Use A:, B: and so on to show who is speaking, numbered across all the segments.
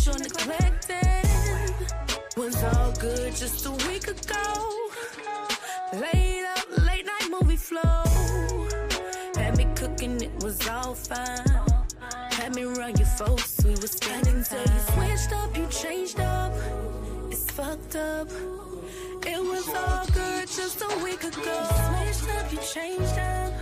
A: or neglected. Was all good just a week ago. Laid up, late night movie flow. Had me cooking, it was all fine. Had me run your folks, we was spending time. You switched up, you changed up. It's fucked up. It was all good just a week ago. You switched up, you changed up.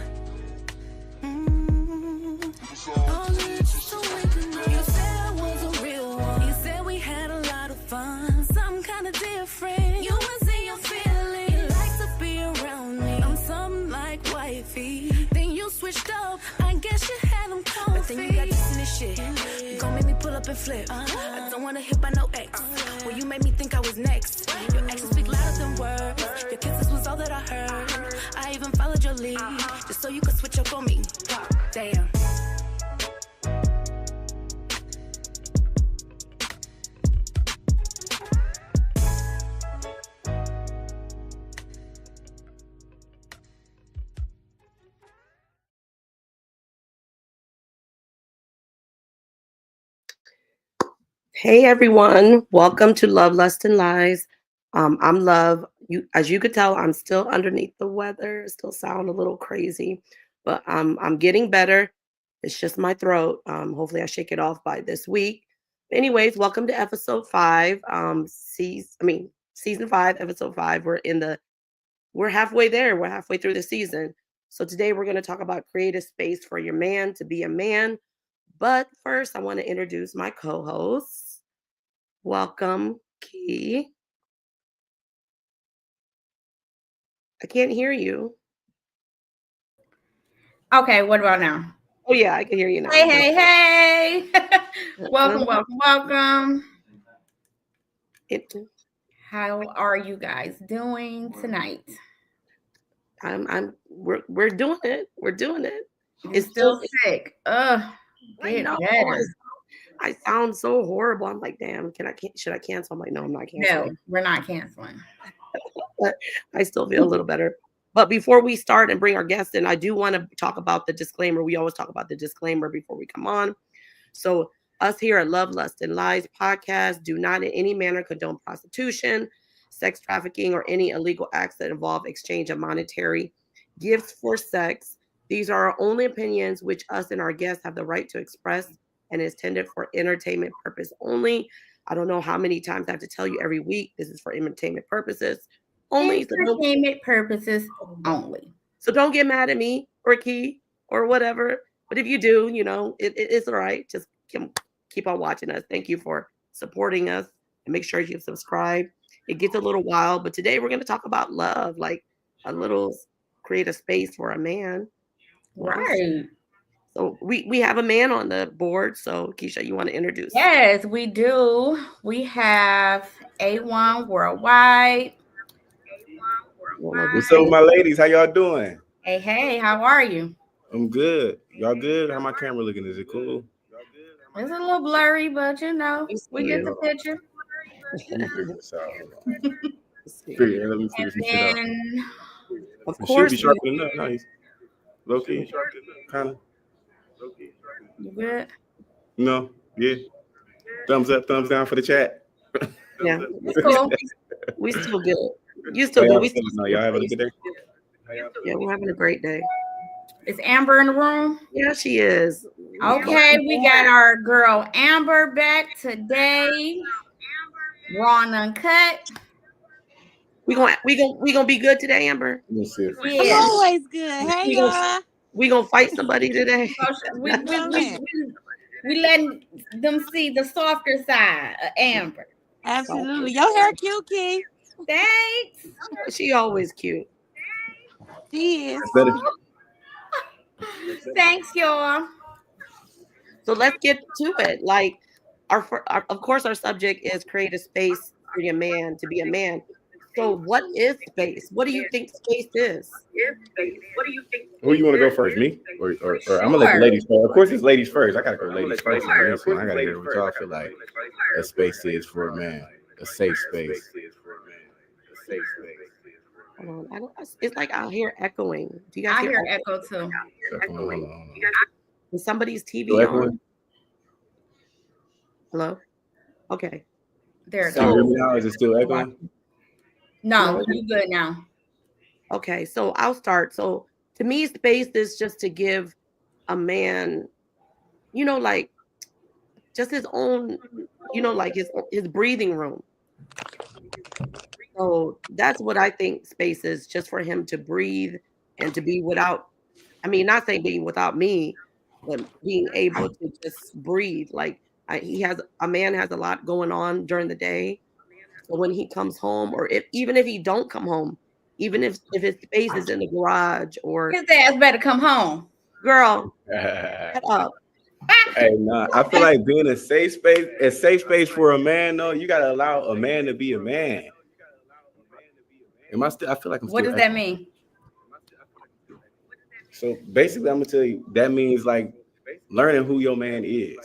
A: All good just a week ago. You said I was a real one. You said we had a lot of fun. Something kinda different. You was in your feelings. You like to be around me. I'm something like wifey. Then you switched up. I guess you had them comfy. But then you got this in this shit. You gon' make me pull up and flip. I don't wanna hit by no ex. Well, you made me think I was next. Your actions speak louder than words. Your kisses was all that I heard. I even followed your lead. Just so you could switch up on me. Damn.
B: Hey everyone, welcome to Love, Lust, and Lies. I'm Love. As you could tell, I'm still underneath the weather. Still sound a little crazy, but I'm getting better. It's just my throat. Hopefully, I shake it off by this week. Anyways, welcome to episode 5. Season 5, episode 5. We're halfway there. We're halfway through the season. So today we're going to talk about create a space for your man to be a man. But first, I want to introduce my co-hosts. Welcome, Key. I can't hear you.
C: Okay, what about now?
B: Oh yeah, I can hear you now.
C: Hey. Welcome. How are you guys doing tonight?
B: We're doing it. We're doing it.
C: It's still sick.
B: I sound so horrible. I'm like, damn, should I cancel? I'm like, no, I'm not canceling.
C: No, we're not canceling.
B: But I still feel a little better. But before we start and bring our guests in, I do want to talk about the disclaimer. We always talk about the disclaimer before we come on. So us here at Love, Lust, and Lies podcast do not in any manner condone prostitution, sex trafficking, or any illegal acts that involve exchange of monetary gifts for sex. These are our only opinions, which us and our guests have the right to express, and is intended for entertainment purpose only. I don't know how many times I have to tell you every week. This is for entertainment purposes only.
C: Entertainment purposes only.
B: So don't get mad at me or Key or whatever. But if you do, it's all right. Just keep on watching us. Thank you for supporting us. And make sure you subscribe. It gets a little wild, but today we're going to talk about love, like a little create a space for a man.
C: Right.
B: So we have a man on the board. So Keisha, you want to introduce?
C: Yes, we do. We have A1 Worldwide.
D: What's up, my ladies? How y'all doing?
C: Hey, how are you?
D: I'm good. Y'all good? How my camera looking? Is it cool?
C: It's a little blurry, but we get the picture.
D: Let me figure this out. Let me figure some shit out.
B: Of course,
D: should be sharpening up. Nice. Low key, kind of.
C: You good?
D: No, yeah. Thumbs up, thumbs down for the chat.
B: Yeah, cool. We still good. You still good?
D: Y'all having a good day?
B: Yeah, we're having a great day.
C: Is Amber in the room?
B: Yeah, she is.
C: Okay, we got our girl Amber back today. Raw and uncut.
B: We gonna be good today, Amber.
D: Yes.
E: I'm always good. Hey, y'all.
B: We gonna fight somebody today.
C: We letting them see the softer side of Amber.
E: Absolutely. Your hair cute, Key.
C: Thanks.
B: She always cute.
E: She is.
C: Thanks, y'all.
B: So let's get to it. Like of course, our subject is create a space for your man to be a man. So what is space? What do you think space is?
D: Who you want to go first? Me? Or I'm gonna let the ladies first. Of course, it's ladies first. I gotta go ladies first. I gotta hear what y'all feel like a space is for a man. A safe space.
B: Hold on. It's like I hear echoing. Do you guys
C: I hear echo too.
D: Hold on.
B: Is somebody's TV on? Hello? Okay.
C: There it
D: Can you hear
C: goes.
D: me now? Is it still echoing?
C: No,
B: No.
C: you good now.
B: Okay, so I'll start. So to me, space is just to give a man, like just his own, like his breathing room. So that's what I think space is, just for him to breathe and to be without, not saying being without me, but being able to just breathe. Like a man has a lot going on during the day. So when he comes home, or even if he don't come home, even if his space is in the garage or
C: His ass better come home.
B: girl, shut up.
D: Hey, nah, I feel like being a safe space for a man, though, you gotta allow a man to be a man. I feel like I'm
C: What
D: still
C: does that mean?
D: So basically, I'm gonna tell you that means like learning who your man is.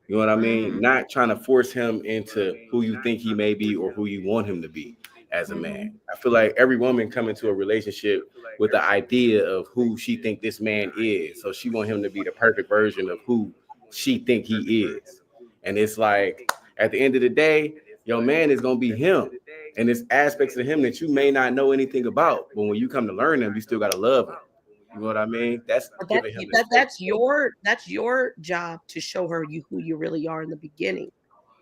D: You know what I mean? Not trying to force him into who you think he may be or who you want him to be as a man. I feel like every woman come into a relationship with the idea of who she think this man is. So she want him to be the perfect version of who she think he is. And it's like at the end of the day, your man is gonna be him. And there's aspects of him that you may not know anything about, but when you come to learn him, you still gotta love him. You know what I mean? That's
B: your job to show her who you really are in the beginning.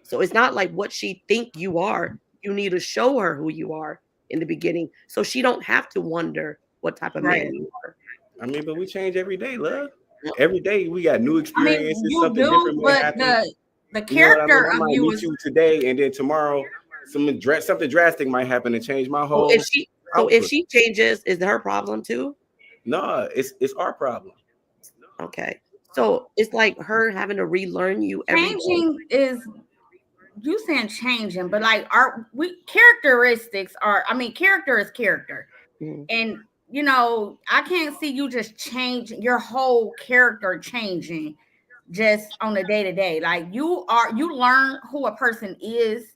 B: So it's not like what she think you are. You need to show her who you are in the beginning, so she don't have to wonder what type of man you are.
D: But we change every day, love. Every day we got new experiences.
C: You
D: something
C: do,
D: different may
C: but
D: happen.
C: the character
D: I might
C: of you
D: meet
C: is
D: you today, and then tomorrow something drastic might happen and change my whole.
B: If she changes, is it her problem too?
D: No, it's our problem.
B: Okay, so it's like her having to relearn you.
C: Changing is you saying changing, but like characteristics are. Character is character, and I can't see you just change your whole character changing just on a day to day. Like you learn who a person is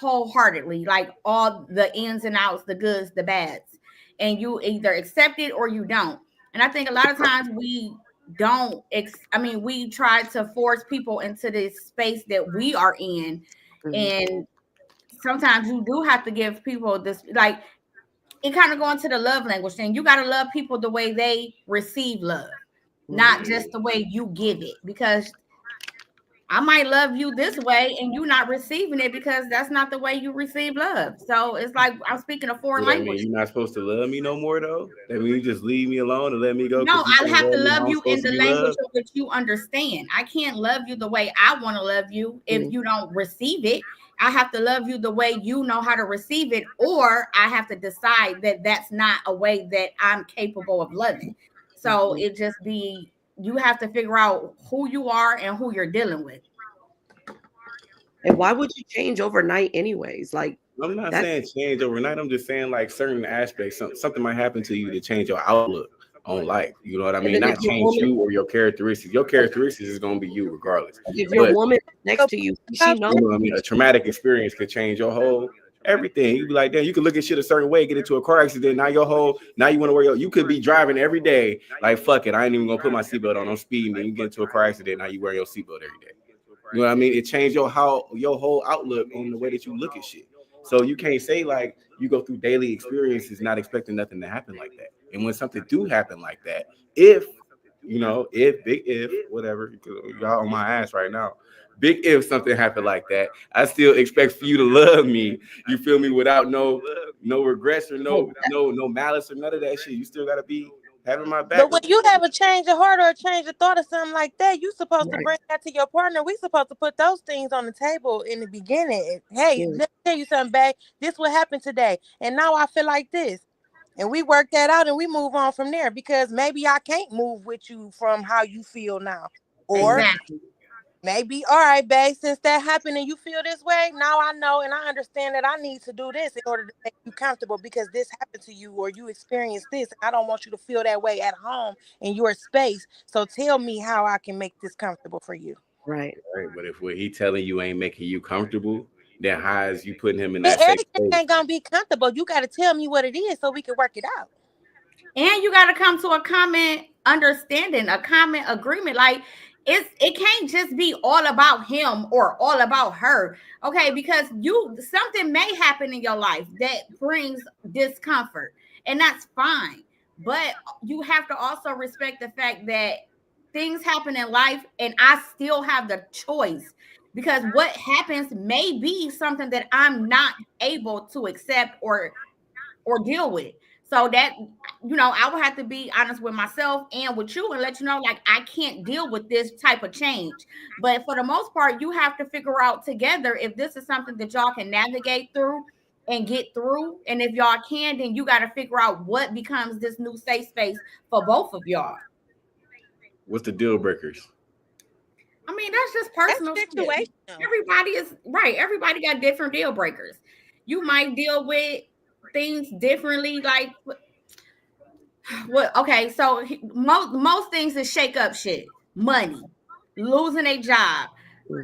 C: wholeheartedly, like all the ins and outs, the goods, the bads, and you either accept it or you don't. And I think a lot of times we don't. We try to force people into this space that we are in, and sometimes you do have to give people this, like it kind of going to the love language thing. You got to love people the way they receive love, not just the way you give it, because I might love you this way and you not receiving it because that's not the way you receive love. So it's like I'm speaking a foreign language.
D: You're not supposed to love me no more, though? That means you just leave me alone and let me go?
C: No, I have to love you in the language of which you understand. I can't love you the way I want to love you if you don't receive it. I have to love you the way you know how to receive it, or I have to decide that that's not a way that I'm capable of loving. So it just be, you have to figure out who you are and who you're dealing with.
B: And why would you change overnight anyways? Like,
D: I'm not saying change overnight. I'm just saying like certain aspects, something might happen to you to change your outlook on life. You know what I mean? Not change you or your characteristics. Your characteristics is going to be you regardless.
B: If your woman next to you, she knows.
D: You know what I mean? A traumatic experience could change your whole everything. You be like, damn, you could look at shit a certain way, get into a car accident. Now you want to wear you could be driving every day. Like, fuck it, I ain't even gonna put my seatbelt on. I'm speeding, and you get into a car accident. Now you wear your seatbelt every day. You know what I mean? It changed your whole outlook on the way that you look at shit. So you can't say like you go through daily experiences not expecting nothing to happen like that. And when something do happen like that, if whatever, y'all on my ass right now. Big if something happened like that, I still expect for you to love me. You feel me? Without no regrets or no malice or none of that shit. You still gotta be having my back.
E: But when you have a change of heart or a change of thought or something like that, you supposed to bring that to your partner. We supposed to put those things on the table in the beginning. Hey, let me tell you something, babe. This what happened today, and now I feel like this. And we work that out and we move on from there, because maybe I can't move with you from how you feel now. Or maybe, all right, babe, since that happened and you feel this way, now I know and I understand that I need to do this in order to make you comfortable, because this happened to you or you experienced this. I don't want you to feel that way at home in your space. So tell me how I can make this comfortable for you.
B: Right.
D: But if what he telling you ain't making you comfortable, then how is you putting him in that
E: everything
D: space?
E: ain't gonna be comfortable. You got to tell me what it is so we can work it out.
C: And you got to come to a common understanding, a common agreement. Like, it can't just be all about him or all about her, okay? Because something may happen in your life that brings discomfort, and that's fine. But you have to also respect the fact that things happen in life, and I still have the choice, because what happens may be something that I'm not able to accept or deal with. So that, I would have to be honest with myself and with you and let you know, like, I can't deal with this type of change. But for the most part, you have to figure out together if this is something that y'all can navigate through and get through. And if y'all can, then you got to figure out what becomes this new safe space for both of y'all.
D: What's the deal breakers?
C: I mean, that's just personal situation. Everybody is right. Everybody got different deal breakers. You might deal with things differently, like what? Okay, so most things is shake up shit, money, losing a job,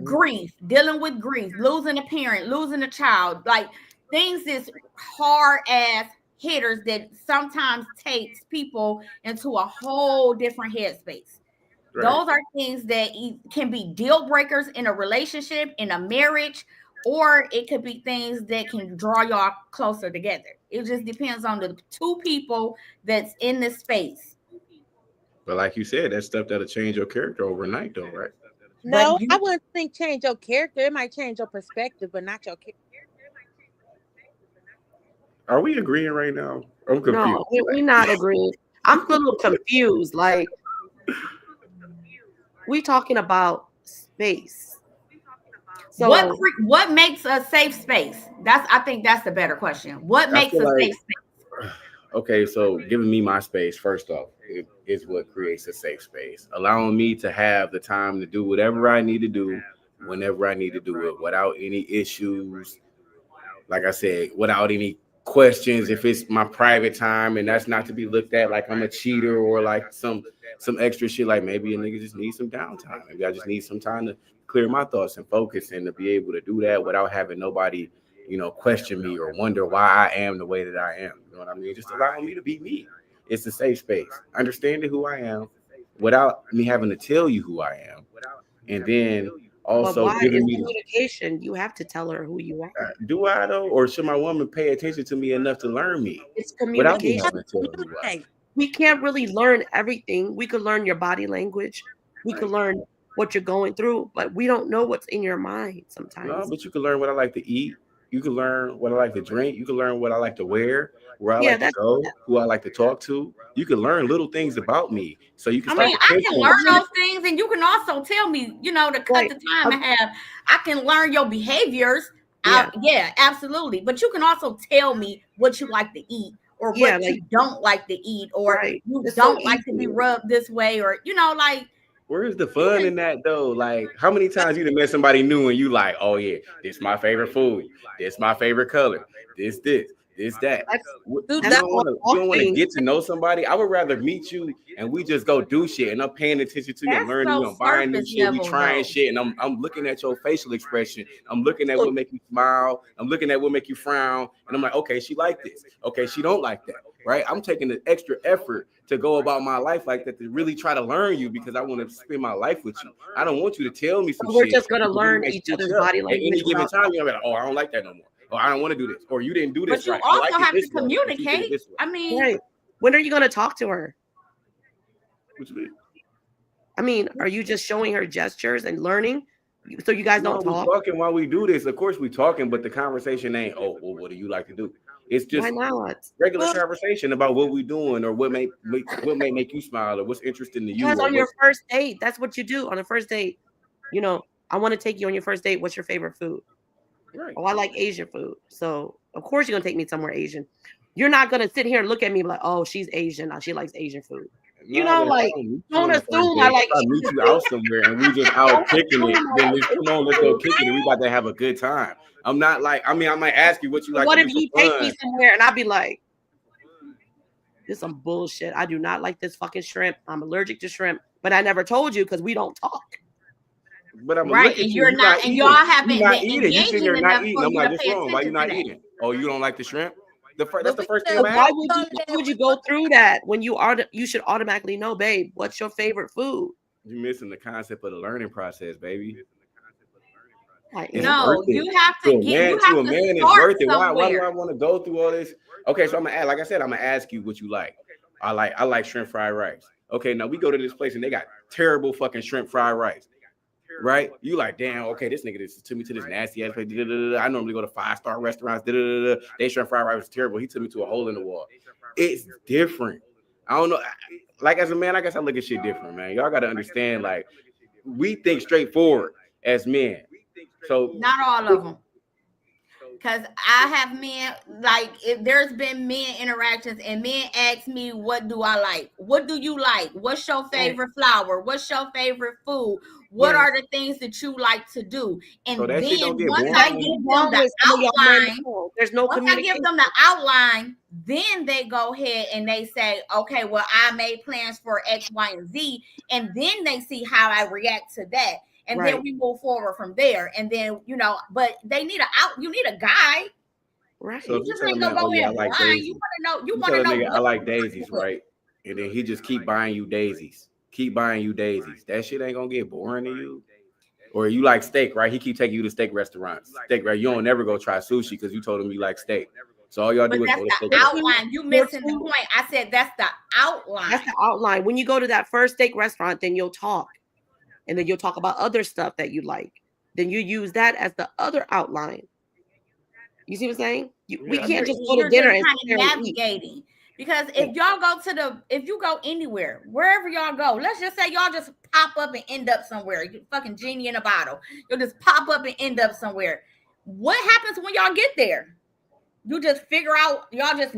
C: grief, dealing with grief, losing a parent, losing a child, like things is hard ass hitters that sometimes takes people into a whole different headspace. Right. Those are things that can be deal breakers in a relationship, in a marriage, or it could be things that can draw y'all closer together. It just depends on the two people that's in this space.
D: But like you said, that's stuff that'll change your character overnight, though, right?
E: No, I wouldn't think change your character. It might change your perspective, but not your character.
D: Are we agreeing right now? I'm confused.
B: No, we're not agreeing. I'm a little confused. Like, we talking about space.
C: So what makes a safe space? I think that's the better question. What makes a safe space?
D: Okay, so giving me my space, first off, is what creates a safe space. Allowing me to have the time to do whatever I need to do, whenever I need to do it, without any issues. Like I said, without any questions, if it's my private time, and that's not to be looked at like I'm a cheater or like some extra shit, like maybe a nigga just needs some downtime. Maybe I just need some time to clear my thoughts and focus, and to be able to do that without having nobody, question me or wonder why I am the way that I am. You know what I mean? Just allowing me to be me. It's a safe space. Understanding who I am without me having to tell you who I am. And then also giving me
B: communication. You have to tell her who you are.
D: Do I though? Or should my woman pay attention to me enough to learn me?
B: It's communication. We can't really learn everything. We could learn your body language. We could learn what you're going through, but we don't know what's in your mind sometimes.
D: No, but you can learn what I like to eat. You can learn what I like to drink. You can learn what I like to wear, where I like to go, who I like to talk to. You can learn little things about me. So you can
C: I can learn those things, and you can also tell me, to cut the time and have. I can learn your behaviors. Yeah, absolutely. But you can also tell me what you like to eat, or what you don't like to eat, or you don't like to be rubbed this way, or
D: where's the fun in that though? Like, how many times you done met somebody new and you like, oh yeah, this my favorite food, this my favorite color, this that. You don't want to get to know somebody. I would rather meet you and we just go do shit, and I'm paying attention to you, I'm learning you, I'm buying new shit, we trying shit, and I'm looking at your facial expression. I'm looking at what make you smile. I'm looking at what make you frown, and I'm like, okay, she like this. Okay, she don't like that. Right? I'm taking the extra effort to go about my life like that, to really try to learn you, because I want to spend my life with you. I don't want you to tell me some shit.
B: We're just gonna learn each other's body language.
D: At any given time, you're like, oh, I don't like that no more. Oh, I don't want to do this. Or you didn't do this.
C: But you also have to communicate. I mean,
B: when are you going to talk to her?
D: What you mean?
B: I mean, are you just showing her gestures and learning? So you guys don't talk?
D: We're talking while we do this. Of course we're talking, but the conversation ain't, oh, well, what do you like to do? It's just regular conversation about what we're doing, or what may make you smile, or what's interesting to you.
B: Because on your first date, that's what you do on a first date. I want to take you on your first date. What's your favorite food? Right. Oh, I like Asian food. So of course you're gonna take me somewhere Asian. You're not gonna sit here and look at me like, oh, she's Asian. She likes Asian food. Don't assume I like.
D: I meet you out somewhere and we just out kicking it. Then come on, let's go kicking it. We about to have a good time. I'm not like. I might ask you what you like.
B: What if you take me somewhere and I'll be like, this is some bullshit. I do not like this fucking shrimp. I'm allergic to shrimp, but I never told you because we don't talk.
D: But I'm
C: right, and you're not, and y'all haven't been
D: eating. You sitting there not eating. I'm like, what's wrong? Why you not eating? Oh, you don't like the shrimp? That's the first thing.
B: Why would you go through that when you should automatically know, babe? What's your favorite food?
D: You're missing the concept of the learning process, baby.
C: No, you have to get. You have to
D: it's worth it. Why do I want to go through all this? Okay, so I'm gonna ask, like I said, I'm gonna ask you what you like. I like shrimp fried rice. Okay, now we go to this place and they got terrible fucking shrimp fried rice. Right? You like, damn, okay, this nigga took me to this nasty ass place. I normally go to 5-star restaurants. They shrimp fried rice was terrible. He took me to a hole in the wall. It's different. I don't know. Like, as a man, I guess I look at shit different, man. Y'all gotta understand, like, we think straightforward as men. So
C: not all of them. Because I have men, like, if there's been men interactions and men ask me, what do I like? What do you like? What's your favorite flower? What's your favorite food? What are the things that you like to do? And so then once I give them the outline,
B: there's no
C: once I give them the outline, then they go ahead and they say, okay, well, I made plans for X, Y, and Z. And then they see how I react to that. And then we move forward from there. And then, you know, but they need you need a guide.
B: Right.
D: So
C: you just ain't gonna go in blind. You want to know.
D: I like daisies, right? And then he just keep buying you daisies. Keep buying you daisies. That shit ain't gonna get boring to you. Or you like steak, right? He keep taking you to steak restaurants. Steak, right? You don't never go try sushi because you told him you like steak. So all y'all do is
C: go to steak. Outline. You missing the point. I said that's the outline.
B: That's the outline. When you go to that first steak restaurant, then you'll talk. And then you'll talk about other stuff that you like. Then you use that as the other outline. You see what I'm saying? We can't just go to dinner and
C: navigating. Because if you go anywhere, wherever y'all go, let's just say y'all just pop up and end up somewhere. You fucking genie in a bottle. You'll just pop up and end up somewhere. What happens when y'all get there? You just figure out y'all just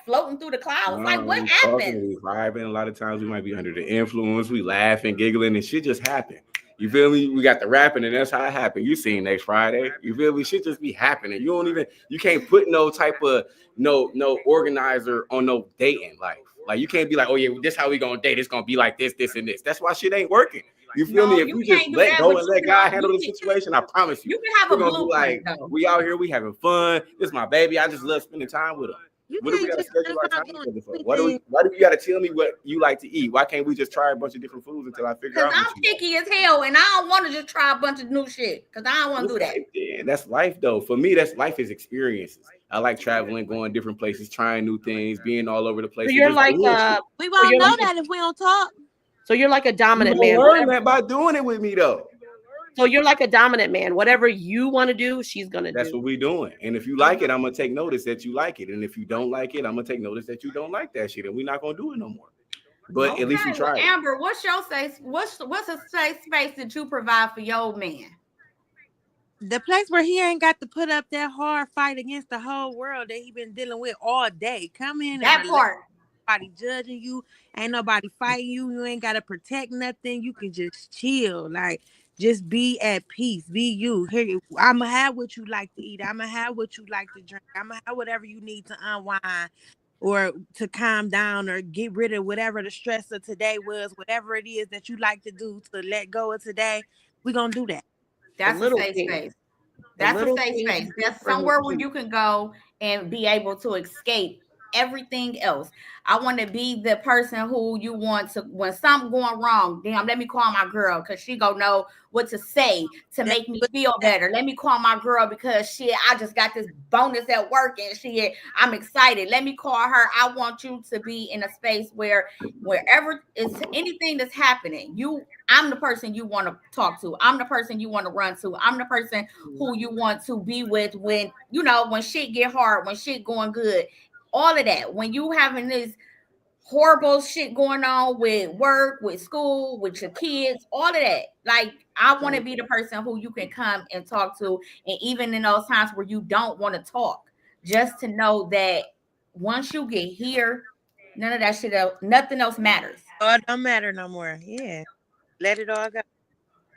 C: floating through the clouds. Like what happens?
D: We vibing. A lot of times we might be under the influence. We laughing, giggling, and shit just happen. You feel me? We got the rapping, and that's how it happened. You seen next Friday. You feel me? Shit just be happening. You can't put no type of no organizer on no dating life. Like you can't be like, oh yeah, this how we gonna date. It's gonna be like this, and this. That's why shit ain't working. You feel me? If you just let go and let God handle the situation, I promise you.
C: You can have a blueprint.
D: Like, we out here, we having fun. This is my baby. I just love spending time with him. What do we got to schedule our time together for? Why do you got to tell me what you like to eat? Why can't we just try a bunch of different foods until I figure out?
C: Because I'm picky as hell, and I don't want to just try a bunch of new shit. Because I don't want to do that.
D: Yeah, that's life, though. For me, life is experiences. I like traveling, going different places, trying new things, being all over the place.
B: So you're like,
E: we won't know that if we don't talk.
B: So you're like a dominant man.
D: Learn that by doing it with me, though.
B: So you're like a dominant man. Whatever you want to do, she's gonna do.
D: That's what we doing. And if you like it, I'm gonna take notice that you like it. And if you don't like it, I'm gonna take notice that you don't like that shit. And we're not gonna do it no more. But at least we try.
C: Amber, what's your safe? What's a safe space that you provide for your man?
E: The place where he ain't got to put up that hard fight against the whole world that he been dealing with all day. Come in
C: that part.
E: Nobody judging you, ain't nobody fighting you. You ain't gotta protect nothing. You can just chill, like just be at peace. Be you. Here, I'ma have what you like to eat. I'ma have what you like to drink. I'ma have whatever you need to unwind or to calm down or get rid of whatever the stress of today was. Whatever it is that you like to do to let go of today, we gonna do that.
C: That's a safe space. That's a safe space. That's somewhere where you can go and be able to escape everything else. I want to be the person who you want to, when something going wrong, damn, let me call my girl because she gonna know what to say to make me feel better. Let me call my girl because shit, I just got this bonus at work and shit, I'm excited. Let me call her. I want you to be in a space where wherever it's anything that's happening, I'm the person you want to talk to. I'm the person you want to run to. I'm the person who you want to be with when, when shit get hard, when shit going good. All of that. When you having this horrible shit going on with work, with school, with your kids, all of that. Like, I want to be the person who you can come and talk to. And even in those times where you don't want to talk, just to know that once you get here, none of that shit else, nothing else matters.
E: Oh, it don't matter no more. Yeah. Let it all go.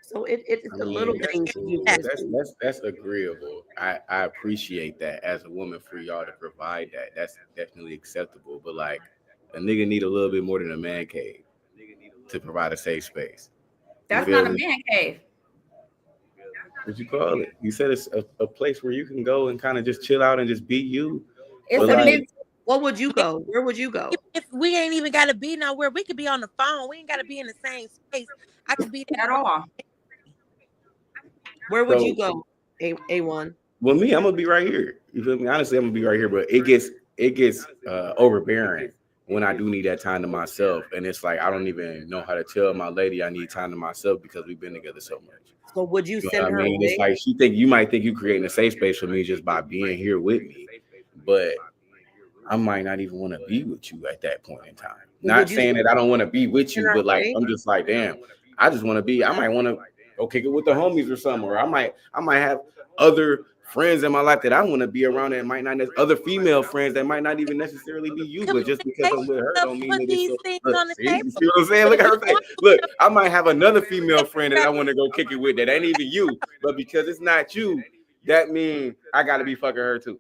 B: So it's the little things.
D: That's agreeable. I appreciate that as a woman for y'all to provide that. That's definitely acceptable. But like a nigga need a little bit more than a man cave to provide a safe space.
C: That's not a man cave.
D: What you call it? You said it's a place where you can go and kind of just chill out and just be you.
B: What would you go? Where would you go?
E: If we ain't even got to be nowhere, we could be on the phone. We ain't got to be in the same space. I could be that
C: at all.
B: Where would you go, A1?
D: Well, me, I'm gonna be right here. You feel me? Honestly, I'm gonna be right here, but it gets overbearing when I do need that time to myself, and it's like I don't even know how to tell my lady I need time to myself because we've been together so much.
B: So would you send her?
D: I mean, it's like you might think you creating a safe space for me just by being here with me, but I might not even want to be with you at that point in time. Not saying that I don't want to be with you, but like I'm just like, damn, I just want to be. I might want to go kick it with the homies or something, or I might have other friends in my life that I want to be around that might not other female friends that might not even necessarily be you, but just because I'm with her don't mean that it's so, you see what I'm saying? Look at her face. Look, I might have another female friend that I want to go kick it with that ain't even you, but because it's not you, that means I gotta be fucking her too.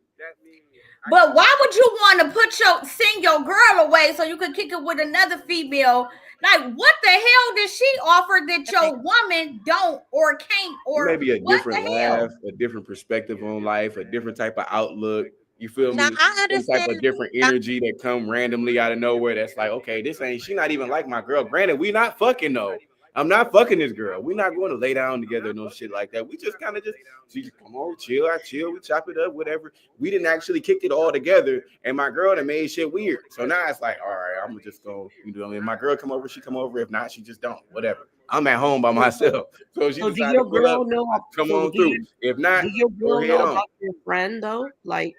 C: But why would you want to send your girl away so you could kick it with another female? Like, what the hell did she offer that your woman don't or can't? Or
D: maybe a different laugh, a different perspective on life, a different type of outlook. You feel me?
E: I understand.
D: Some type of different energy that come randomly out of nowhere. That's like, okay, she not even like my girl. Granted, we not fucking though. I'm not fucking this girl. We're not going to lay down together, no shit like that. We just kind of she just come on, chill, I chill, we chop it up, whatever. We didn't actually kick it all together, and my girl that made shit weird. So now it's like, all right, I'm just going, you know what I mean? My girl come over, she come over. If not, she just don't, whatever. I'm at home by myself. So she
B: do your girl know?
D: Come on through. If not,
B: do your girl know about your friend though? Like,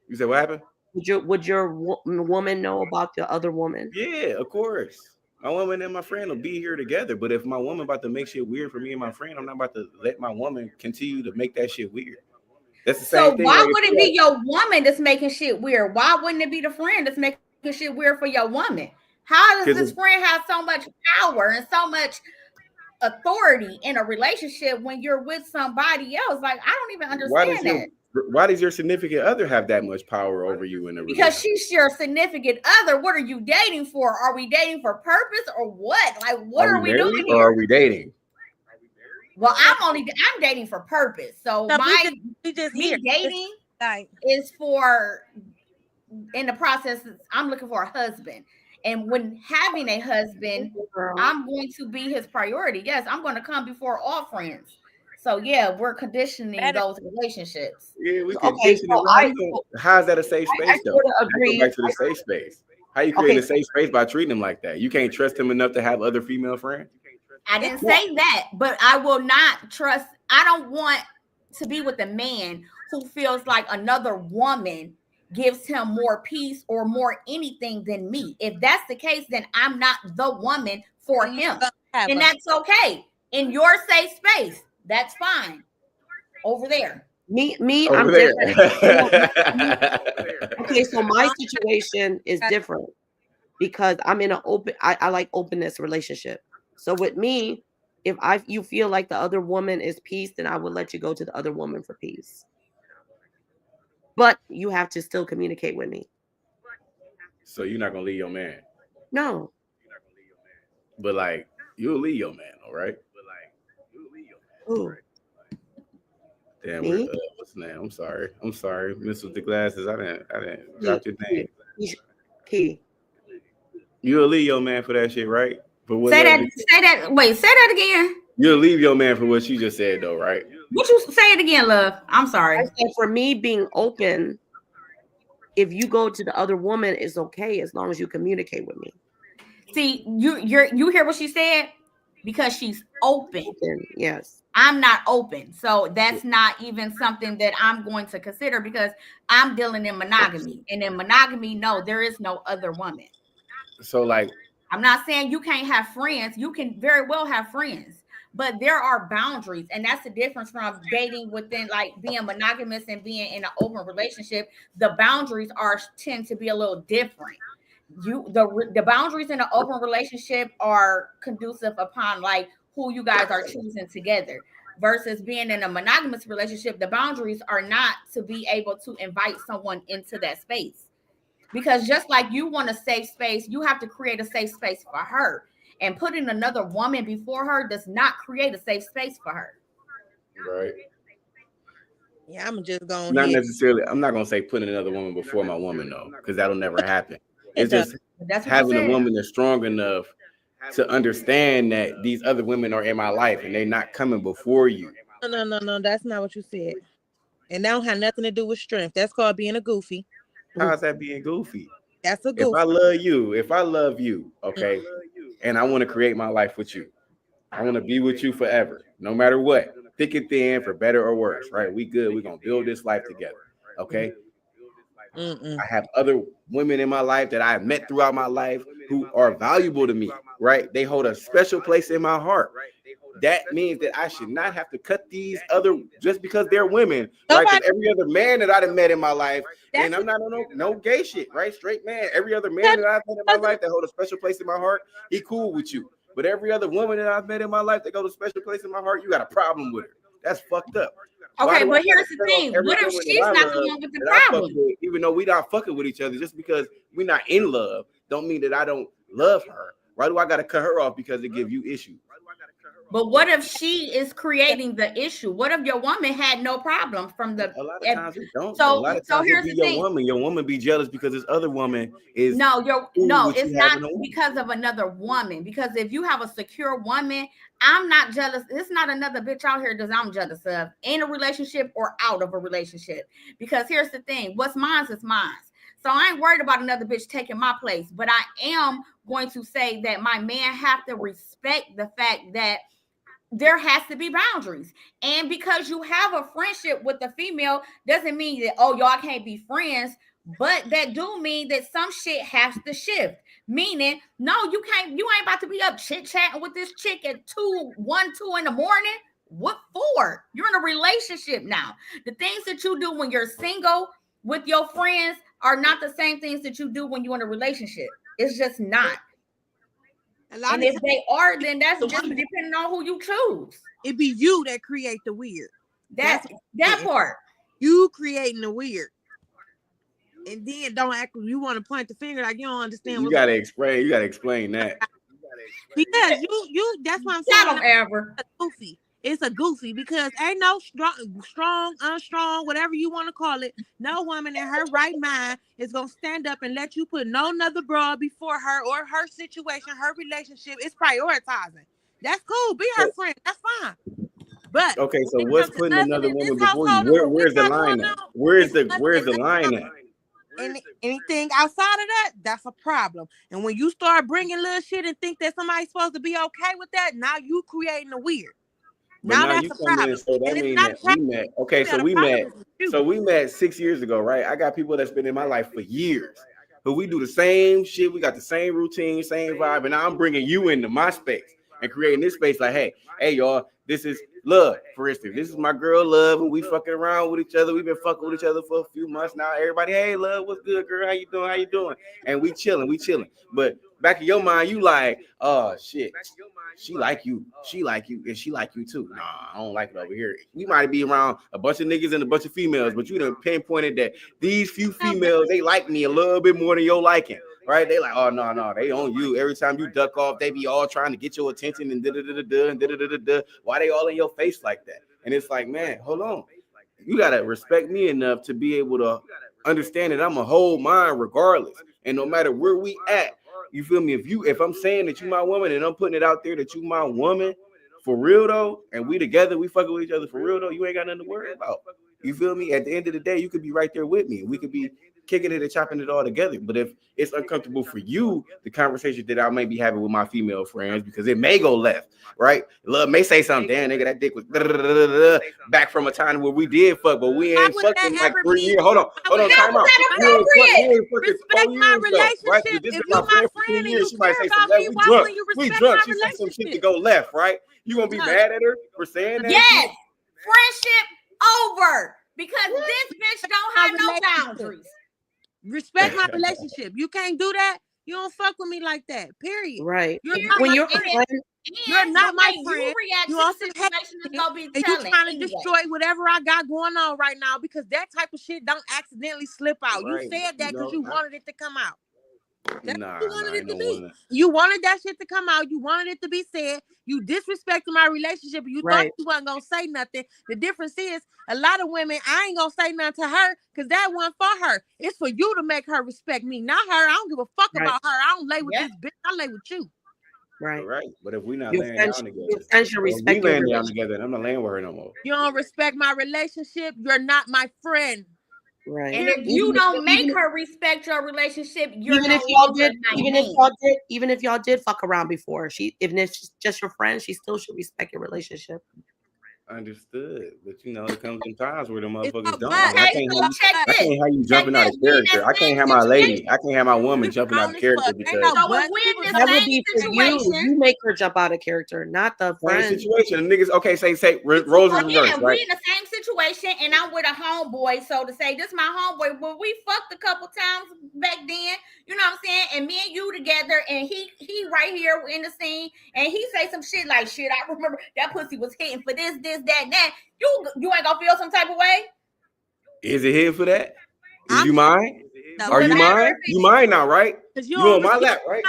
D: you said what happened?
B: Would your woman know about the other woman?
D: Yeah, of course. My woman and my friend will be here together. But if my woman about to make shit weird for me and my friend, I'm not about to let my woman continue to make that shit weird. That's the same thing.
C: So why would it be your woman that's making shit weird? Why wouldn't it be the friend that's making shit weird for your woman? How does this friend have so much power and so much authority in a relationship when you're with somebody else? Like, I don't even understand that.
D: Why does your significant other have that much power over you in a relationship?
C: Because she's your significant other. What are you dating for? Are we dating for purpose or what? Like, what are we doing here?
D: Or are we dating?
C: Well, I'm dating for purpose. So me dating is for, in the process, I'm looking for a husband. And when having a husband, I'm going to be his priority. Yes, I'm going to come before all friends. So yeah, we're conditioning those relationships.
D: Yeah, we condition it. How's that a safe space though? Agree. Go back to the safe space. How you create a safe space by treating him like that? You can't trust him enough to have other female friends.
C: I didn't say that, but I will not trust. I don't want to be with a man who feels like another woman gives him more peace or more anything than me. If that's the case, then I'm not the woman for him, and that's okay. In your safe space. That's fine. Over there.
B: Me, I'm different. Okay, so my situation is different because I'm in an open, I like openness relationship. So with me, if you feel like the other woman is peace, then I would let you go to the other woman for peace. But you have to still communicate with me.
D: So you're not gonna leave your man?
B: No.
D: But like you'll leave your man, all right?
B: Ooh.
D: Damn, what's the name? I'm sorry. Miss with the glasses. I didn't drop your name.
B: Key.
D: You'll leave your man for that shit, right?
C: Say that again.
D: You'll leave your man for what she just said, though, right?
C: What you say it again, love? I'm sorry.
B: I said for me being open, if you go to the other woman, it's okay as long as you communicate with me.
C: See, you hear what she said? Because she's open.
B: Yes.
C: I'm not open. So that's not even something that I'm going to consider because I'm dealing in monogamy. And in monogamy, no, there is no other woman.
D: So like,
C: I'm not saying you can't have friends. You can very well have friends, but there are boundaries. And that's the difference from dating within like being monogamous and being in an open relationship. The boundaries tend to be a little different. The boundaries in an open relationship are conducive upon like who you guys are choosing together versus being in a monogamous relationship. The boundaries are not to be able to invite someone into that space because just like you want a safe space, you have to create a safe space for her, and putting another woman before her does not create a safe space for her.
D: Right.
E: Yeah, I'm just going.
D: Not necessarily. I'm not gonna say putting another woman before my woman though, because that'll never happen. It's just having a woman that's strong enough to understand that these other women are in my life and they're not coming before you.
E: No. That's not what you said. And that don't have nothing to do with strength. That's called being a goofy.
D: How's that being goofy?
E: That's a goofy.
D: If I love you, okay, and I want to create my life with you, I want to be with you forever, no matter what, thick and thin, for better or worse, right? We good. We're going to build this life together, okay? I have other women in my life that I have met throughout my life who are valuable to me, right? They hold a special place in my heart. That means that I should not have to cut these other just because they're women, right? Because every other man that I've met in my life, and I'm not on no gay shit, right? Straight man. Every other man that I've met in my life that hold a special place in my heart, he cool with you. But every other woman that I've met in my life that got a special place in my heart, you got a problem with her. That's fucked up.
C: Okay, but here's the thing. What if she's not the one with the problem?
D: Even though we not fucking with each other, just because we're not in love, don't mean that I don't love her. Why do I got to cut her off because it gives you issues?
C: But what if she is creating the issue? What if your woman had no problem from the?
D: A lot of times it don't.
C: So,
D: a lot of times
C: here's the thing.
D: Your woman be jealous because this other woman is.
C: It's not because of another woman. Because if you have a secure woman, I'm not jealous. It's not another bitch out here that I'm jealous of in a relationship or out of a relationship. Because here's the thing: what's mine is mine. So I ain't worried about another bitch taking my place. But I am going to say that my man have to respect the fact that there has to be boundaries. And because you have a friendship with the female doesn't mean that, oh, y'all can't be friends. But that do mean that some shit has to shift. Meaning, no, you ain't about to be up chit-chatting with this chick at 2 in the morning. What for? You're in a relationship now. The things that you do when you're single with your friends are not the same things that you do when you're in a relationship. It's just not. And if they are, then that's just depending on who you choose.
E: It be you that create the weird.
C: That part.
E: You creating the weird. And then don't act you want to point the finger like you don't understand.
D: You gotta explain that.
E: Because you that's what I'm saying.
C: I don't ever.
E: Goofy. It's a goofy because ain't no strong, unstrong, whatever you want to call it. No woman in her right mind is gonna stand up and let you put no another broad before her or her situation, her relationship. It's prioritizing. That's cool. Be her friend. That's fine. But
D: okay, so what's putting another woman before you? Where's the line at? Where's the line at?
E: Anything outside of that, that's a problem. And when you start bringing little shit and think that somebody's supposed to be okay with that, now you creating a weird.
D: Now that's a problem. So that means that we met. Okay, so we met. So we met 6 years ago, right? I got people that's been in my life for years, but we do the same shit. We got the same routine, same vibe, and now I'm bringing you into my space and creating this space. Like, hey, y'all, this is Love. For instance, this is my girl Love, and we fucking around with each other. We've been fucking with each other for a few months now. Everybody, hey, Love, what's good, girl? How you doing? And we chilling. But back in your mind, you like, oh shit. She like you, and she like you too. Nah, I don't like it over here. We might be around a bunch of niggas and a bunch of females, but you done pinpointed that these few females, they like me a little bit more than your liking, right? They like, oh no, they on you. Every time you duck off, they be all trying to get your attention and da-da-da-da-da. Why they all in your face like that? And it's like, man, hold on. You gotta respect me enough to be able to understand that I'm a whole mind regardless. And no matter where we at, you feel me? If I'm saying that you my woman and I'm putting it out there that you my woman for real though, and we together, we fucking with each other for real though, you ain't got nothing to worry about. You feel me? At the end of the day, you could be right there with me. We could be kicking it and chopping it all together. But if it's uncomfortable for you, the conversation that I may be having with my female friends, because it may go left, right? Love may say something, damn nigga, that dick was back from a time where we did fuck, but we ain't fucking like 3 years. Hold on, time out.
E: Respect my relationship.
D: Right? This is my friend for 2 years. She might say something. We drunk. She said some shit to go left, right? You gonna be mad at her for saying that?
C: Yes. Friendship over. Because this bitch don't have no boundaries.
E: Respect my relationship. You can't do that. You don't fuck with me like that. Period.
B: Right.
E: You're not my friend. You also hate me, and you trying to destroy whatever I got going on right now because that type of shit don't accidentally slip out. Right. You said that because you wanted it to come out. That's what you wanted it to be. You wanted that shit to come out. You wanted it to be said. You disrespected my relationship. You thought you wasn't gonna say nothing. The difference is a lot of women, I ain't gonna say nothing to her because that wasn't for her. It's for you to make her respect me, not her. I don't give a fuck about her. I don't lay with this bitch. I lay with you.
B: Right.
D: Right. But if we not laying down together,
B: respect
D: we laying down together, and I'm not laying with her no more.
E: You don't respect my relationship, you're not my friend.
B: Right.
C: And if you don't make her respect your relationship, you're
B: even if y'all did fuck around before, even if she's just your friend, she still should respect your relationship.
D: Understood, but you know, it comes in times where the motherfuckers don't.
C: I can't
D: have you jumping out of character. I can't have my lady. I can't have my woman jumping out of character because
B: that would be for you. You make her jump out of character, not the friend.
D: Situation. The niggas, okay, say roles in reverse, right?
C: We in the same situation, and I'm with a homeboy. So to say, this my homeboy. Well, we fucked a couple times back then. You know what I'm saying? And me and you together, and he right here in the scene, and he say some shit like, "Shit, I remember that pussy was hitting for this, that. You ain't gonna feel some type of way."
D: Is it hitting for that? Is you mine? Are you mine? You mine now, right? You on my lap, right?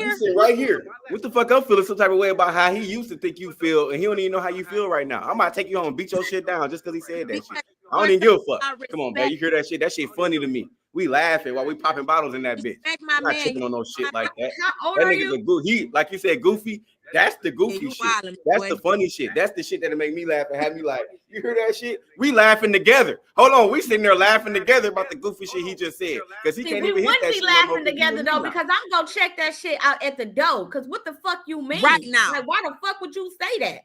D: You sit right here. What the fuck? I'm feeling some type of way about how he used to think you feel, and he don't even know how you feel right now. I'm about to take you home and beat your shit down just because he said that shit. I don't even give a fuck. Come on, man. You hear that shit? That shit funny to me. We laughing while we popping bottles in that bitch. I'm not tripping on no shit like that. That nigga's a goofy. Like you said, goofy. That's the goofy shit. That's the funny shit. That's the shit that'll make me laugh and have me like, you hear that shit? We laughing together. Hold on, we sitting there laughing together about the goofy shit he just said. Because he can't even hit that shit. We wouldn't be laughing
C: together though, because I'm gonna check that shit out at the door. Because what the fuck you mean?
E: Right now.
C: Like, why the fuck would you say that?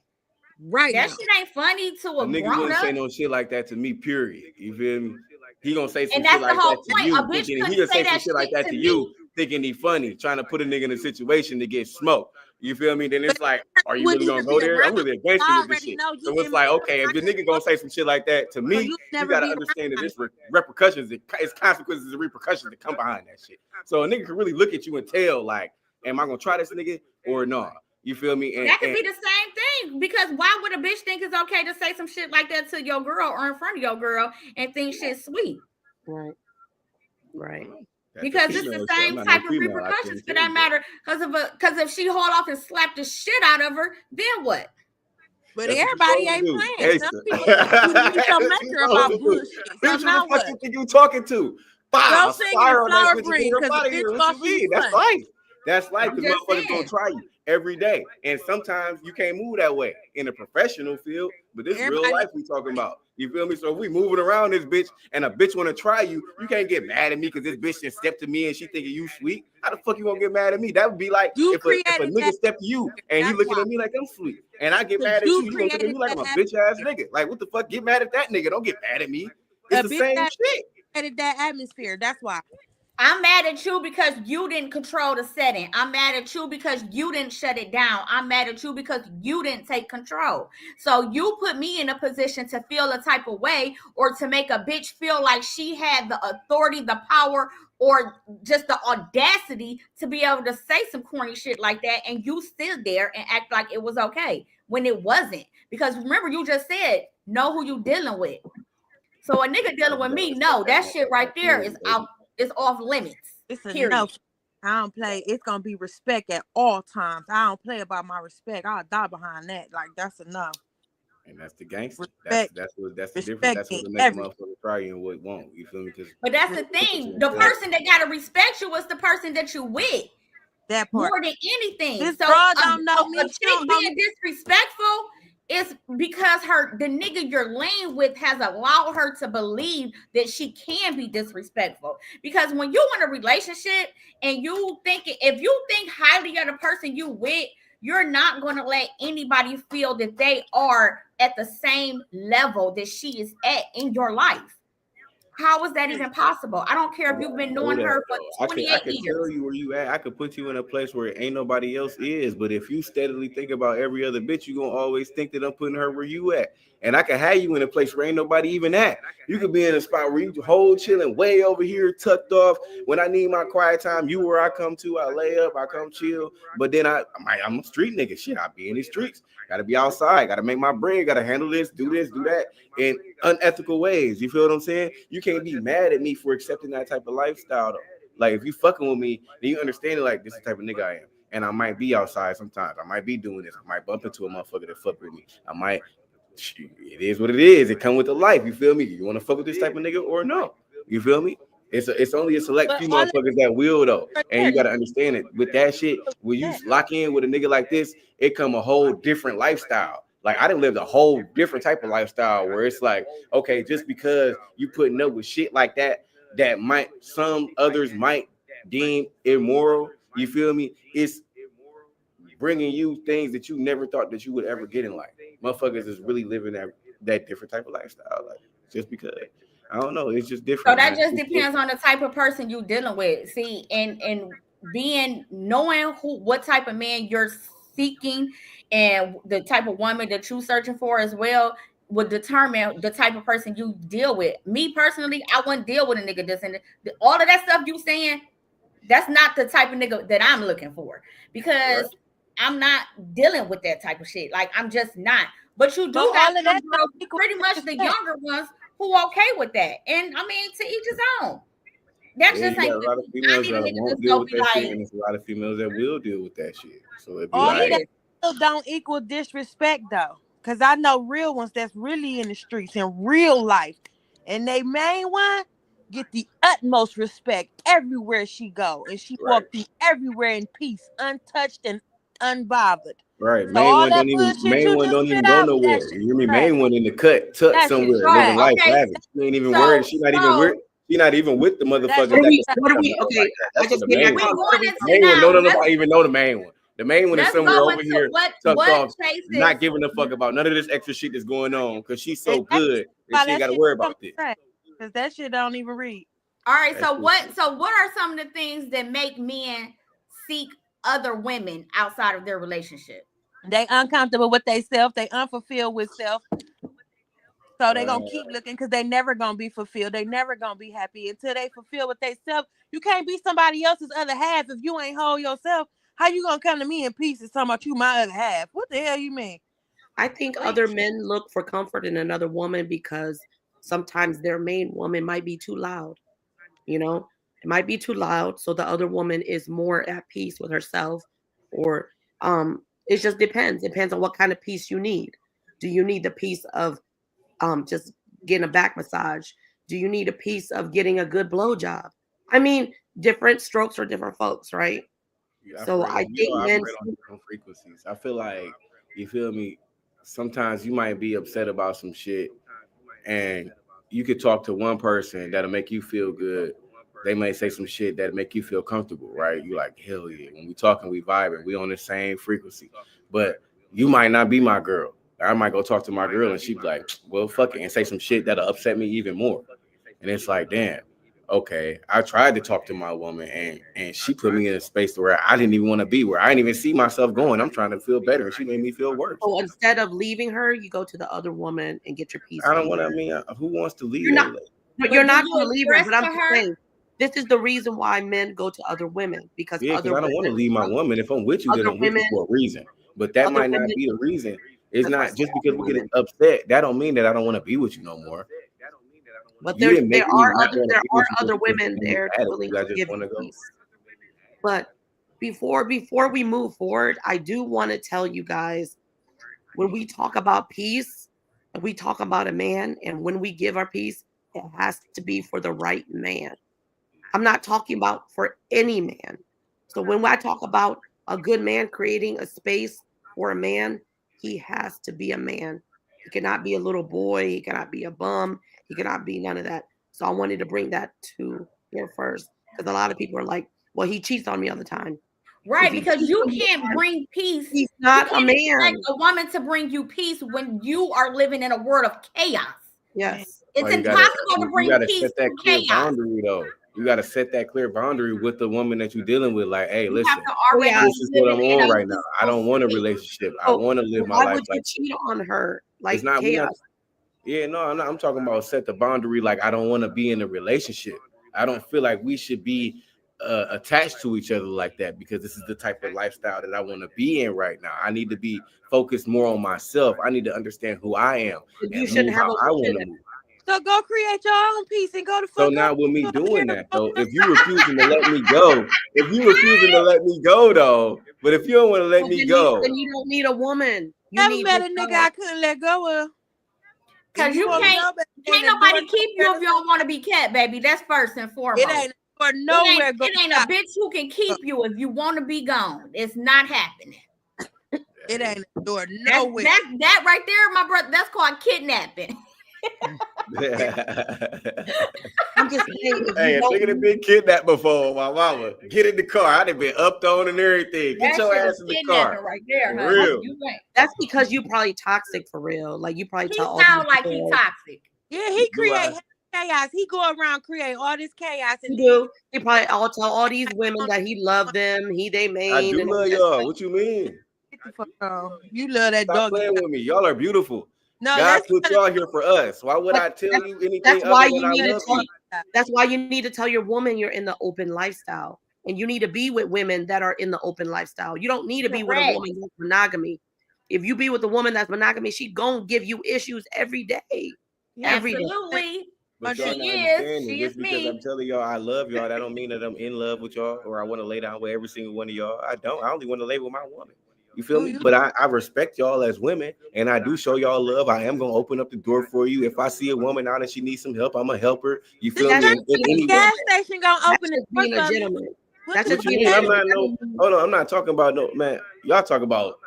E: Right.
C: That shit ain't funny to a
D: nigga
C: grown
D: wouldn't
C: up.
D: say no shit like that to me, period. You feel me? He gonna say some
C: And
D: shit
C: that's
D: like
C: the whole
D: that to
C: point.
D: you.
C: A bitch
D: He
C: couldn't
D: gonna
C: say
D: say some
C: that
D: shit like that
C: shit
D: to
C: to
D: you,
C: me.
D: thinking he funny, trying to put a nigga in a situation to get smoked. You feel me? Then it's like, are you really gonna go there? I'm really against you with this shit. So it's like, okay, if the nigga gonna say some shit like that to me, you gotta understand that there's repercussions, it's consequences and repercussions that come behind that shit. So a nigga can really look at you and tell, like, am I gonna try this nigga or no? You feel me? And
C: that could be the same thing, because why would a bitch think it's okay to say some shit like that to your girl or in front of your girl and think shit's sweet?
B: Right.
C: Because it's the same type of repercussions for that matter. Because if she hauled off and slapped the shit out of her, then what?
E: But everybody ain't playing. Some people need some mentor about bullshit. So now what?
D: Who you talking to?
E: Don't sing the flower free because
D: that's life. That's life, because motherfuckers gonna try you every day. And sometimes you can't move that way in a professional field, but this is real life we talking about. You feel me? So if we moving around this bitch and a bitch want to try you, you can't get mad at me because this bitch just stepped to me and she thinking you sweet. How the fuck you gonna get mad at me? That would be like if a nigga step to you and he looking at me like I'm sweet, and I get mad at you gonna look at me like I'm a bitch ass nigga. Like, what the fuck? Get mad at that nigga. Don't get mad at me. It's the same shit.
E: At that atmosphere. That's why.
C: I'm mad at you because you didn't control the setting. I'm mad at you because you didn't shut it down. I'm mad at you because you didn't take control. So you put me in a position to feel a type of way, or to make a bitch feel like she had the authority, the power, or just the audacity to be able to say some corny shit like that, and you stood there and act like it was okay when it wasn't. Because remember, you just said, know who you dealing with. So a nigga dealing with me, no, that shit right there is out. It's off limits.
E: It's enough. I don't play. It's gonna be respect at all times. I don't play about my respect. I'll die behind that. Like, that's enough.
D: And that's the gangster. That's the difference. That's what makes a motherfucker try you and what won't. You feel me?
C: But that's the thing. The person that gotta respect you is the person that you with.
E: That part.
C: More than anything.
E: This
C: so
E: girl don't know me.
C: A chick being disrespectful is because the nigga you're laying with has allowed her to believe that she can be disrespectful. Because when you in a relationship and if you think highly of the person you with, you're not going to let anybody feel that they are at the same level that she is at in your life. How is that even possible? I don't care if you've been knowing her for 28 years.
D: I can tell you where you at. I could put you in a place where ain't nobody else is. But if you steadily think about every other bitch, you're going to always think that I'm putting her where you at. And I can have you in a place where ain't nobody even at. You could be in a spot where you whole chilling way over here, tucked off. When I need my quiet time, you where I come to. I lay up, I come chill. But then I'm a street nigga. Shit, I be in the streets. Got to be outside. Got to make my bread. Got to handle this, do that in unethical ways. You feel what I'm saying? You can't be mad at me for accepting that type of lifestyle, though. Like, if you fucking with me, then you understand it, like, this is the type of nigga I am. And I might be outside sometimes. I might be doing this. I might bump into a motherfucker that fuck with me. It is what it is. It come with the life. You feel me? You want to fuck with this type of nigga or no? You feel me? It's only a select few motherfuckers that will though, and you gotta understand it. With that shit, when you lock in with a nigga like this, it come a whole different lifestyle. Like I done lived a whole different type of lifestyle where it's like, okay, just because you putting up with shit like that might some others might deem immoral. You feel me? It's bringing you things that you never thought that you would ever get in life. Motherfuckers is really living that different type of lifestyle, like just because. I don't know. It's just different.
C: So that just depends on the type of person you're dealing with. See, and knowing what type of man you're seeking and the type of woman that you're searching for as well would determine the type of person you deal with. Me personally, I wouldn't deal with a nigga that's in all of that stuff you saying. That's not the type of nigga that I'm looking for because I'm not dealing with that type of shit. Like I'm just not. But you do have that pretty much the younger ones who okay with that. And I mean, to each his own. That's just like
D: a lot of females that won't deal with that shit, and there's a lot of females that will deal with that shit. So it'd be like,
E: still don't equal disrespect though, because I know real ones that's really in the streets in real life, and they main one get the utmost respect everywhere she go, and she walk through everywhere in peace, untouched and unbothered.
D: Right, so main one don't even go nowhere. You hear me? Main one in the cut, tucked somewhere, living life lavish. She ain't even worried. She not even worried. She not even with the motherfuckers.
B: What are we? Okay, I just get
D: main one. No, nobody even know the main one. The main one is somewhere over here, tucked off, not giving a fuck about none of this extra shit that's going on because she's so good that she ain't got to worry about this.
E: Because that shit don't even read.
C: All right, so what are some of the things that make men seek other women outside of their relationship?
E: They uncomfortable with themselves. They unfulfilled with self. So they gonna keep looking because they never gonna be fulfilled. They never gonna be happy until they fulfill with themselves. You can't be somebody else's other half if you ain't whole yourself. How you gonna come to me in pieces talking about you my other half? What the hell you mean?
B: I think other men look for comfort in another woman because sometimes their main woman might be too loud. You know, it might be too loud, so the other woman is more at peace with herself, or it just depends. Depends on what kind of peace you need. Do you need the peace of just getting a back massage? Do you need a piece of getting a good blowjob? I mean, different strokes for different folks, right?
D: Yeah,
B: so I think men
D: on different frequencies. I feel like, you feel me? Sometimes you might be upset about some shit, and you could talk to one person that'll make you feel good. They may say some shit that make you feel comfortable, right? You like, hell yeah. When we talking, we vibing, we on the same frequency. But you might not be my girl. I might go talk to my girl and she be like, well, fuck it, and say some shit that'll upset me even more. And it's like, damn, okay, I tried to talk to my woman and she put me in a space where I didn't even want to be, where I didn't even see myself going. I'm trying to feel better, and she made me feel worse.
B: So instead of leaving her, you go to the other woman and get your peace.
D: I don't want to, I mean, who wants to leave?
B: You're not going to leave her, but I'm just saying, this is the reason why men go to other women, because
D: I don't want to leave my woman. If I'm with you, then I'm with you for a reason. But that might not be the reason. It's not just because we get upset. That don't mean that I don't want to be with you no more.
B: But there are other women there willing to give you peace. But before we move forward, I do want to tell you guys, when we talk about peace, and we talk about a man, and when we give our peace, it has to be for the right man. I'm not talking about for any man. So when I talk about a good man creating a space for a man, he has to be a man. He cannot be a little boy. He cannot be a bum. He cannot be none of that. So I wanted to bring that to here first, because a lot of people are like, well, he cheats on me all the time.
C: Right, because you can't bring peace.
B: He's not a man.
C: Expect a woman to bring you peace when you are living in a world of chaos.
B: Yes.
C: It's impossible to bring peace
D: set that
C: to
D: clear
C: chaos.
D: Boundary, though. You got to set that clear boundary with the woman that you're dealing with. Like, hey, listen,
C: this
D: is what I'm on right now. I don't want a relationship. I want to live my life.
B: Why would you cheat on her? Like,
D: it's not chaos. I'm talking about set the boundary. Like, I don't want to be in a relationship. I don't feel like we should be attached to each other like that, because this is the type of lifestyle that I want to be in right now. I need to be focused more on myself. I need to understand who I am.
B: You shouldn't have
D: I want to move.
E: So go create your own peace and go to.
D: So now with me doing that, though, if you refusing to let me go, though, but if you don't want to let me go,
B: then you don't need a woman. You
E: never met a nigga I couldn't let go of.
C: Because you can't nobody can't keep you if you don't want to be kept, baby. That's first and foremost.
E: It ain't for nowhere.
C: It ain't a bitch who can keep you if you want to be gone. It's not happening.
E: It ain't a door nowhere.
C: That right there, my brother. That's called kidnapping.
B: I'm just saying.
D: Hey, nigga done been kidnapped before, my mama. Get in the car. I done been upped on and everything. Get your ass in the car.
C: Right there,
D: for real.
B: That's because you probably toxic for real. Like you probably
C: he sound like he toxic.
E: Yeah, he create chaos. He go around create all this chaos. And
B: he probably all tell all these women that he love them. They main.
D: I do love y'all. What you mean?
E: Get the fuck on. You love that
D: Stop
E: dog.
D: playing with me. Y'all are beautiful.
E: No,
D: God put y'all here for us. Why would I tell you anything?
B: That's why you
D: need
B: to tell. That's why you need to tell your woman you're in the open lifestyle, and you need to be with women that are in the open lifestyle. You don't need to be with a woman that's monogamy. If you be with a woman that's monogamy, she gonna give you issues every day. Every day.
C: Absolutely.
D: But
C: she is me.
D: Because I'm telling y'all I love y'all. That don't mean that I'm in love with y'all or I want to lay down with every single one of y'all. I don't. I only want to lay with my woman. You feel me? But I respect y'all as women, and I do show y'all love. I am gonna open up the door for you. If I see a woman out and she needs some help, I'm gonna help her. You feel me?
E: The gas station gonna open the
B: being a gentleman.
D: That's what you mean. Hold on, I'm not talking about no man. Y'all talk about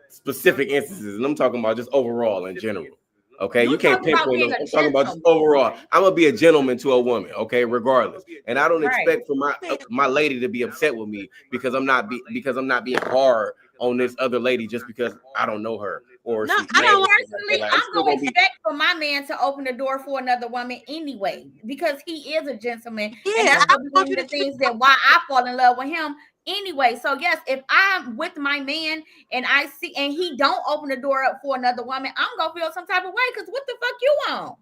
D: specific instances, and I'm talking about just overall in general. Okay, you can't pinpoint them. I'm talking about just overall. I'm gonna be a gentleman to a woman, okay, regardless. And I don't expect for my lady to be upset with me because I'm not being hard on this other lady just because I don't know her. Or
C: no, I don't personally. I'm gonna expect for my man to open the door for another woman anyway because he is a gentleman.
E: Yeah,
C: and that's one of the things that why I fall in love with him. Anyway, so yes, if I'm with my man and I see and he don't open the door up for another woman, I'm gonna feel some type of way because what the fuck you on?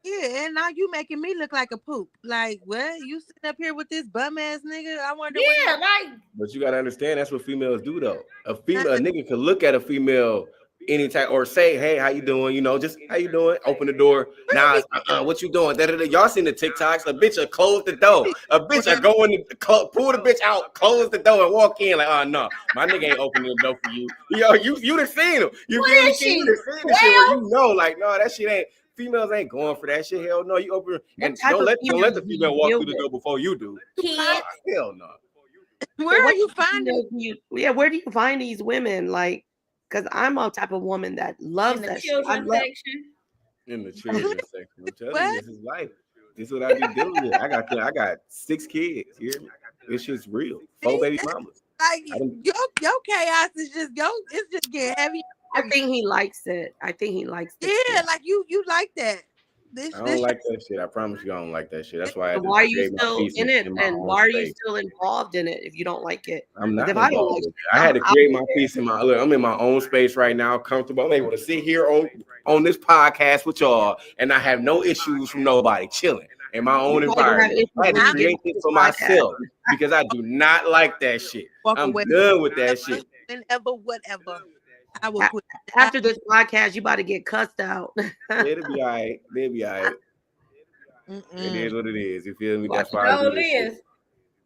E: Yeah, and now you making me look like a poop. Like, what? You sitting up here with this bum ass nigga? I wonder.
C: Yeah, like.
D: But you gotta understand that's what females do though. A nigga can look at a female anytime or say, "Hey, how you doing?" You know, just how you doing? Open the door. Now, what you doing? Y'all seen the TikToks? A bitch will close the door. A bitch will go in, pull the bitch out, close the door, and walk in. Like, oh no, my nigga ain't opening the door for you. Yo, you done seen him. You feel me? You done seen the shit where you know, like, no, that shit ain't. Females ain't going for that shit. Hell no, you open and don't let the female walk through the door before you do. Hell no.
E: Where are you finding?
B: Where do you find these women? Like, because I'm a type of woman that loves that shit.
D: In the children section. I'm telling you, this is life. This is what I be dealing with. I got 6 kids. You hear me? This shit's real. 4 baby mamas.
E: Like your chaos is it's just getting heavy.
B: I think he likes it.
E: Yeah, like you like that.
D: I don't like that shit. I promise you, I don't like that shit. That's why.
B: Why are you still in it, and why are you still involved in it if you don't like it?
D: I'm not. I had to create my peace in my. Look, I'm in my own space right now, comfortable. I'm able to sit here on this podcast with y'all, and I have no issues from nobody. Chilling in my own environment. I had to create it for myself because I do not like that shit. I'm done with that shit.
E: Whenever, whatever. I will quit.
B: After this podcast, you about to get cussed out.
D: It'll be all right. They'll be all right. It is what it is. You feel me? That's why I do this shit.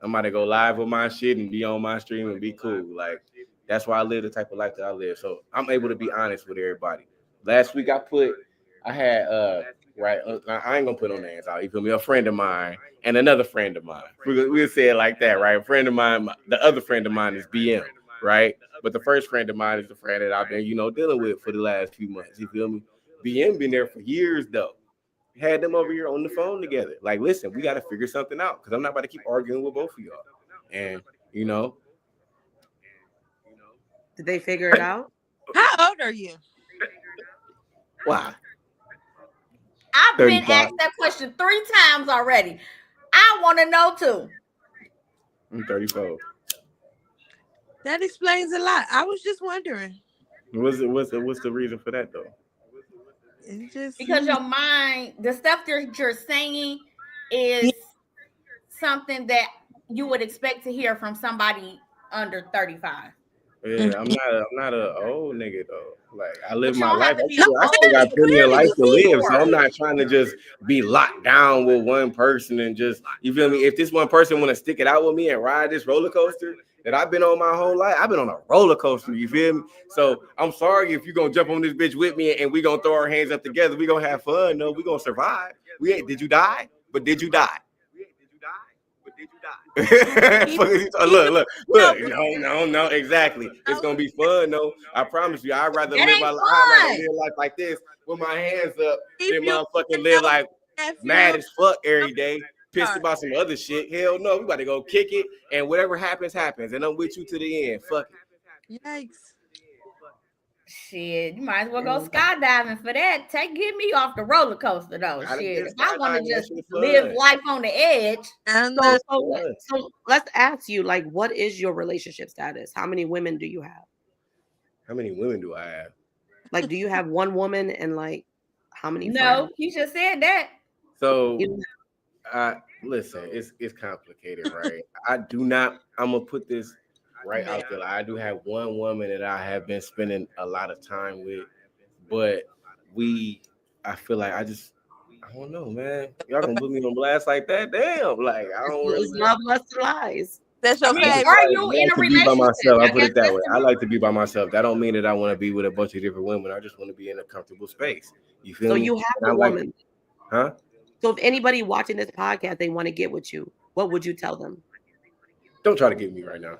D: I'm about to go live with my shit and be on my stream and be cool. Like, that's why I live the type of life that I live. So I'm able to be honest with everybody. Last week I had I ain't gonna put no names out. You feel me? A friend of mine and another friend of mine. We'll say it like that, right? A friend of mine, the other friend of mine is BM, right? But the first friend of mine is the friend that I've been, dealing with for the last few months. You feel me? BM been there for years though. Had them over here on the phone together. Like, listen, we got to figure something out because I'm not about to keep arguing with both of y'all. And
B: did they figure it out?
E: How old are you?
D: Why?
C: I've been asked that question 3 times already. I want to know too.
D: I'm 34.
E: That explains a lot. I was just wondering.
D: What's the reason for that though?
E: It's just
C: because your mind, the stuff that you're saying is something that you would expect to hear from somebody under 35.
D: Yeah, I'm not a old nigga though. Like, I live my life. I still got plenty of life to live. So I'm not trying to just be locked down with one person and just, you feel me? If this one person want to stick it out with me and ride this roller coaster that I've been on my whole life. I've been on a roller coaster, you feel me? So I'm sorry if you're gonna jump on this bitch with me and we gonna throw our hands up together. We gonna have fun. No, we gonna survive. Did you die? But did you die? look. No, exactly. It's gonna be fun, though. I promise you. I'd rather live life like this with my hands up than motherfucking live like mad as fuck every day, pissed about some other shit. Hell no, we about to go kick it, and whatever happens, happens. And I'm with you to the end. Fuck it.
E: Yikes.
C: Shit, you might as well go skydiving for that. Get me off the roller coaster though. Shit, if I want to just live life on the edge.
B: So let's ask you, like, what is your relationship status? How many women do you have?
D: How many women do I have?
B: Like, do you have one woman and like how many?
C: No,
B: friends?
C: you just said that.
D: So, listen, it's complicated, right? I'm gonna put this right out there. I do have one woman that I have been spending a lot of time with, but I feel like I don't know, man. Y'all gonna put me on blast like that? Damn, like I don't really
B: love lust and lies.
E: That's your favorite.
C: Are you in a relationship?
D: By myself. I put it that way. I like to be by myself. That don't mean that I want to be with a bunch of different women. I just want to be in a comfortable space. You feel me?
B: So you have a woman.
D: Huh?
B: So if anybody watching this podcast, they want to get with you, what would you tell them?
D: Don't try to get me right now.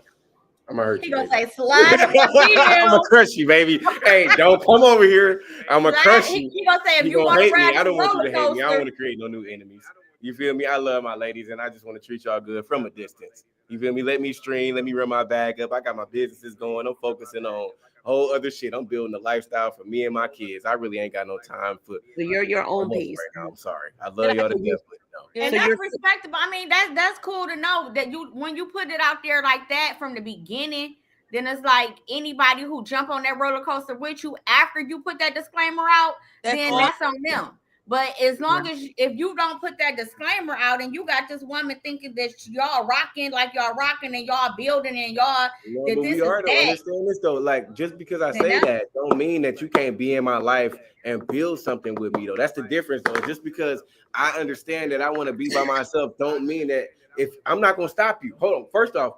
D: I'm gonna hurt you.
C: He gonna say slide.
D: I'm gonna crush you, baby. Hey, don't come over here. I'm gonna crush you.
C: He gonna say if you want to
D: hate me, I don't want you to hate me. I don't want to create no new enemies. You feel me? I love my ladies, and I just want to treat y'all good from a distance. You feel me? Let me stream. Let me run my bag up. I got my businesses going. I'm focusing on whole other shit. I'm building a lifestyle for me and my kids. I really ain't got no time for.
B: So you're your own pace.
D: Right now. I'm sorry. I love y'all to death.
C: And so that's respectable. I mean, that's cool to know that when you put it out there like that from the beginning, then it's like anybody who jump on that roller coaster with you after you put that disclaimer out, that's on them. But as long as if you don't put that disclaimer out and you got this woman thinking that y'all rocking like y'all rocking and y'all building and y'all that this is that.
D: Understand this though. Like just because I say that don't mean that you can't be in my life and build something with me though. That's the difference though. Just because I understand that I want to be by myself don't mean that if I'm not gonna stop you. Hold on. First off,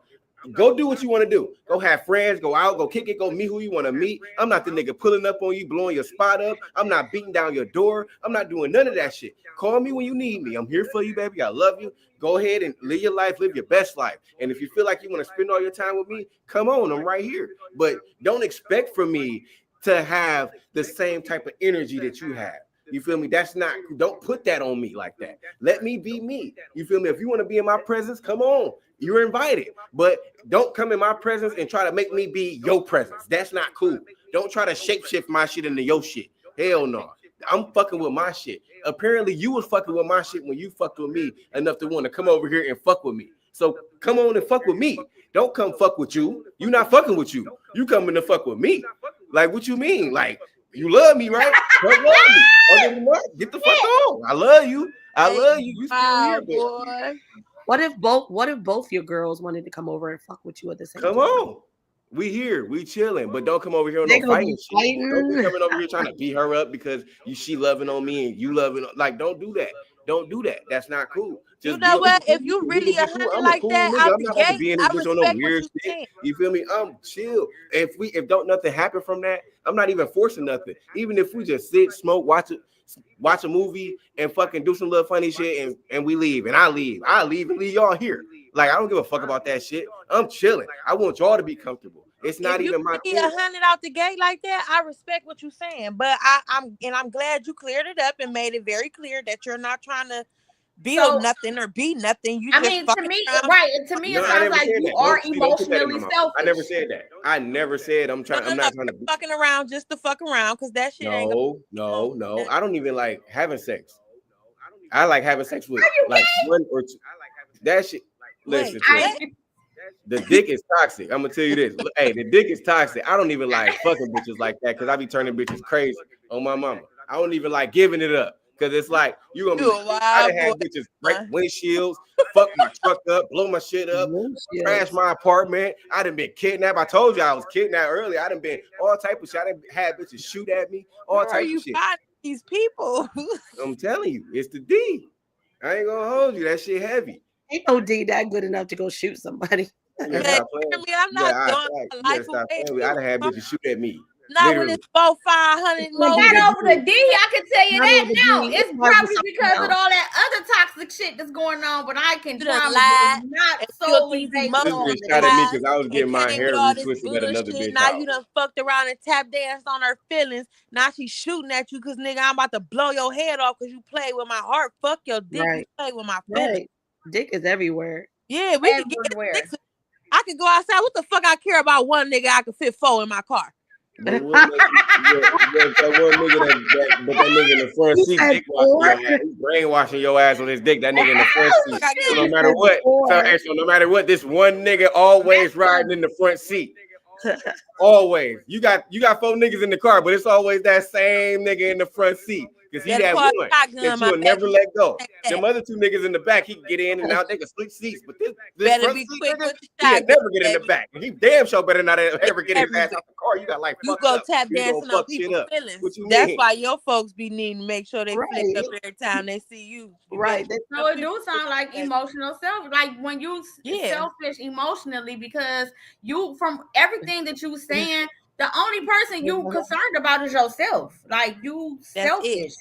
D: go do what you want to do. Go have friends, go out, go kick it, go meet who you want to meet. I'm not the nigga pulling up on you, blowing your spot up. I'm not beating down your door. I'm not doing none of that shit. Call me when you need me. I'm here for you, baby. I love you. Go ahead and live your life, live your best life. And if you feel like you want to spend all your time with me, come on, I'm right here. But don't expect for me to have the same type of energy that you have. You feel me? Don't put that on me like that. Let me be me. You feel me? If you want to be in my presence, come on. You're invited, but don't come in my presence and try to make me be your presence. That's not cool. Don't try to shapeshift my shit into your shit. Hell no. I'm fucking with my shit. Apparently you was fucking with my shit when you fucked with me enough to want to come over here and fuck with me. So come on and fuck with me. Don't come fuck with you. You not fucking with you. You coming to fuck with me. Like, what you mean? Like, you love me, right? Don't love me. Other than that, get the fuck on. I love you. I love you. You still here, boy.
B: What if both your girls wanted to come over and fuck with you at the same time?
D: Come on. We here. We chilling. But don't come over here on no fighting shit. Don't be coming over here trying to beat her up because she loving on me and you loving. Like, don't do that. Don't do that. That's not cool.
E: Just you know what? If you really a hunter like that, out the gate, I respect what you saying.
D: You feel me? I'm chill. If don't nothing happen from that, I'm not even forcing nothing. Even if we just sit, smoke, watch a movie and fucking do some little funny shit and we leave and I leave and leave y'all here. Like, I don't give a fuck about that shit. I'm chilling. I want y'all to be comfortable. It's not even my.
E: If you 100 out the gate like that, I respect what you're saying, but I'm glad you cleared it up and made it very clear that you're not trying to build nothing or be nothing. You
C: to me, it sounds like you are emotionally selfish.
D: I never said that. I never said I'm trying. I'm not trying to be
E: fucking around just to fuck around because that shit ain't.
D: No. I don't even like having sex. I like having sex with like one or two. That shit. Listen, the dick is toxic. I'm gonna tell you this. Hey, the dick is toxic. I don't even like fucking bitches like that because I be turning bitches crazy on my mama. I don't even like giving it up. Cause it's like you gonna be. I done had bitches break windshields, fuck my truck up, blow my shit up, crash my apartment. I done been kidnapped. I told you I was kidnapped earlier. I done been all type of shit. I done had bitches shoot at me, all type of shit.
E: These people.
D: I'm telling you, it's the D. I ain't gonna hold you. That shit heavy.
B: Ain't no D that good enough to go shoot somebody.
D: You gotta stop playing.
E: I'm not doing my life
D: Stop playing. I'd have bitches shoot at me.
E: Not when it's 400-500 more.
C: Not over the D, I can tell you that now. It's probably because of all that other toxic shit that's going on, but I can promise you, not solely based on
D: this bitch shot at me because I was getting my hair retwisted at another bitch.
E: Now you done fucked around and tap danced on her feelings. Now she's shooting at you because nigga, I'm about to blow your head off because you play with my heart. Fuck your dick. You play with my feelings.
B: Right. Dick is everywhere.
E: Yeah, we can get it. I can go outside. What the fuck I care about one nigga I can fit 4 in my car?
D: That one nigga that nigga in the front seat, dick brainwashing your ass with his dick. That nigga in the front seat. So no matter what, so no matter what, this one nigga always riding in the front seat. Always. You got 4 niggas in the car, but it's always that same nigga in the front seat. Because he that one that you'll never let go. Them other 2 niggas in the back, he can get in and out. They can split seats. But this front seat nigga, he'll never get in the back. He damn sure better not ever get his ass out the car. You got like
E: you go tap dancing on people's feelings. That's why your folks be needing to make sure they flick up every time they see you.
B: Right.
C: So it do sound like emotional self. Like when you selfish emotionally, because you, from everything that you saying, the only person you concerned about is yourself. Like you selfish.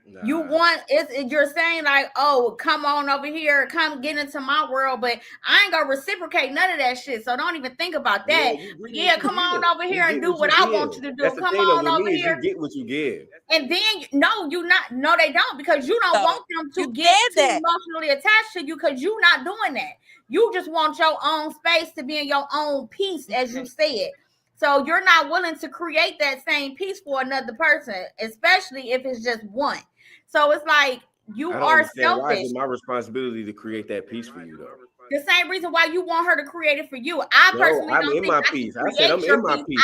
C: Nah. You want you're saying like, oh, come on over here, come get into my world, but I ain't gonna reciprocate none of that shit. So don't even think about that. Yeah, come on over here and do what I want you to do. Come on over here.
D: You get what you give.
C: And then no, they don't, because you don't want them to get too emotionally attached to you, because you're not doing that. You just want your own space to be in your own peace, as you said. So you're not willing to create that same peace for another person, especially if it's just one. So it's like you are selfish.
D: Why is it my responsibility to create that peace for you, though?
C: The same reason why you want her to create it for you. I personally don't think I peace. I said I'm in my peace.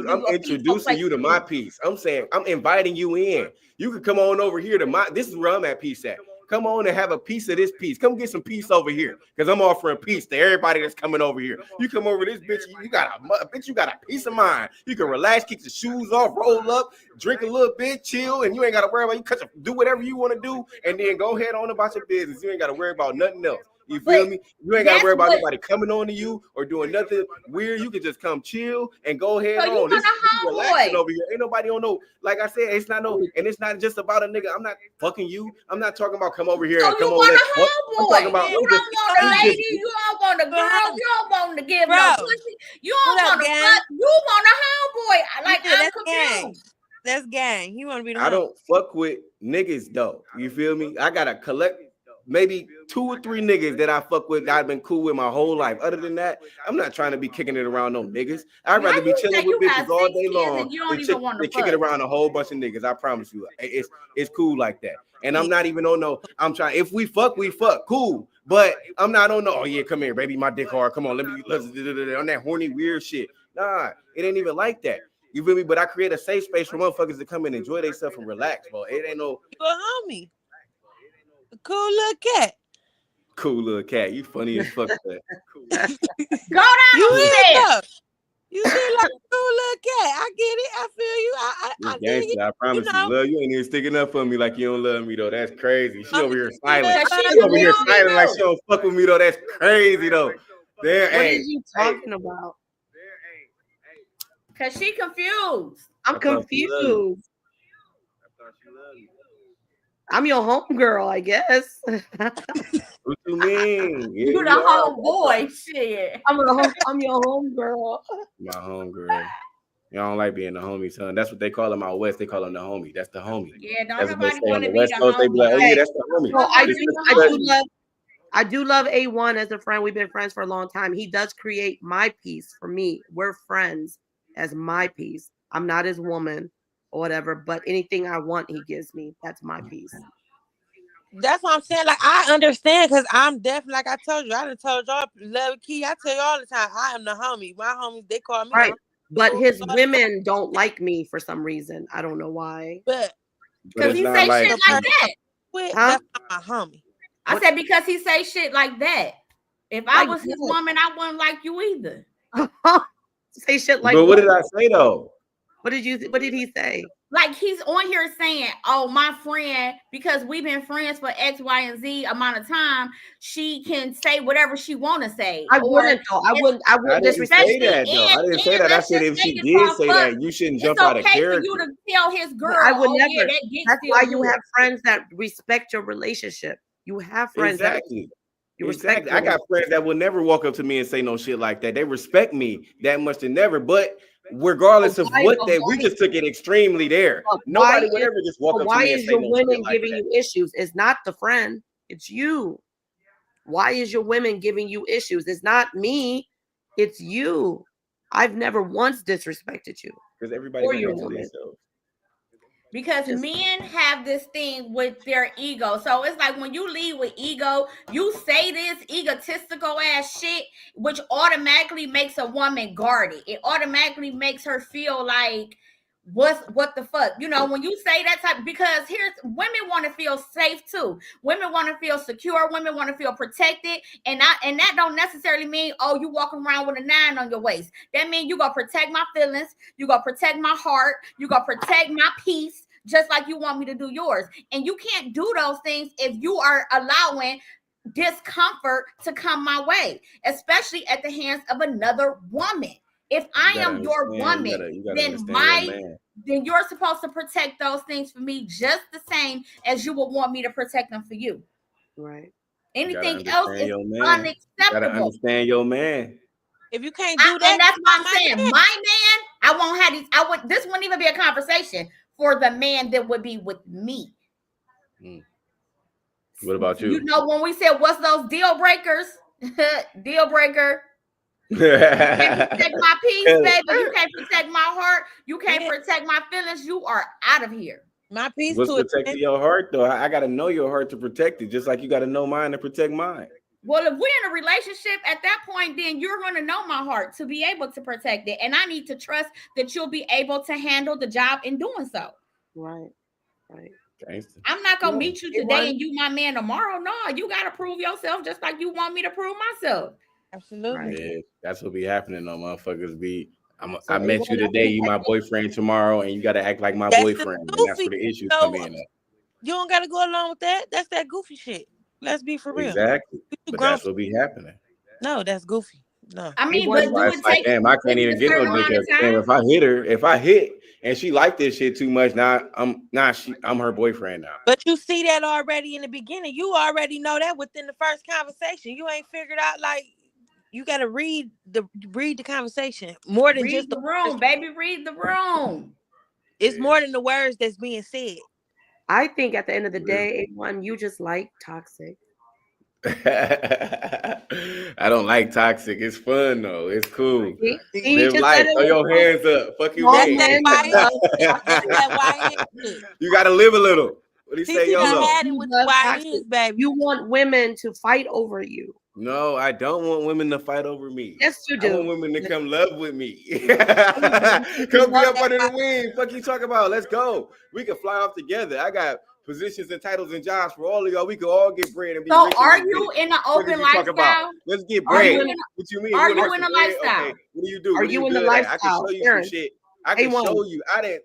D: I'm introducing you to my peace. I'm saying I'm inviting you in. You can come on over here to my. This is where I'm at peace at. Come on and have a piece of this piece. Come get some peace over here, because I'm offering peace to everybody that's coming over here. You come over this bitch, you got a peace of mind. You can relax, kick your shoes off, roll up, drink a little bit, chill, and you ain't got to worry about do whatever you want to do, and then go ahead on about your business. You ain't got to worry about nothing else. You feel me? You ain't got to worry about nobody coming on to you or doing nothing weird. You can just come chill and go ahead on. This is relaxing over here. Ain't nobody on no, like I said, it's not no, and it's not just about a nigga. I'm not fucking you. I'm not talking about come over here and come over there. I'm talking about
C: you don't want a lady, you don't want a girl, you don't want to give no pussy, you don't want to fuck, you want a homeboy. Like I'm confused.
E: That's gang. You want to be the
D: I don't fuck with niggas though. You feel me? I gotta collect maybe 2 or 3 niggas that I fuck with, I've been cool with my whole life. Other than that, I'm not trying to be kicking it around no niggas. I'd rather be chilling with bitches all day long than kick it around a whole bunch of niggas. I promise you. It's cool like that. And I'm not even on no, I'm trying, if we fuck, cool. But I'm not on no, oh yeah, come here, baby, my dick hard. Come on, let's on that horny weird shit. Nah, it ain't even like that. You feel me? But I create a safe space for motherfuckers to come and enjoy themselves and relax, bro. It ain't no.
E: You a homie. Cool little cat.
D: Cool little cat. You funny as fuck. Cool.
C: Go down there.
E: You seem like a cool little cat. I get it. I feel you. I dig it.
D: I promise you, love. You ain't even sticking up for me like you don't love me though. That's crazy. She over here silent. She over here silent like she don't fuck with me though. That's crazy though.
B: What are you talking about?
C: Cause she confused.
B: I'm confused. I'm your homegirl, I guess.
D: What you mean? Yeah,
C: you the homeboy, shit.
B: I'm your homegirl.
D: My homegirl. Y'all don't like being the homie, son. That's what they call him out west. They call him the homie. That's the homie.
C: Yeah, don't nobody want to be the homie.
D: They be like, oh yeah, that's the homie.
B: So I do love A1 as a friend. We've been friends for a long time. He does create my peace for me. We're friends as my peace. I'm not his woman or whatever, but anything I want, he gives me. That's my piece.
E: That's what I'm saying. Like, I understand, because I'm definitely, like I told you, I done told y'all, Love Key, I tell you all the time, I am the homie. My homies, they call me.
B: Right. But his women don't like me for some reason. I don't know why.
C: But because he say shit like that.
E: That's not my homie.
C: I said because he say shit like that. If I was his woman, I wouldn't like you either.
B: Say shit like
D: But what did I say though?
B: What did he say?
C: Like he's on here saying, "Oh, my friend, because we've been friends for X, Y, and Z amount of time, she can say whatever she want to say."
B: I wouldn't disrespect
D: say that though. I didn't say that. I said if she did say that, you shouldn't jump out of character.
C: It's okay for you to tell his girl.
B: I would never.
C: Yeah,
B: that's why you have friends that respect your relationship. You have friends
D: exactly.
B: You respect.
D: Exactly. I got friends that will never walk up to me and say no shit like that. They respect me that much to never, but regardless of what we just took it extremely there. Nobody would ever just walk up to me and say no shit like that. Why is your women
B: giving you issues? It's not the friend, it's you. Why is your women giving you issues? It's not me, it's you. I've never once disrespected you.
D: Because everybody's not into themselves.
C: Because men have this thing with their ego. So it's like when you lead with ego, you say this egotistical ass shit, which automatically makes a woman guarded. It automatically makes her feel like, what the fuck? You know, when you say that type, because women want to feel safe too. Women want to feel secure. Women want to feel protected. And that don't necessarily mean, oh, you walking around with a 9 on your waist. That means you gonna protect my feelings. You gonna protect my heart. You gonna protect my peace. Just like you want me to do yours. And you can't do those things if you are allowing discomfort to come my way, especially at the hands of another woman. If I am your woman, then you're supposed to protect those things for me just the same as you would want me to protect them for you.
B: Right.
C: Anything else is unacceptable.
D: You gotta understand your man.
E: If you can't do that,
C: and that's what I'm saying. My man, I won't have these. This wouldn't even be a conversation for the man that would be with me.
D: What about you?
C: You know, when we said, what's those deal breakers? Deal breaker. You can't protect my peace, baby. You can't protect my heart. You can't protect my feelings. You are out of here.
E: My peace.
D: What's protecting your heart, though? I got to know your heart to protect it, just like you got to know mine to protect mine.
C: Well, if we're in a relationship at that point, then you're going to know my heart to be able to protect it. And I need to trust that you'll be able to handle the job in doing so.
B: Right.
C: I'm not going to meet you today and you my man tomorrow. No, you got to prove yourself just like you want me to prove myself.
E: Absolutely.
D: Yeah, that's what be happening, though, motherfuckers. I met you today, you my boyfriend tomorrow, and you got to act like my boyfriend. And that's where the issues come in.
E: You don't got to go along with that. That's that goofy shit. Let's be for real.
D: Exactly. But that's what be happening.
E: No, that's goofy. No.
C: I mean, but
D: damn, I can't even get no nigga. If I hit and she like this shit too much, I'm her boyfriend now.
E: But you see that already in the beginning. You already know that within the first conversation. You ain't figured out, like, you got to read the conversation more than just
C: the room, baby. Read the room.
E: It's more than the words that's being said.
B: I think at the end of the day, you just like toxic.
D: I don't like toxic. It's fun though. It's cool. Live life. Throw your hands up. Fuck you. You gotta live a little. What do you say,
B: baby? You want women to fight over you.
D: No, I don't want women to fight over me.
B: Yes, you do.
D: I want women to come love with me. Come be up under the wing. Fuck you talk about. Let's go. We can fly off together. I got positions and titles and jobs for all of y'all. We could all get bread and be
C: so are you in an open lifestyle?
D: Let's get bread. What you mean?
C: Are you in a lifestyle?
D: Okay. What do you do?
B: Are you in the lifestyle?
D: I can show you some shit. I can show you. I didn't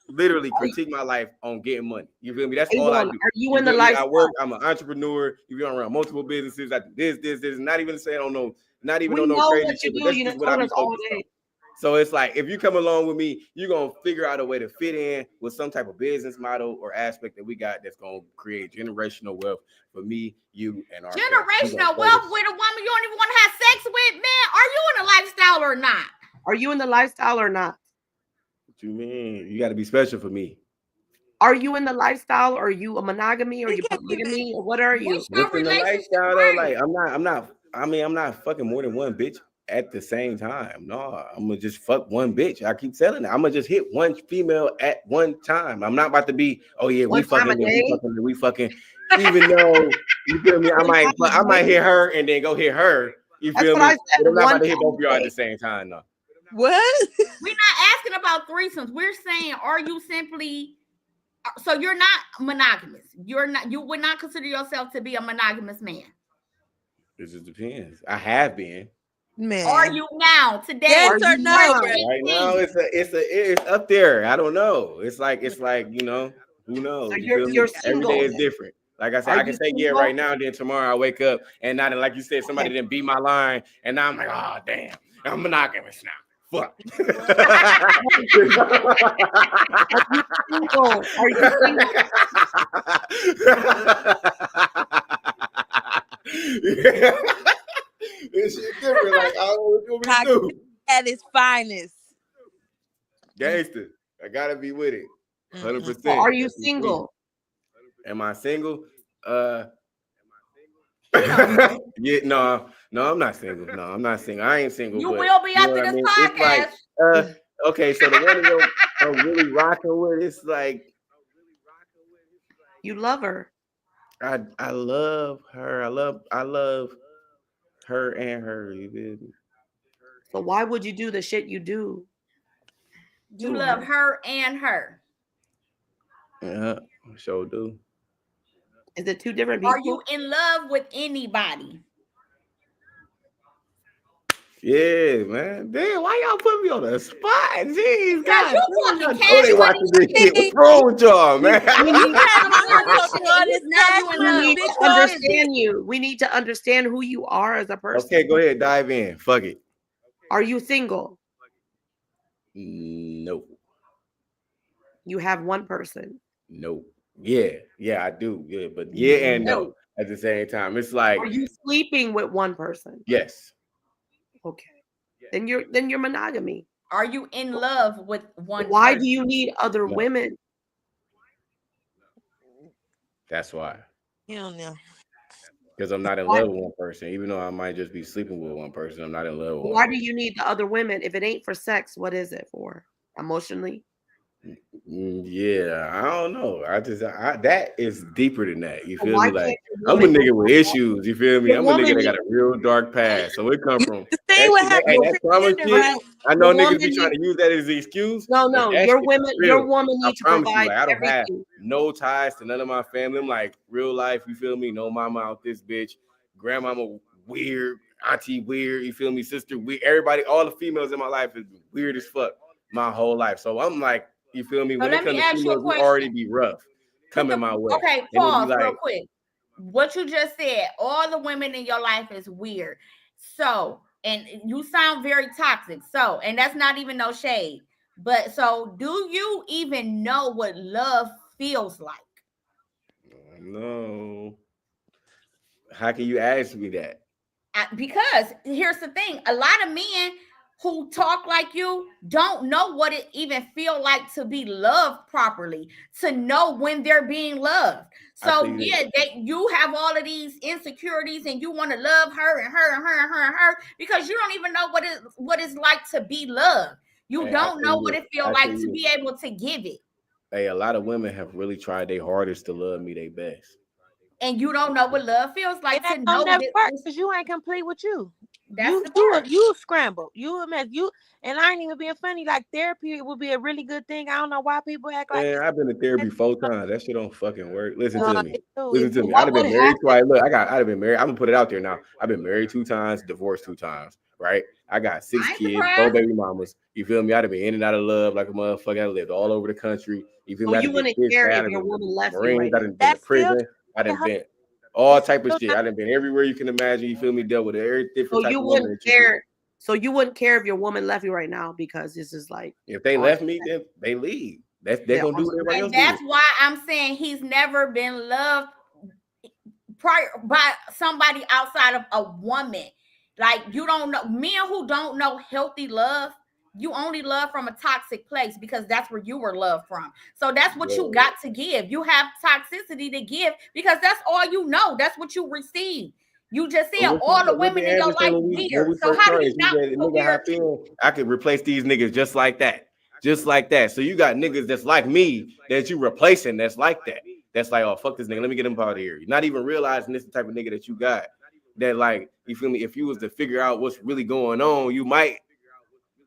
D: literally critique my life on getting money. You feel me? That's all I do.
B: Are you in the lifestyle?
D: I work. I'm an entrepreneur. You know, around multiple businesses. I do this. Not even saying on no crazy shit. But that's just what I be focused on. So it's like, if you come along with me, you're going to figure out a way to fit in with some type of business model or aspect that we got that's going to create generational wealth for me, you, and our
C: generational wealth with a woman you don't even want to have sex with, man. Are you in a lifestyle or not?
B: Are you in the lifestyle or not?
D: What you mean? You got to be special for me.
B: Are you in the lifestyle, or are you a monogamy, or you polygamy, or what are you?
D: What's in the lifestyle though? Like, I'm not fucking more than one bitch at the same time. No, I'm gonna just fuck one bitch. I keep telling it. I'm gonna just hit one female at one time. I'm not about to be, oh yeah, we fucking. Even though, you feel me, I might hit her and then go hit her. You feel me? But I'm not about to hit both of y'all at the same time, no.
E: What?
C: We're not asking about threesomes. We're saying, are you simply, so you're not monogamous. You would not consider yourself to be a monogamous man.
D: It just depends. I have been.
E: Man.
C: Are you now today?
E: Yes or no?
D: Right now, it's up there. I don't know. It's like you know, who knows?
B: So
D: You feel
B: you're
D: me? Every
B: single.
D: day is different. Like I said,
B: Are
D: I can
B: you
D: say yeah
B: single?
D: right now, then tomorrow I wake up and now, like you said, somebody didn't beat my line, and now I'm like, oh damn, I'm monogamous now. Fuck.
B: Are you single?
D: This shit different. Like, I don't know what you want me to do.
E: At its finest.
D: Gangster. I gotta be with it. 100%.
B: So are you single?
D: Am I single? Yeah, no, I'm not single. No, I'm not single. I ain't single.
C: You
D: but,
C: will be
D: you know
C: after
D: what I
C: this
D: mean?
C: podcast.
D: It's like, okay, so the one I'm really rocking with, it's like
B: You love her.
D: I love her. I love her and her. You feel me?
B: So why would you do the shit you do?
C: You love her and her.
D: Yeah, sure do.
B: Is it two different people?
C: Are you in love with anybody?
D: Yeah, man. Damn, why y'all put me on the spot? Jeez,
C: Because
D: God.
C: you
D: Damn,
C: fucking
D: I know they watching this shit. What's wrong with y'all, man?
B: We need
E: Big
B: to understand you. We need to understand who you are as a person.
D: Okay, go ahead, dive in. Fuck it.
B: Are you single?
D: No.
B: You have one person.
D: No. Yeah, I do. Yeah, but yeah and no at the same time. It's like,
B: are you sleeping with one person?
D: Yes.
B: Okay. Then you're monogamy.
C: Are you in love with one
B: Why
C: person?
B: do you need other women?
D: That's why.
E: Hell no.
D: Because I'm not in love with one person, even though I might just be sleeping with one person. I'm not in love with one.
B: Why do you need the other women? If it ain't for sex, what is it for? Emotionally?
D: Yeah, I don't know. That is deeper than that. You feel
B: Why
D: me? Like,
B: can't the
D: I'm a
B: woman-
D: nigga with issues. You feel me?
B: The
D: I'm a nigga
B: woman
D: that got a real dark past. So it come from
E: The thing with
D: that trauma shit.
E: right?
D: I know
B: The
D: niggas be
B: woman
D: trying to use that as the excuse.
B: No,
D: but that
B: your
D: shit
B: women,
D: real.
B: your woman
D: I
B: needs to
D: promise you,
B: provide
D: like, I don't have
B: everything.
D: no ties to none of my family. I'm like real life. You feel me? No mama out this bitch. Grandmama weird. Auntie weird. You feel me? Sister weird. Everybody, all the females in my life is weird as fuck my whole life. So I'm like, you feel me? When it comes to females, we already be rough coming my way.
C: Okay, pause real quick. What you just said, all the women in your life is weird. So, and you sound very toxic. So, and that's not even no shade. But so, do you even know what love feels like?
D: No. How can you ask me that?
C: Because here's the thing, a lot of men who talk like you don't know what it even feel like to be loved properly, to know when they're being loved. So yeah, you have all of these insecurities and you want to love her and her and her and her and her because you don't even know what it's like to be loved. You don't know what it feels like to be able to give it.
D: Hey, a lot of women have really tried their hardest to love me their best.
C: And you don't know what love feels like to know
E: that because you ain't complete with you.
C: That's
E: you scramble. You a mess. You and I ain't even being funny. Like therapy would be a really good thing. I don't know why people act like.
D: Man, I've been to therapy 4 times. That shit don't fucking work. Listen to me. Listen to me.
B: What
D: I've been
B: would
D: married twice. Look, I'd have been married. I'm gonna put it out there now. I've been married 2 times, divorced 2 times. Right? I got 6 kids, 4 baby mamas. You feel me? I'd have been in and out of love like a motherfucker. I lived all over the country. You feel me?
B: You wouldn't care if your woman left you.
D: Marines. I done been to prison. I done been all type of shit. I done been everywhere you can imagine. You feel me? Dealt with every different type of woman.
B: So you wouldn't care if your woman left you right now because it's just like
D: if they left me, then they leave. They're gonna do what everybody else.
C: That's why I'm saying he's never been loved prior by somebody outside of a woman. Like you don't know men who don't know healthy love. You only love from a toxic place because that's where you were loved from. So that's what you got to give. You have toxicity to give because that's all you know. That's what you receive. You just said all the women in your life weird. So how do you not?
D: I could replace these niggas just like that. Just like that. So you got niggas that's like me that you replacing that's like that. That's like, oh, fuck this nigga. Let me get him out of here. You're not even realizing this is the type of nigga that you got. That like, you feel me? If you was to figure out what's really going on, you might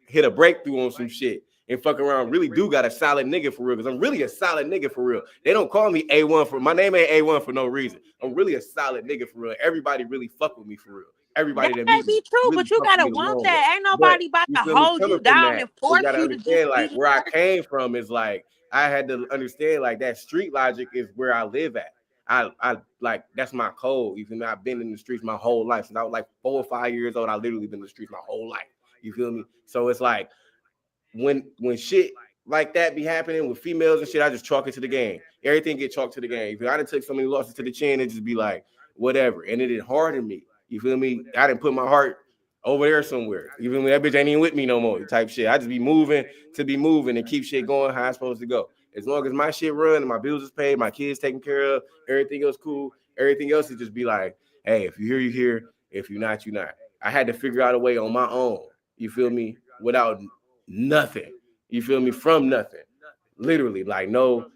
D: hit a breakthrough on some shit and fuck around. Really do got a solid nigga for real. Because I'm really a solid nigga for real. They don't call me A1 for my name ain't A1 for no reason. I'm really a solid nigga for real. Everybody really fuck with me for real. everybody
E: that
D: that
E: may
D: meet
E: be true,
D: really
E: but you gotta
D: comfortable
E: want
D: alone
E: that.
D: with.
E: Ain't nobody about
D: You
E: to
D: feel me?
E: hold
D: Coming
E: you
D: from
E: down
D: that,
E: and
D: you
E: force
D: gotta
E: you to do
D: understand like
E: this.
D: where I came from is like I had to understand like that street logic is where I live at. I like that's my code. You feel me? I've been in the streets my whole life. Since I was like 4 or 5 years old, I literally been in the streets my whole life. You feel me? So it's like when shit like that be happening with females and shit, I just chalk it to the game. Everything get chalked to the game. If I done took so many losses to the chin, it just be like whatever. And it didn't harden me. You feel me? I didn't put my heart over there somewhere. You feel me? That bitch ain't even with me no more. Type shit. I just be moving to be moving and keep shit going how it's supposed to go. As long as my shit run and my bills is paid, my kids taken care of, everything else cool. Everything else is just be like, hey, if you're here, you're here. If you're not, you're not. I had to figure out a way on my own. You feel me? Without nothing. You feel me? From nothing. Literally, like no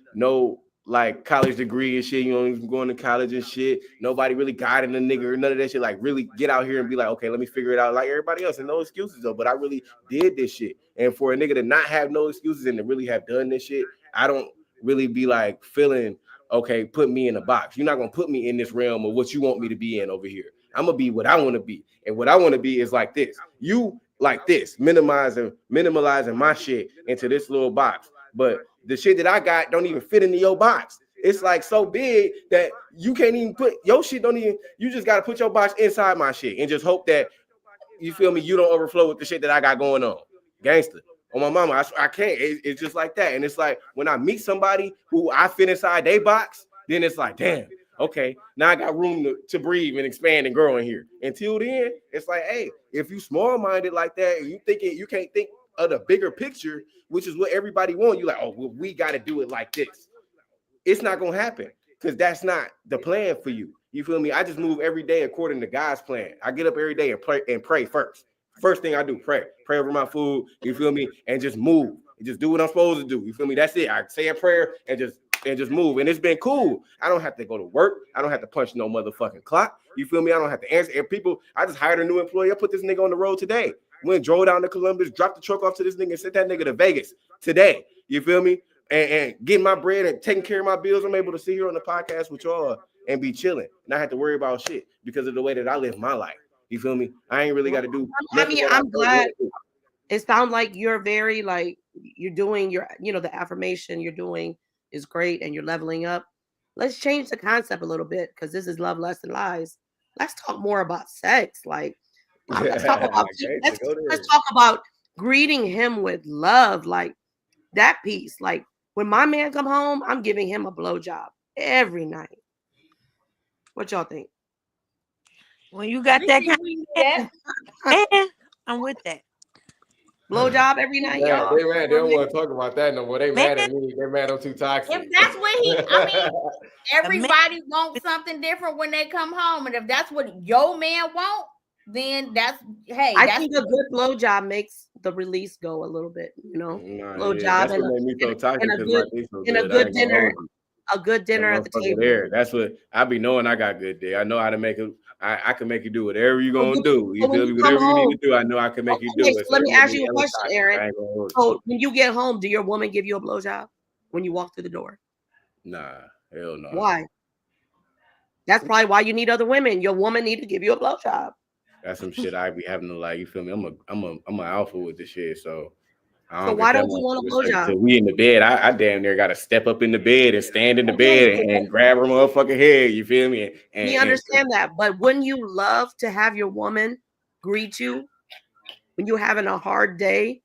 D: like college degree and shit. You know, even going to college and shit. Nobody really guiding a nigga or none of that shit. Like really get out here and be like, okay, let me figure it out like everybody else. And no excuses though. But I really did this shit. And for a nigga to not have no excuses and to really have done this shit, I don't really be like feeling, okay, put me in a box. You're not gonna put me in this realm of what you want me to be in over here. I'm gonna be what I want to be. And what I want to be is like this. You like this, minimalizing my shit into this little box. But the shit that I got don't even fit into your box. It's like so big that you can't even put your shit, don't even, you just got to put your box inside my shit and just hope that, you feel me, you don't overflow with the shit that I got going on. Gangster. On my mama, I can't. It's just like that. And it's like when I meet somebody who I fit inside their box, then it's like, damn, okay, now I got room to breathe and expand and grow in here. Until then, it's like, hey, if you small-minded like that and you thinking you can't think of the bigger picture, which is what everybody wants, you're like, oh, well, we got to do it like this. It's not gonna happen because that's not the plan for you. You feel me? I just move every day according to God's plan. I get up every day and pray first. First thing I do, pray over my food. You feel me? And just move. And just do what I'm supposed to do. You feel me? That's it. I say a prayer and just move. And it's been cool. I don't have to go to work. I don't have to punch no motherfucking clock. You feel me? I don't have to answer. And people, I just hired a new employee. I put this nigga on the road today. Went, drove down to Columbus, dropped the truck off to this nigga and sent that nigga to Vegas today. You feel me? And getting my bread and taking care of my bills. I'm able to sit here on the podcast with y'all and be chilling. And I have to worry about shit because of the way that I live my life. You feel me? I ain't really got to do.
B: I mean, I'm glad. It sounds like you're very like you're doing your, the affirmation you're doing is great and you're leveling up. Let's change the concept a little bit because this is Love, Lust, and Lies. Let's talk more about sex. Like, let's talk about let's talk about greeting him with love, like that piece. Like when my man come home, I'm giving him a blowjob every night. What y'all think?
E: When you got that kind of, I'm with that.
B: Blowjob every night, y'all.
D: They don't want to talk about that no more. They mad at me. They're mad I'm too toxic.
C: If that's what everybody wants something different when they come home. And if that's what your man want, then I
B: think a good blowjob makes the release go a little bit, blowjob and a good dinner. A good dinner at the table.
D: There. That's what I be knowing. I got good day. I know how to make it. I can make you do whatever you're gonna do. You feel me? Whatever you need to do, I know I can make you do it.
B: So let me ask you a question, Aaron. So when you get home, do your woman give you a blowjob when you walk through the door?
D: Nah, hell no.
B: Why? That's probably why you need other women. Your woman need to give you a blowjob.
D: That's some shit I be having to like. You feel me? I'm an alpha with this shit. So
B: why don't you want a blowjob?
D: So we in the bed. I damn near got to step up in the bed and stand in the bed and grab her motherfucking head. You feel me? And
B: we understand that, but wouldn't you love to have your woman greet you when you're having a hard day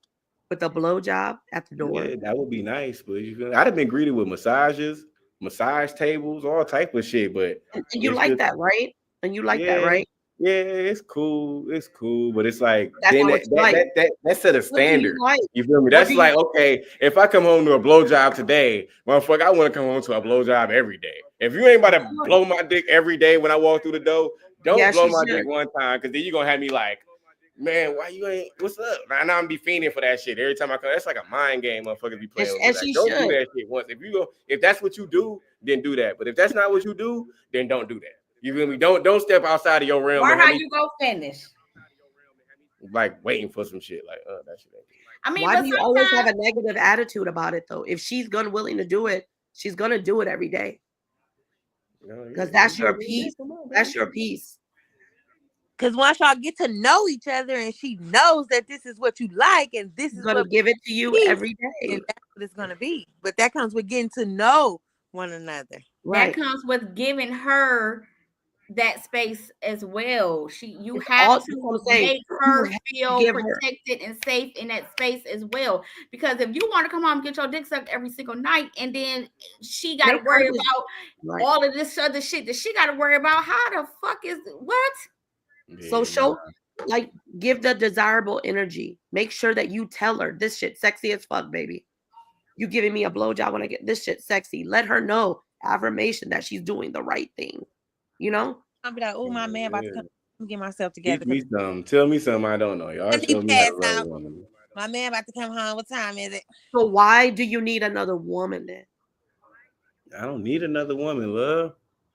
B: with a blowjob at the door?
D: Yeah, that would be nice. But you feel me? I'd have been greeted with massages, massage tables, all type of shit. But
B: and you like that, right? And you like that, right?
D: Yeah, it's cool, but it's like
B: that's
D: then that set a standard. You feel me? That's like, okay, if I come home to a blowjob today, motherfucker, I want to come home to a blowjob every day. If you ain't about to blow my dick every day when I walk through the door, don't blow my dick one time, because then you're gonna have me like, man, why you ain't, what's up? Now I'm gonna be fiending for that shit every time I come. That's like a mind game, motherfuckers be playing with.
B: And
D: like, don't do that shit once. If that's what you do, then do that. But if that's not what you do, then don't do that. You feel me? Don't step outside of your realm.
C: Or how you go finish.
D: Like waiting for some shit. Like, that shit ain't.
C: I mean,
B: why do you always have a negative attitude about it though? If she's willing to do it, she's gonna do it every day. Because that's your piece. That's your piece.
E: Because once y'all get to know each other and she knows that this is what you like and this is
B: gonna
E: what
B: give it to you every day.
E: And that's what it's gonna be. But that comes with getting to know one another.
C: Right. That comes with giving her that space as well. You have to make her feel protected and safe in that space as well. Because if you want to come home and get your dick sucked every single night, and then she got to worry about all of this other shit that she got to worry about, how the fuck is what?
B: So give the desirable energy. Make sure that you tell her this shit sexy as fuck, baby. You giving me a blowjob when I get this shit sexy. Let her know affirmation that she's doing the right thing. You know?
E: I'll be like, oh, my man about to come get myself together.
D: Teach me something. Tell me something I don't know. Y'all show me how to love a woman.
E: My man about to come home. What time is it?
B: So why do you need another woman then?
D: I don't need another woman, love.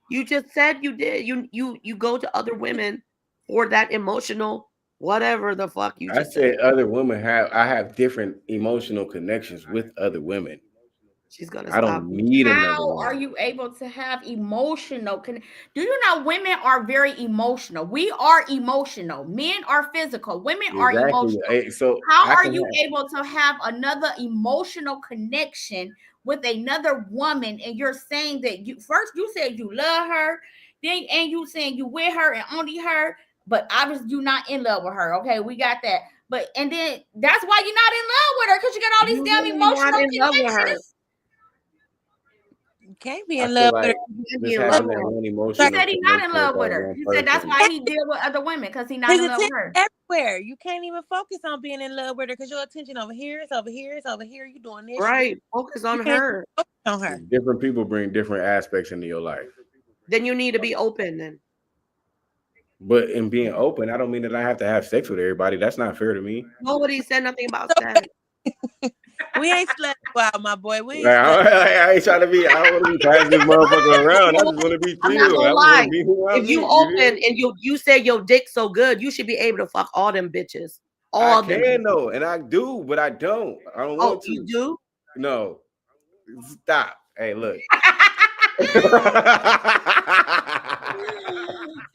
B: You just said you did. You go to other women for that emotional whatever the fuck you just
D: said. Other women I have different emotional connections with other women.
B: She's gonna.
D: I don't need another
C: How
D: one.
C: are you able to have emotional? Do you know women are very emotional? We are emotional. Men are physical. Women are emotional.
D: So
C: how are you able to have another emotional connection with another woman? And you're saying that you said you love her, then and you saying you with her and only her, but obviously you're not in love with her. Okay, we got that. But and then that's why you're not in love with her, because you got all these damn emotional connections.
E: You can't be in love with her.
C: He said he's not in love with her. He said that's why he deal with other women, because he's not in love with her.
E: Everywhere. You can't even focus on being in love with her because your attention over here, it's over here, it's over here. You doing this.
B: Right. Focus on her.
E: Focus on her.
D: Different people bring different aspects into your life.
B: Then you need to be open then.
D: But in being open, I don't mean that I have to have sex with everybody. That's not fair to me.
B: Nobody said nothing about sex.
E: We ain't slept out, my boy. We ain't
D: I ain't trying to be. I don't want to be passing this motherfucker around. I just want to be
B: I'm not gonna lie. If you open and you say your dick so good, you should be able to fuck all them bitches. All
D: I can though, and I do, but I don't. I don't want to.
B: You do?
D: No. Stop. Hey, look.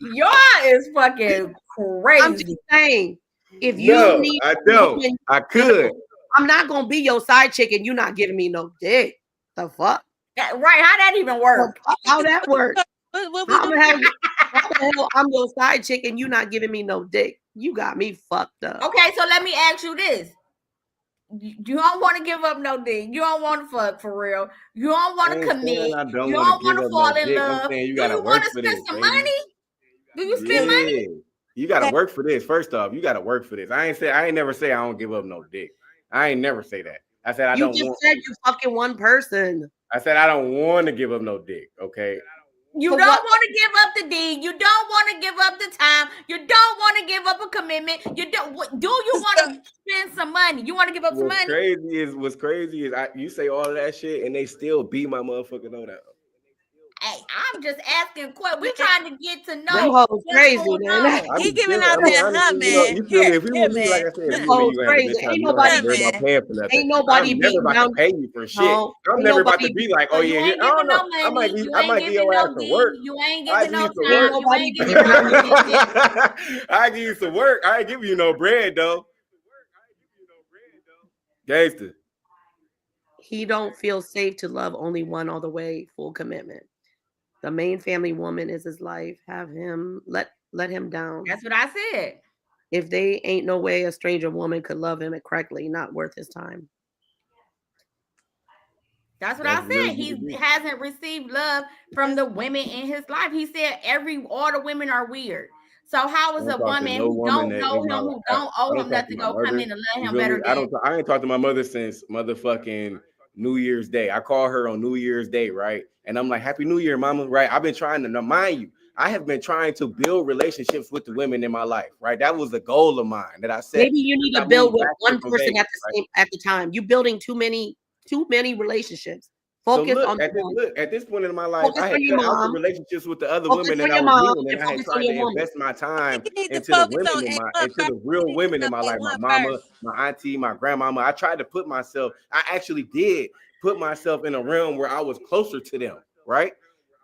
C: Y'all is fucking crazy.
B: I'm just saying, if you need,
D: I don't. I could.
B: I'm not gonna be your side chick and you not giving me no dick. The fuck?
C: Right? How that even work?
B: How that work? I'm your side chick and you not giving me no dick. You got me fucked up.
C: Okay, so let me ask you this. You don't want to give up no dick. You don't want to fuck for real. You don't want to commit. You don't want to fall in love. Do you want to spend some money? Do you spend money?
D: You gotta work for this. First off, you gotta work for this. I ain't never say I don't give up no dick. I ain't never say that. I said
B: you said you fucking one person.
D: I said I don't want to give up no dick. Okay.
C: You don't want to give up the deed. You don't want to give up the time. You don't want to give up a commitment. You don't. Do you want to spend some money? You want to give up some money?
D: What's crazy is you say all of that shit and they still beat my motherfucker know that.
C: Hey, I'm just asking questions. We're trying to get to know.
B: Crazy, man.
E: He giving out that man.
D: You feel me? If you want me, like I said,
B: crazy. Ain't nobody beating
D: down. Pay you for shit. I'm never about to be like, oh yeah, I don't know. I might be your ass for work.
C: You ain't giving no time.
D: I give you some work. I ain't giving you no bread though. Gangster.
B: He don't feel safe to love only one all the way, full commitment. The main family woman is his life. Have him let him down.
C: That's what I said.
B: If they ain't no way a stranger woman could love him correctly, not worth his time.
C: That's what I said. He hasn't received love from the women in his life. He said all the women are weird. So how is a woman who don't know him, who don't owe him nothing, go come in and love him better than?
D: I ain't talked to my mother since motherfucking New Year's Day. I call her on New Year's Day, right? And I'm like, Happy New Year, mama, right? I've been trying to mind you. I have been trying to build relationships with the women in my life, right? That was the goal of mine that I said.
B: Maybe you need to build with one person at the time. You building too many relationships. Focus on
D: at this point in my life, I had cut out the relationships with the other women that I was doing, and I had tried to invest my time into the women into the real women in my life. My mama, my auntie, my grandmama. I tried to put myself. I actually did put myself in a realm where I was closer to them. Right.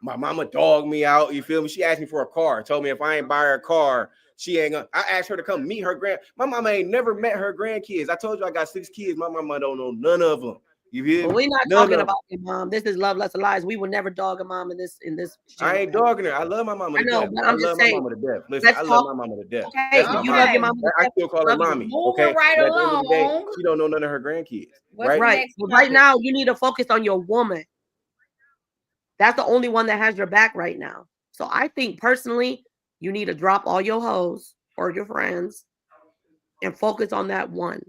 D: My mama dogged me out. You feel me? She asked me for a car. Told me if I ain't buy her a car, she ain't gonna. I asked her to come meet her my mama ain't never met her grandkids. I told you I got 6 kids. My mama don't know none of them. You hear me?
B: We're not talking about your mom. This is Love, Lust, and Lies. We would never dog a mom in this.
D: I ain't dogging her. I love my mama.
B: I know, but I'm just saying.
D: My mama to death. Listen, I love my mama to death.
B: Okay, you love your mama.
D: I still call her mommy. Okay,
C: right along.
D: She don't know none of her grandkids.
B: Right. Well, right now, you need to focus on your woman. That's the only one that has your back right now. So I think personally, you need to drop all your hoes or your friends and focus on that one.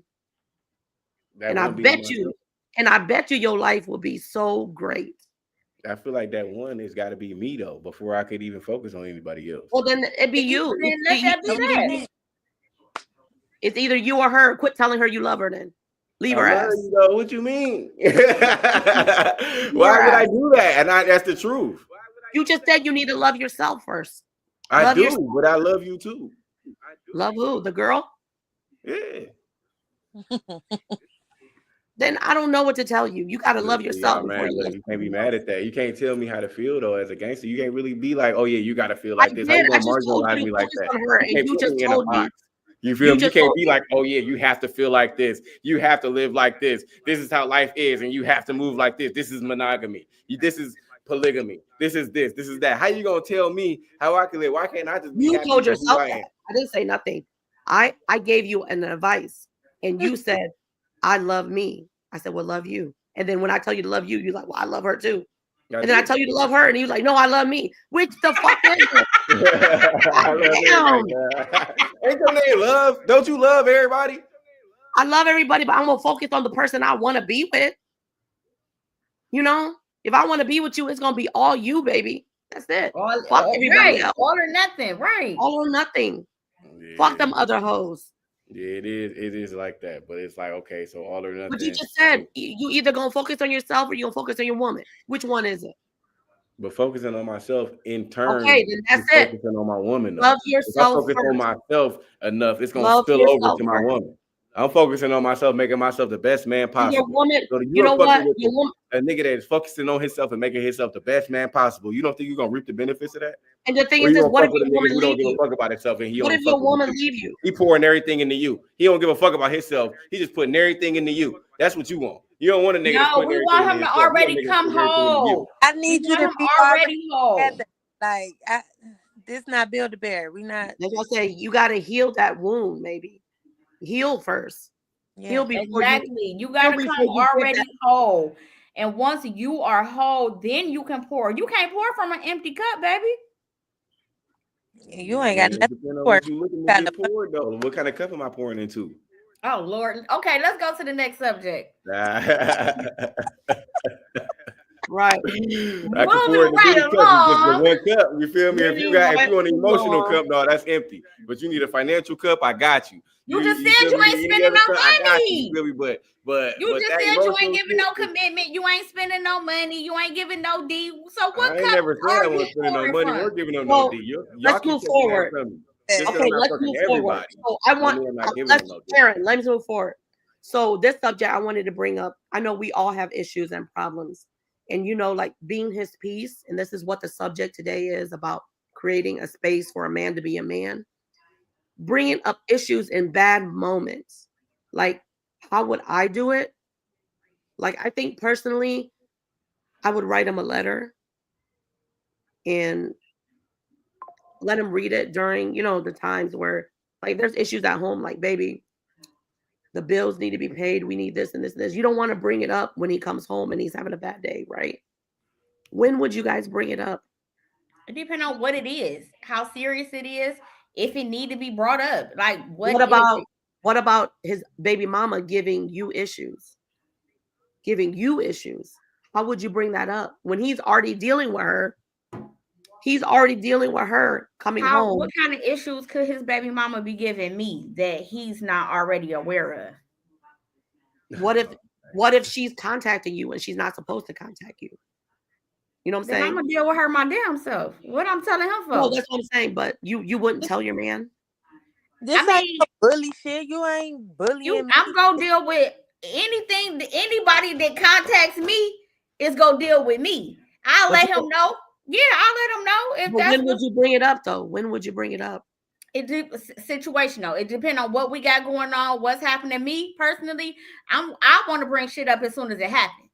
B: And I bet you your life will be so great.
D: I feel like that one has got to be me though, before I could even focus on anybody else.
B: Well, then it'd be you. It's either you or her. Quit telling her you love her then. Leave her ass.
D: You know, what you mean? Why would I do that? And that's the truth.
B: You just said you need to love yourself first.
D: I do, but I love you too.
B: Love who? The girl?
D: Yeah.
B: Then I don't know what to tell you. You gotta love yourself.
D: Man, you can't be mad at that. You can't tell me how to feel though. As a gangster, you can't really be like, "Oh yeah, you gotta feel like this." How you gonna marginalize me like that? You just told me. You feel me? You can't be like, "Oh yeah, you have to feel like this. You have to live like this. This is how life is, and you have to move like this. This is monogamy. This is polygamy. This is this. This is that." How you gonna tell me how I can live? Why can't I just?
B: You told yourself that. I didn't say nothing. I gave you an advice, and you said, "I love me." I said, "Well, love you." And then when I tell you to love you, you're like, "Well, I love her too." And then I tell you to love her, and you're like, "No, I love me." Which the fuck is it?
D: Damn. Ain't your name love? Don't you love everybody?
B: I love everybody, but I'm gonna focus on the person I want to be with. You know, if I want to be with you, it's gonna be all you, baby. That's it. Fuck everybody else.
C: All or nothing, right?
B: All or nothing. Yeah. Fuck them other hoes.
D: Yeah, it is like that, but it's like, okay, so all or nothing.
B: But you just said you either gonna focus on yourself or you gonna focus on your woman. Which one is it?
D: But focusing on myself in turn.
B: Okay, then that's it.
D: Focusing on my woman. Though.
B: Love yourself.
D: If I focus on myself enough, it's gonna spill over to my woman. I'm focusing on myself, making myself the best man possible.
B: Your woman, so you know what? Your woman,
D: a nigga that is focusing on himself and making himself the best man possible. You don't think you're gonna reap the benefits of that?
B: And the thing is, what if your woman
D: don't give a fuck about himself and he
B: what if your woman leave you?
D: He pouring everything into you. He don't give a fuck about himself. He just putting everything into you. That's what you want. You don't want a nigga.
C: No, we want him to already come home.
E: I need you to be
C: already home.
E: Like this, not Build a Bear. We not.
B: That's what I say. You got to heal that wound. Maybe heal first.
E: Yeah.
B: Heal before
C: exactly. You got to come already whole. And once you are whole, then you can pour. You can't pour from an empty cup, baby.
E: You ain't got nothing to pour.
D: What kind of cup am I pouring into?
C: Oh, Lord. Okay, let's go to the next subject.
B: Right.
D: I can pour it right along. Just one cup. You feel me? If you want an emotional cup, no, that's empty. But you need a financial cup, I got you.
C: You just said you ain't spending no money.
D: But
C: you just said you ain't giving no commitment. You ain't spending no money. You ain't giving no D. So what cup? I
D: never said I wasn't spending no money. We're giving them no D.
B: Let's move forward. Okay, let's move forward. So let's move forward. So this subject I wanted to bring up. I know we all have issues and problems. And, you know, like being his piece. And this is what the subject today is about, creating a space for a man to be a man. Bringing up issues in bad moments. Like, how would I do it? Like, I think personally, I would write him a letter and let him read it during, you know, the times where, like, there's issues at home. Like, baby, the bills need to be paid. We need this and this and this. You don't want to bring it up when he comes home and he's having a bad day, right? When would you guys bring it up?
C: It depends on what it is, how serious it is, if it need to be brought up. Like, what
B: about his baby mama giving you issues? Giving you issues. How would you bring that up when he's already dealing with her? He's already dealing with her coming home.
C: What kind of issues could his baby mama be giving me that he's not already aware
B: of? What if she's contacting you and she's not supposed to contact you? You know what I'm saying?
C: I'm gonna deal with her my damn self. What I'm telling him for?
B: No, that's what I'm saying. But you wouldn't tell your man.
E: This ain't bully shit. You ain't bullying.
C: I'm gonna deal with anything. Anybody that contacts me is gonna deal with me. I'll let him know. Yeah, I'll let him know.
B: When would you bring it up, though? When would you bring it up?
C: situational. It depends on what we got going on, what's happening. Me personally, I want to bring shit up as soon as it happens.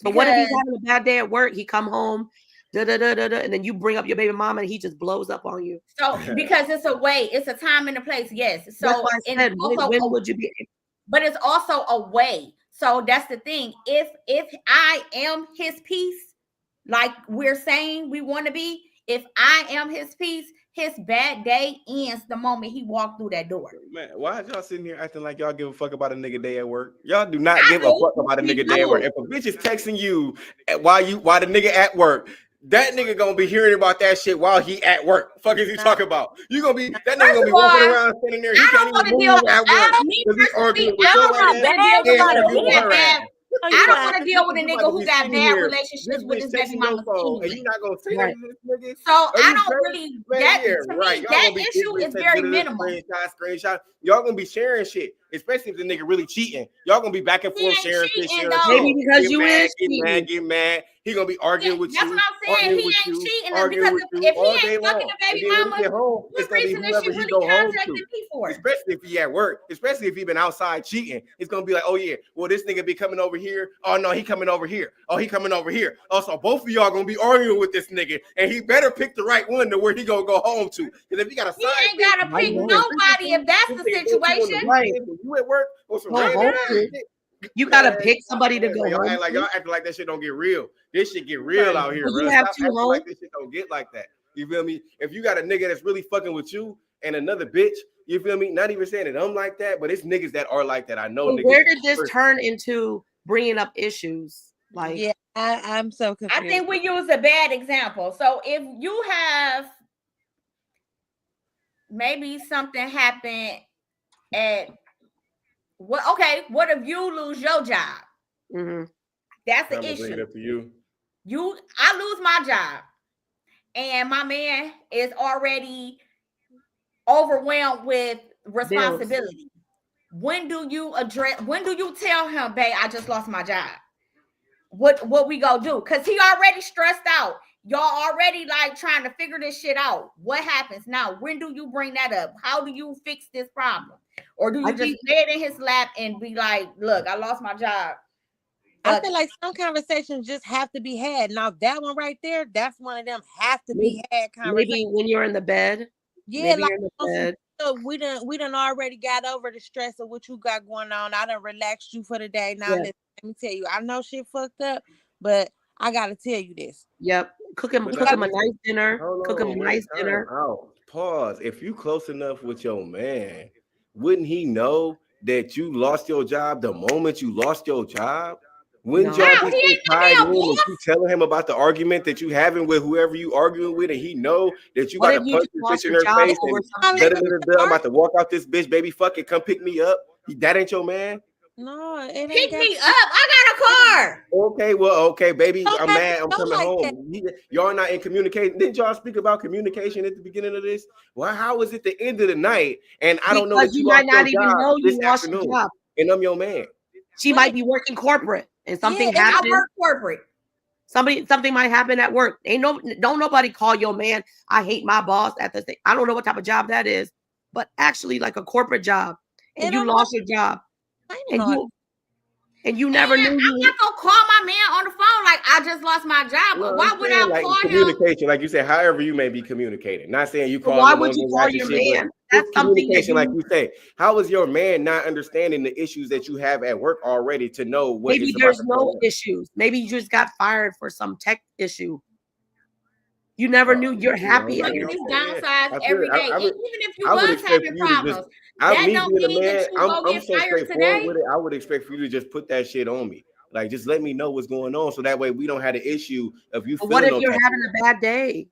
B: But what if he's having a bad day at work? He come home, and then you bring up your baby mama and he just blows up on you.
C: So because it's a way, it's a time and a place. Yes. So
B: that's why I said, when would you be?
C: But it's also a way. So that's the thing. If I am his piece, like we're saying we want to be, if I am his piece, his bad day ends the moment he walked through that door.
D: Man, why is y'all sitting here acting like y'all give a fuck about a nigga day at work? Y'all do not give a fuck about a nigga day at work. If a bitch is texting you while the nigga at work, that nigga gonna be hearing about that shit while he at work. Fuck is he talking about? You gonna be that nigga gonna be walking around sitting there. He can't even move at work.
C: I don't want to deal with a nigga who got bad relationships with his baby mama.
D: And you're not gonna say that to this nigga.
C: So I don't really that issue is very minimal.
D: Screenshot. Y'all gonna be sharing shit, especially if the nigga really cheating. Y'all gonna be back and forth sharing shit.
B: Maybe because you is
D: get mad. He gonna be arguing with you.
C: That's what I'm saying. He ain't cheating because if he ain't fucking the baby mama, what reason is she really contacting me for?
D: Especially if he at work, especially if he been outside cheating, it's gonna be like, oh yeah, well this nigga be coming over here. Oh no, he coming over here. Oh, he coming over here. Also, both of y'all gonna be arguing with this nigga, and he better pick the right one to where he gonna go home to. Because if he got a side,
C: he ain't gotta pick nobody if that's the situation.
D: Right. You at work or some
B: you gotta pick somebody to go home.
D: Y'all acting like that shit don't get real. This shit get real out here, bro.
B: You have two homes.
D: Like this shit don't get like that. You feel me? If you got a nigga that's really fucking with you and another bitch, you feel me? Not even saying that I'm like that, but it's niggas that are like that. I know.
B: Niggas. Where did this turn into bringing up issues? Like,
E: yeah, I'm so confused.
C: I think we use a bad example. So if you have maybe something happen at what if you lose your job?
B: Mm-hmm.
C: That's the issue.
D: Bring it up to you.
C: I lose my job, and my man is already overwhelmed with responsibility. When do you tell him, babe, I just lost my job? What we gonna do? Because he already stressed out. Y'all already like trying to figure this shit out. What happens now? When do you bring that up? How do you fix this problem? Or do you just lay it in his lap and be like, look, I lost my job?
E: I feel like some conversations just have to be had. Now that one right there, that's one of them have to be had conversations.
B: Maybe when you're in the bed.
E: Yeah, like we done already got over the stress of what you got going on. I done relaxed you for the day. Now let me tell you, I know shit fucked up, but I gotta tell you this.
B: Yep. Cook him a nice dinner. Cook him a nice dinner.
D: Pause. If you close enough with your man, wouldn't he know that you lost your job the moment you lost your job? Wouldn't y'all be tied in and you telling him about the argument that you having with whoever you arguing with, and he know that you got to punch the bitch in her face and I'm about to walk out this bitch, baby, fuck it, come pick me up. That ain't your man?
E: No, it ain't.
C: Pick me up. I got a car.
D: Okay, baby. I'm mad. I'm coming home. Y'all not in communication. Didn't y'all speak about communication at the beginning of this? Well, how is it the end of the night? And I don't know that you might not even know you lost your job. And I'm your man.
B: She might be working corporate and something happened.
C: I work corporate.
B: Something might happen at work. Don't nobody call your man, I hate my boss at the thing. I don't know what type of job that is, but actually like a corporate job. And you lost your job. And you never knew. I'm
C: not gonna call my man on the phone like I just lost my job.
D: Well,
C: why would I call
D: communication? Like you said, however you may be communicating. Not saying you call.
B: Why would you call your man? That's
D: communication, like you say. How is your man not understanding the issues that you have at work already to know what?
B: Maybe there's no issues. Maybe you just got fired for some tech issue. You never knew. You're happy.
C: These downsides every day. Even if you was having problems. That don't mean that you go get fired today.
D: I would expect for you to just put that shit on me. Like, just let me know what's going on, so that way we don't have the issue of you.
B: What if you're having a bad day?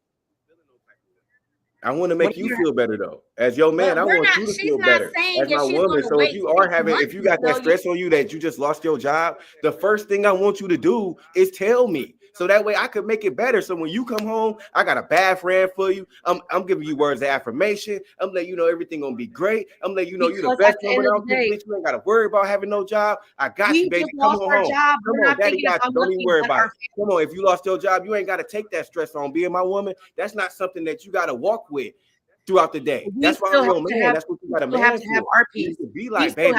D: I want to make you feel better though, as your man. I want you to feel better as my woman. So if you are if you got that stress on you that you just lost your job, the first thing I want you to do is tell me. So that way I could make it better. So when you come home, I got a bad friend for you. I'm giving you words of affirmation. I'm letting you know everything gonna be great. I'm letting you know you're the best woman out there. You ain't gotta worry about having no job. I got you, baby. Come on home. Come on, daddy got you. Don't even worry about it. Come on, if you lost your job, you ain't gotta take that stress on being my woman. That's not something that you gotta walk with. throughout the day. That's why I'm your man. That's what you got a man
B: have to have our peace.
D: To be like, baby,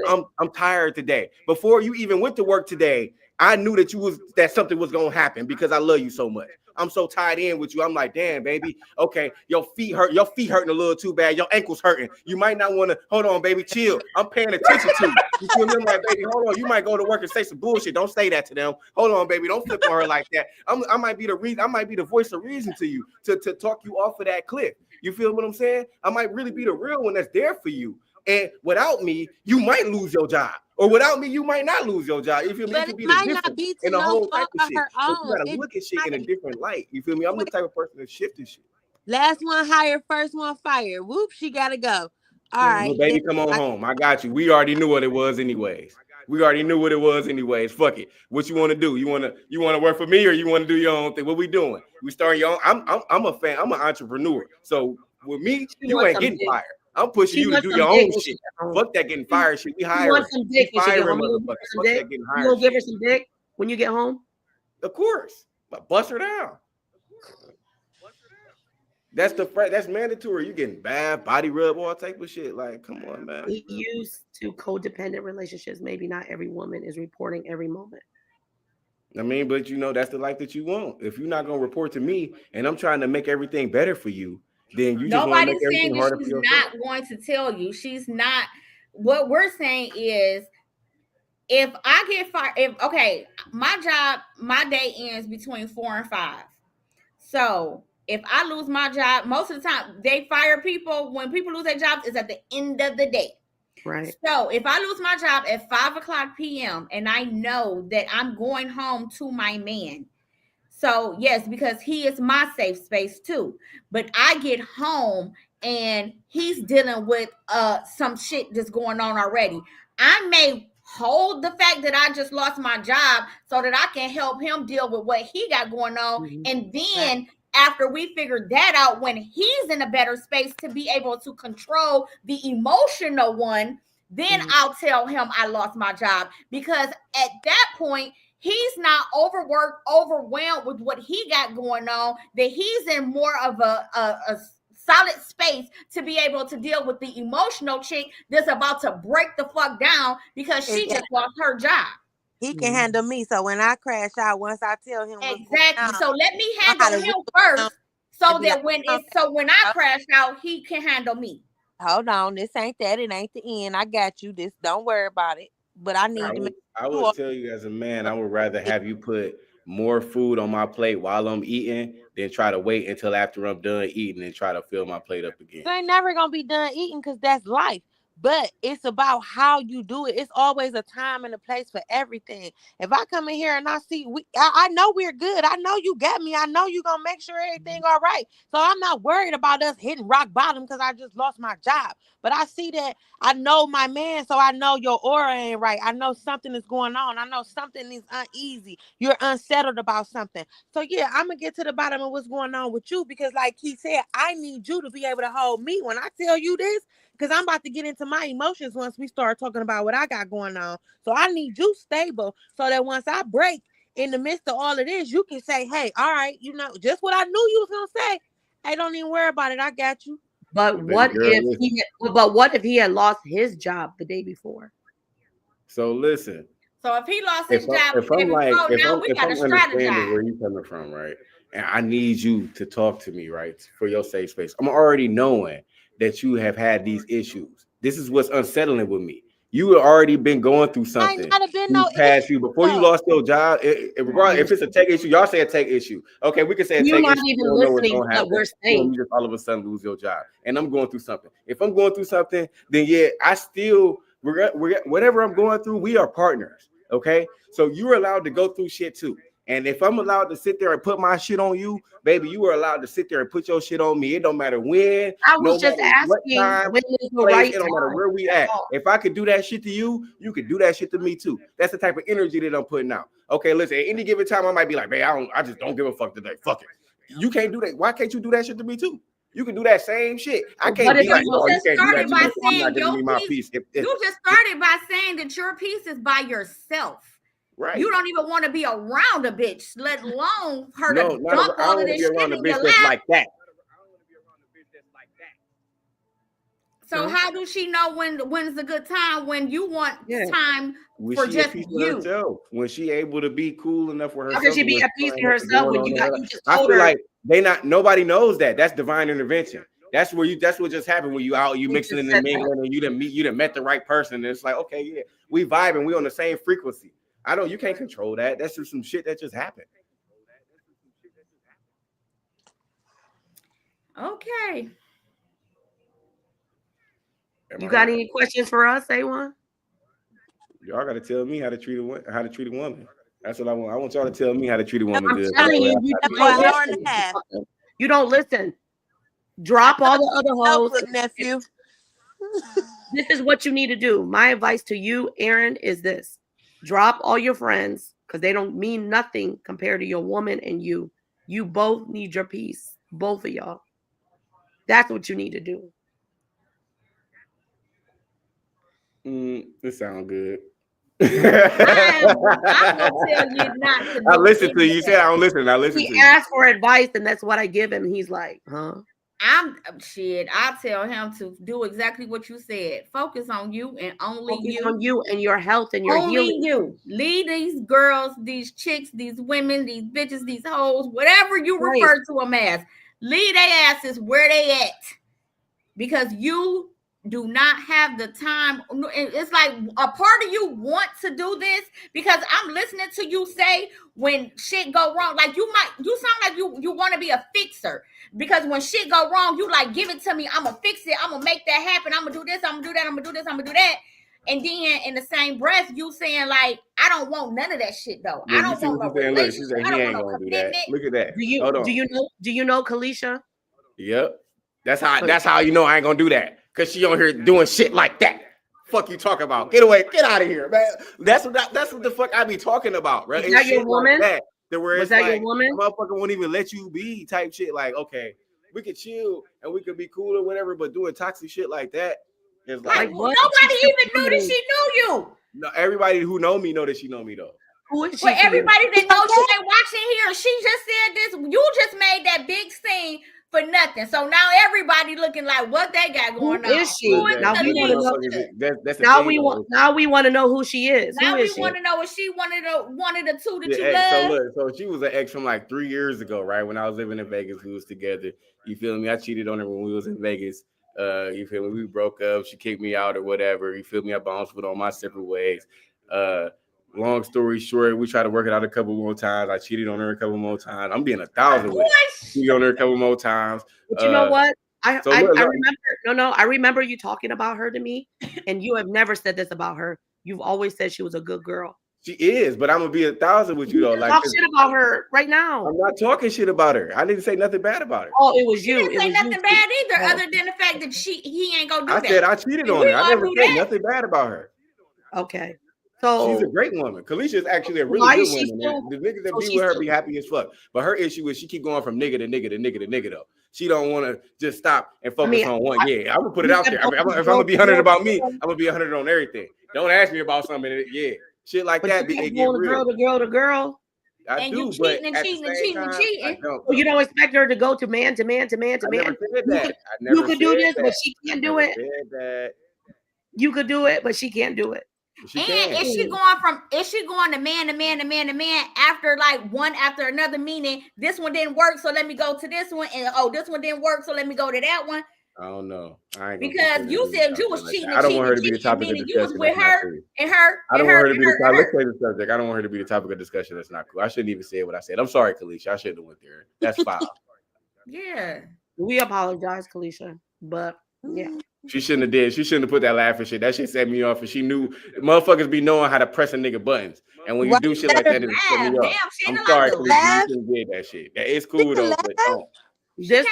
D: I'm tired today. Before you even went to work today, I knew that something was gonna happen because I love you so much. I'm so tied in with you. I'm like, damn, baby. Okay, your feet hurt. Your feet hurting a little too bad. Your ankles hurting. You might not want to. Hold on, baby. Chill. I'm paying attention to you. You feel me? I'm like, baby, hold on. You might go to work and say some bullshit. Don't say that to them. Hold on, baby. Don't flip on her like that. I might be the reason. I might be the voice of reason to you to talk you off of that cliff. You feel what I'm saying? I might really be the real one that's there for you. And without me, you might lose your job. Or without me, you might not lose your job. You feel me?
E: But
D: it
E: it might not be to
D: no
E: no
D: type
E: fault
D: of
E: of her
D: shit.
E: own.
D: So you gotta look at shit in a different light. You feel me? I'm the type of person that shifting shit.
E: Last one hired, first one fired. Whoop, she gotta go. All right.
D: Well, baby, come on home. I got you. We already knew what it was anyways. Fuck it. What you want to do? You want to work for me or you want to do your own thing? What we doing? We starting your own. I'm a fan. I'm an entrepreneur. So with me, you ain't getting fired. I'm pushing you to do your own shit. Fuck that getting fired shit. We hire.
B: You want some dick when you get home?
D: Fuck that getting hired.
B: You gonna give her some dick when you get home?
D: Of course. But bust her down. That's mandatory. You getting bad body rub, all type of shit. Like, come on, man.
B: We used to codependent relationships. Maybe not every woman is reporting every moment.
D: I mean, but you know, that's the life that you want. If you're not gonna report to me and I'm trying to make everything better for you, then you just want to make everything harder for yourself.
C: Nobody's saying she's not going to tell you. She's not. What we're saying is, if I get fired, my job, my day ends between 4 and 5. So if I lose my job, most of the time they fire people. When people lose their jobs, it's at the end of the day.
B: Right.
C: So if I lose my job at 5:00 p.m. and I know that I'm going home to my man, so yes, because he is my safe space too. But I get home and he's dealing with some shit that's going on already. I may hold the fact that I just lost my job so that I can help him deal with what he got going on, and then after we figure that out, when he's in a better space to be able to control the emotional one, then I'll tell him I lost my job. Because at that point, he's not overworked, overwhelmed with what he got going on, that he's in more of a solid space to be able to deal with the emotional chick that's about to break the fuck down because she just lost her job.
E: He can handle me. So when I crash out, once I tell him
C: exactly. So let me handle him first, so that when I crash out, he can handle me.
E: Hold on, this ain't that. It ain't the end. I got you. This, don't worry about it. But I need to.
D: I would tell you as a man, I would rather have you put more food on my plate while I'm eating than try to wait until after I'm done eating and try to fill my plate up again.
E: So I ain't never gonna be done eating because that's life. But it's about how you do it. It's always a time and a place for everything. If I come in here and I see, I know we're good. I know you got me. I know you're going to make sure everything all right. So I'm not worried about us hitting rock bottom because I just lost my job. But I see that I know my man, so I know your aura ain't right. I know something is going on. I know something is uneasy. You're unsettled about something. So yeah, I'm going to get to the bottom of what's going on with you because like he said, I need you to be able to hold me when I tell you this. Because I'm about to get into my emotions once we start talking about what I got going on. So I need you stable so that once I break in the midst of all of this, you can say, hey, all right, you know, just what I knew you was going to say. Hey, don't even worry about it. I got you.
B: But what if he had lost his job the day before?
D: So listen.
C: So if he lost his job,
D: if I'm understanding where you coming from, right? And I need you to talk to me, right? For your safe space. I'm already knowing that you have had these issues. This is what's unsettling with me. You have already been going through something. Before you lost your job. Regardless, if it's a tech issue, y'all say a tech issue. Okay, we can say a tech issue.
B: You're not even listening to what we're saying.
D: You just all of a sudden lose your job. And I'm going through something. If I'm going through something, then yeah, I still whatever I'm going through, we are partners. Okay, so you're allowed to go through shit too. And if I'm allowed to sit there and put my shit on you, baby, you are allowed to sit there and put your shit on me. It don't matter when.
B: I was just asking when is the right time.
D: It don't matter where we at. If I could do that shit to you, you could do that shit to me too. That's the type of energy that I'm putting out. Okay, listen, at any given time, I might be like, man, I just don't give a fuck today. Fuck it. You can't do that. Why can't you do that shit to me too? You can do that same shit. I can't be like, oh, you can't do that to me. I'm not giving me my piece.
C: You just started by saying that your piece is by yourself.
D: Right.
C: You don't even want to be around a bitch, let alone her to dump all of this shit in your lap.
D: Like that.
C: So how do she know when's a good time when you want time for just you?
D: Herself, when she able to be cool enough with herself.
B: How can she be at peace with herself when you just told
D: I feel
B: her?
D: like nobody knows that. That's divine intervention. That's what just happened when you out, you mixing and mingling, and you done met the right person. And it's like, okay, yeah, we vibing, we on the same frequency. You can't control that. That's just some shit that just happened.
C: Okay.
B: You got any questions for us, A1?
D: Y'all got to tell me how to treat a woman. That's what I want. I want y'all to tell me how to treat a woman good.
B: You don't listen. Drop all the other hoes,
E: nephew.
B: This is what you need to do. My advice to you, Aaron, is this: drop all your friends because they don't mean nothing compared to your woman and you. You both need your peace, both of y'all. That's what you need to do.
D: This sounds good.
C: I'm gonna tell you not to.
D: I listen to you. You said I don't listen. I listen to you.
B: He asked for advice, and that's what I give him. He's like, huh?
C: I'll tell him to do exactly what you said. Focus on you and only you.
B: On you and your health and your healing.
C: You. Leave these girls, these chicks, these women, these bitches, these hoes, whatever you refer to them as. Leave their asses where they at. Because you do not have the time. It's like a part of you want to do this because I'm listening to you say when shit go wrong, like you sound like you want to be a fixer because when shit go wrong, you like, give it to me. I'm gonna fix it. I'm gonna make that happen. I'm gonna do this. I'm gonna do that. I'm gonna do this. I'm gonna do that. And then in the same breath, you saying like, I don't want none of that shit though.
D: Yeah,
C: I don't want no relationship. I don't want no commitment.
D: Look at that.
B: Do you know Kalisha?
D: Yep. That's how you know I ain't gonna do that. Cause she on here doing shit like that. Fuck you talk about? Get away, get out of here, man. That's what the fuck I be talking about, right?
B: Is that your woman?
D: Like that, where
B: was that
D: like,
B: your woman?
D: Motherfucker won't even let you be type shit. Like, okay, we could chill and we could be cool or whatever, but doing toxic shit like that is like
C: what? Nobody even knew that she knew you.
D: No, everybody who know me know that she know me though.
B: Who is she?
C: Well, everybody that knows you ain't watching here. She just said this. You just made that big scene for nothing. So now everybody looking like what they got going on.
B: Who is she? Now we want to know who she is.
C: Now we want to know if she one of the two that you love.
D: So she was an ex from like 3 years ago, right? When I was living in Vegas, we was together. You feel me? I cheated on her when we was in Vegas. You feel me? We broke up. She kicked me out or whatever. You feel me? I bounced with on my separate ways. Long story short, we tried to work it out a couple more times. I cheated on her a couple more times. I'm being 1,000 with it. Cheated on her a couple more times.
B: But you know what? I remember. I remember you talking about her to me, and you have never said this about her. You've always said she was a good girl.
D: She is, but I'm gonna be 1,000 with you though. Like
B: talk shit about her right now.
D: I'm not talking shit about her. I didn't say nothing bad about her.
B: Oh, it was you.
C: Didn't say nothing bad either, other than the fact that he ain't gonna do that.
D: I said I cheated on her. I never said nothing bad about her.
B: Okay. So
D: she's a great woman. Kalisha is actually a really good woman. The niggas that be with her be happy as fuck. But her issue is she keep going from nigga to nigga to nigga to nigga though. She don't want to just stop and focus on one. I'm gonna put it out there. If I'm gonna be 100 about me, I'm gonna be 100 on everything. Don't ask me about something. Shit like that. It get real.
B: Girl to girl.
D: I do, but cheating.
B: Well, you don't expect her to go to man to man to man to man. You could do this, but she can't do it. You could do it, but she can't do it.
C: Is she going to man to man to man to man after like one after another, meaning this one didn't work, so let me go to this one, and this one didn't work, so let me go to that one?
D: I don't know.
C: Because you said you was cheating.
D: I don't want her to be the topic of discussion.
C: You was with her and her.
D: I don't want her to be the topic. Let's play the subject. I don't want her to be the topic of discussion. That's not cool. I shouldn't even say what I said. I'm sorry, Kalisha. I shouldn't have went there. That's foul.
C: Yeah.
B: We apologize, Kalisha, but yeah.
D: She shouldn't have did. She shouldn't have put that laughing shit. That shit set me off. And she knew motherfuckers be knowing how to press a nigga buttons. And when you do shit like that, it set me off. I'm sorry, Kalisha. You shouldn't did that shit. It's cool though, but don't.
B: This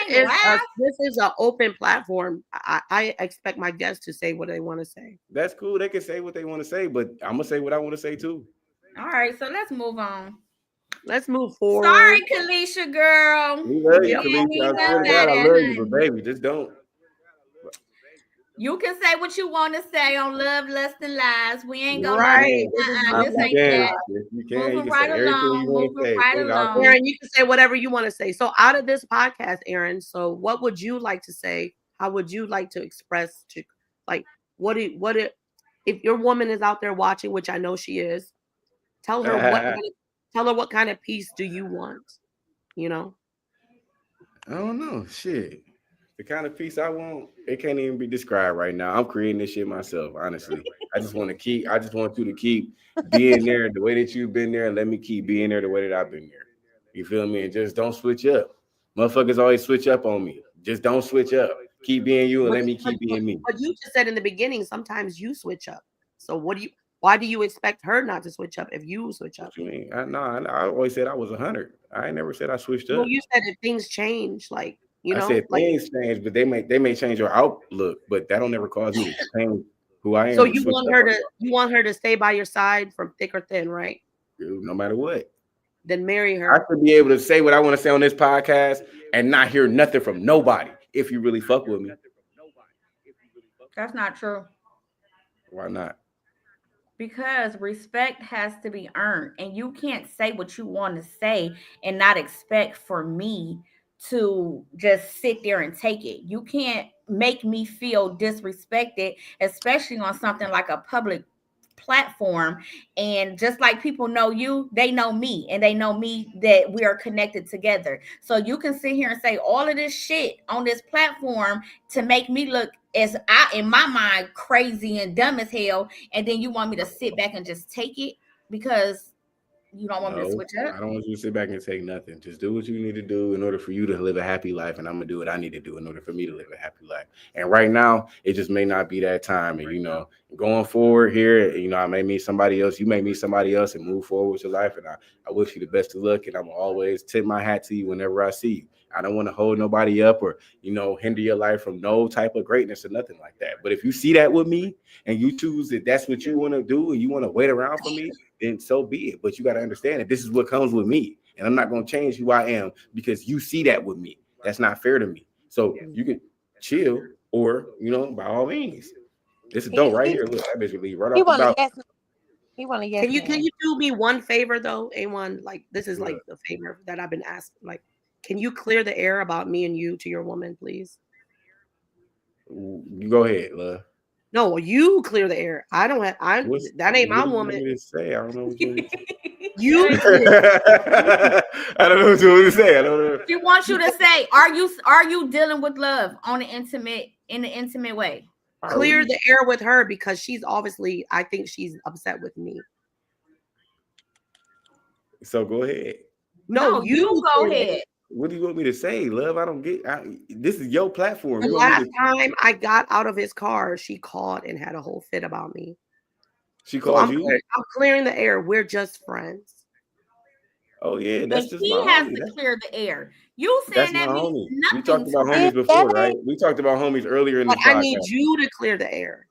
B: is an open platform. I expect my guests to say what they want to say.
D: That's cool. They can say what they want to say, but I'm gonna say what I want to say too.
C: All right, so let's move on.
B: Let's move forward.
C: Sorry, Kalisha, girl.
D: We love you, Kalisha. I love you, but baby, just don't.
C: You can say what you want to say on Love, Lust, and Lies. We ain't gonna
B: this ain't that.
C: Moving right along.
B: Aaron, you can say whatever you want to say. So out of this podcast, Aaron, so what would you like to say? how would you like to express to, like, if your woman is out there watching, which I know she is, tell her what kind of peace do you want? You know?
D: I don't know. Shit. The kind of peace I want, it can't even be described right now. I'm creating this shit myself, honestly. I just want you to keep being there the way that you've been there, and let me keep being there the way that I've been there. You feel me? And just don't switch up. Motherfuckers always switch up on me. Just don't switch up. Keep being you and let me keep being me.
B: But you just said in the beginning, sometimes you switch up. So why do you expect her not to switch up if you switch up?
D: What you mean? I always said I was 100. I ain't never said I switched up.
B: Well, you said if things change, like, you know,
D: I said things change, but they may change your outlook, but that don't ever cause me to change who I am.
B: So you want her to stay by your side from thick or thin, right?
D: Dude, no matter what.
B: Then marry her.
D: I should be able to say what I want to say on this podcast and not hear nothing from nobody if you really fuck with me.
C: That's not true.
D: Why not?
C: Because respect has to be earned, and you can't say what you want to say and not expect for me to just sit there and take it. You can't make me feel disrespected, especially on something like a public platform. And just like people know you, they know me, and they know me that we are connected together. So you can sit here and say all of this shit on this platform to make me look in my mind, crazy and dumb as hell, and then you want me to sit back and just take it because you don't want me to switch up?
D: I don't want you to sit back and take nothing. Just do what you need to do in order for you to live a happy life, and I'm gonna do what I need to do in order for me to live a happy life. And right now, it just may not be that time. And going forward here, I may meet somebody else. You may meet somebody else and move forward with your life. And I wish you the best of luck. And I'm always tip my hat to you whenever I see you. I don't want to hold nobody up or, hinder your life from no type of greatness or nothing like that. But if you see that with me and you choose that that's what you want to do and you want to wait around for me, then so be it. But you got to understand that this is what comes with me. And I'm not going to change who I am because you see that with me. That's not fair to me. So you can chill or, by all means. This is dope right here. Look, that bitch will leave right off the bat.
E: He want to yes.
B: Can you do me one favor though, A1? Like, this is like the favor that I've been asking. Like, can you clear the air about me and you to your woman, please?
D: You go ahead, love.
B: No, you clear the air. I don't have. That ain't my woman.
D: To say? I don't know what you want to say.
B: You.
D: I don't know what you want to say. I don't know.
C: She wants you to say, are you dealing with love in an intimate way?
B: Clear the air with her because she's obviously, I think she's upset with me.
D: So go ahead.
C: No, you go ahead.
D: What do you want me to say, love? I don't get. This is your platform.
B: The last time I got out of his car, she called and had a whole fit about me.
D: She called you?
B: I'm clearing the air. We're just friends.
D: Oh yeah, that's just
C: he has to clear the air. You saying that means nothing.
D: We talked about homies before, right? We talked about homies earlier in the podcast.
B: I need you to clear the air.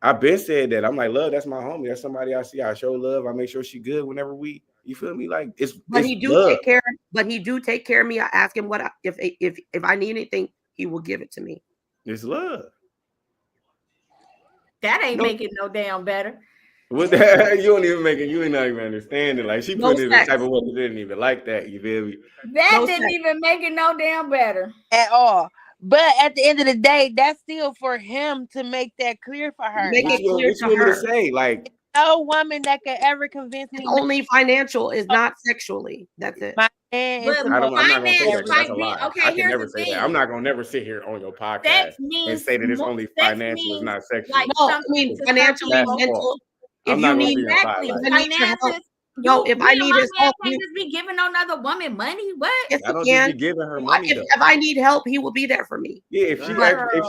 D: I've been said that. I'm like, love, that's my homie. That's somebody I see. I show love. I make sure she good whenever you feel me? Like
B: but he do take care. But he do take care of me. I ask him if I need anything, he will give it to me.
D: It's love.
C: That ain't making no damn better.
D: What the you don't even make it. You ain't not even understanding. Like she put it in the type of way you didn't even like that. You feel me?
C: That didn't even make it no damn better
E: at all. But at the end of the day, that's still for him to make that clear for her.
B: Make it clear to her.
D: To say, like,
E: no woman that could ever convince me.
B: Only financial is not sexually. That's it.
E: My man
D: I'm not gonna say that. That's a lie. Okay, I can never say that. I'm not gonna never sit here on your podcast and say that it's only financial, it's not sexual.
C: Like,
B: no, I mean financially, mental. If you need
C: finances.
B: No, if I need his help,
C: can't just be giving another woman money. What?
B: Yes,
D: I don't just be giving her money.
B: If I need help, he will be there for me.
D: Yeah, if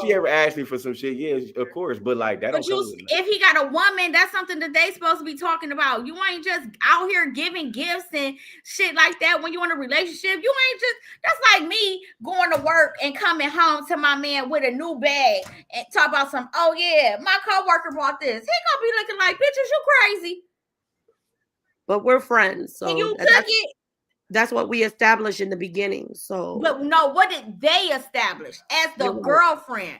D: she ever asks me for some shit, yeah, of course. But like that.
C: But if he got a woman, that's something that they supposed to be talking about. You ain't just out here giving gifts and shit like that when you're in a relationship. You ain't just. That's like me going to work and coming home to my man with a new bag and talk about some. Oh yeah, my coworker bought this. He gonna be looking like, bitches, you crazy.
B: But we're friends, so
C: you took it.
B: That's what we established in the beginning. So,
C: but no, what did they establish as the girlfriend?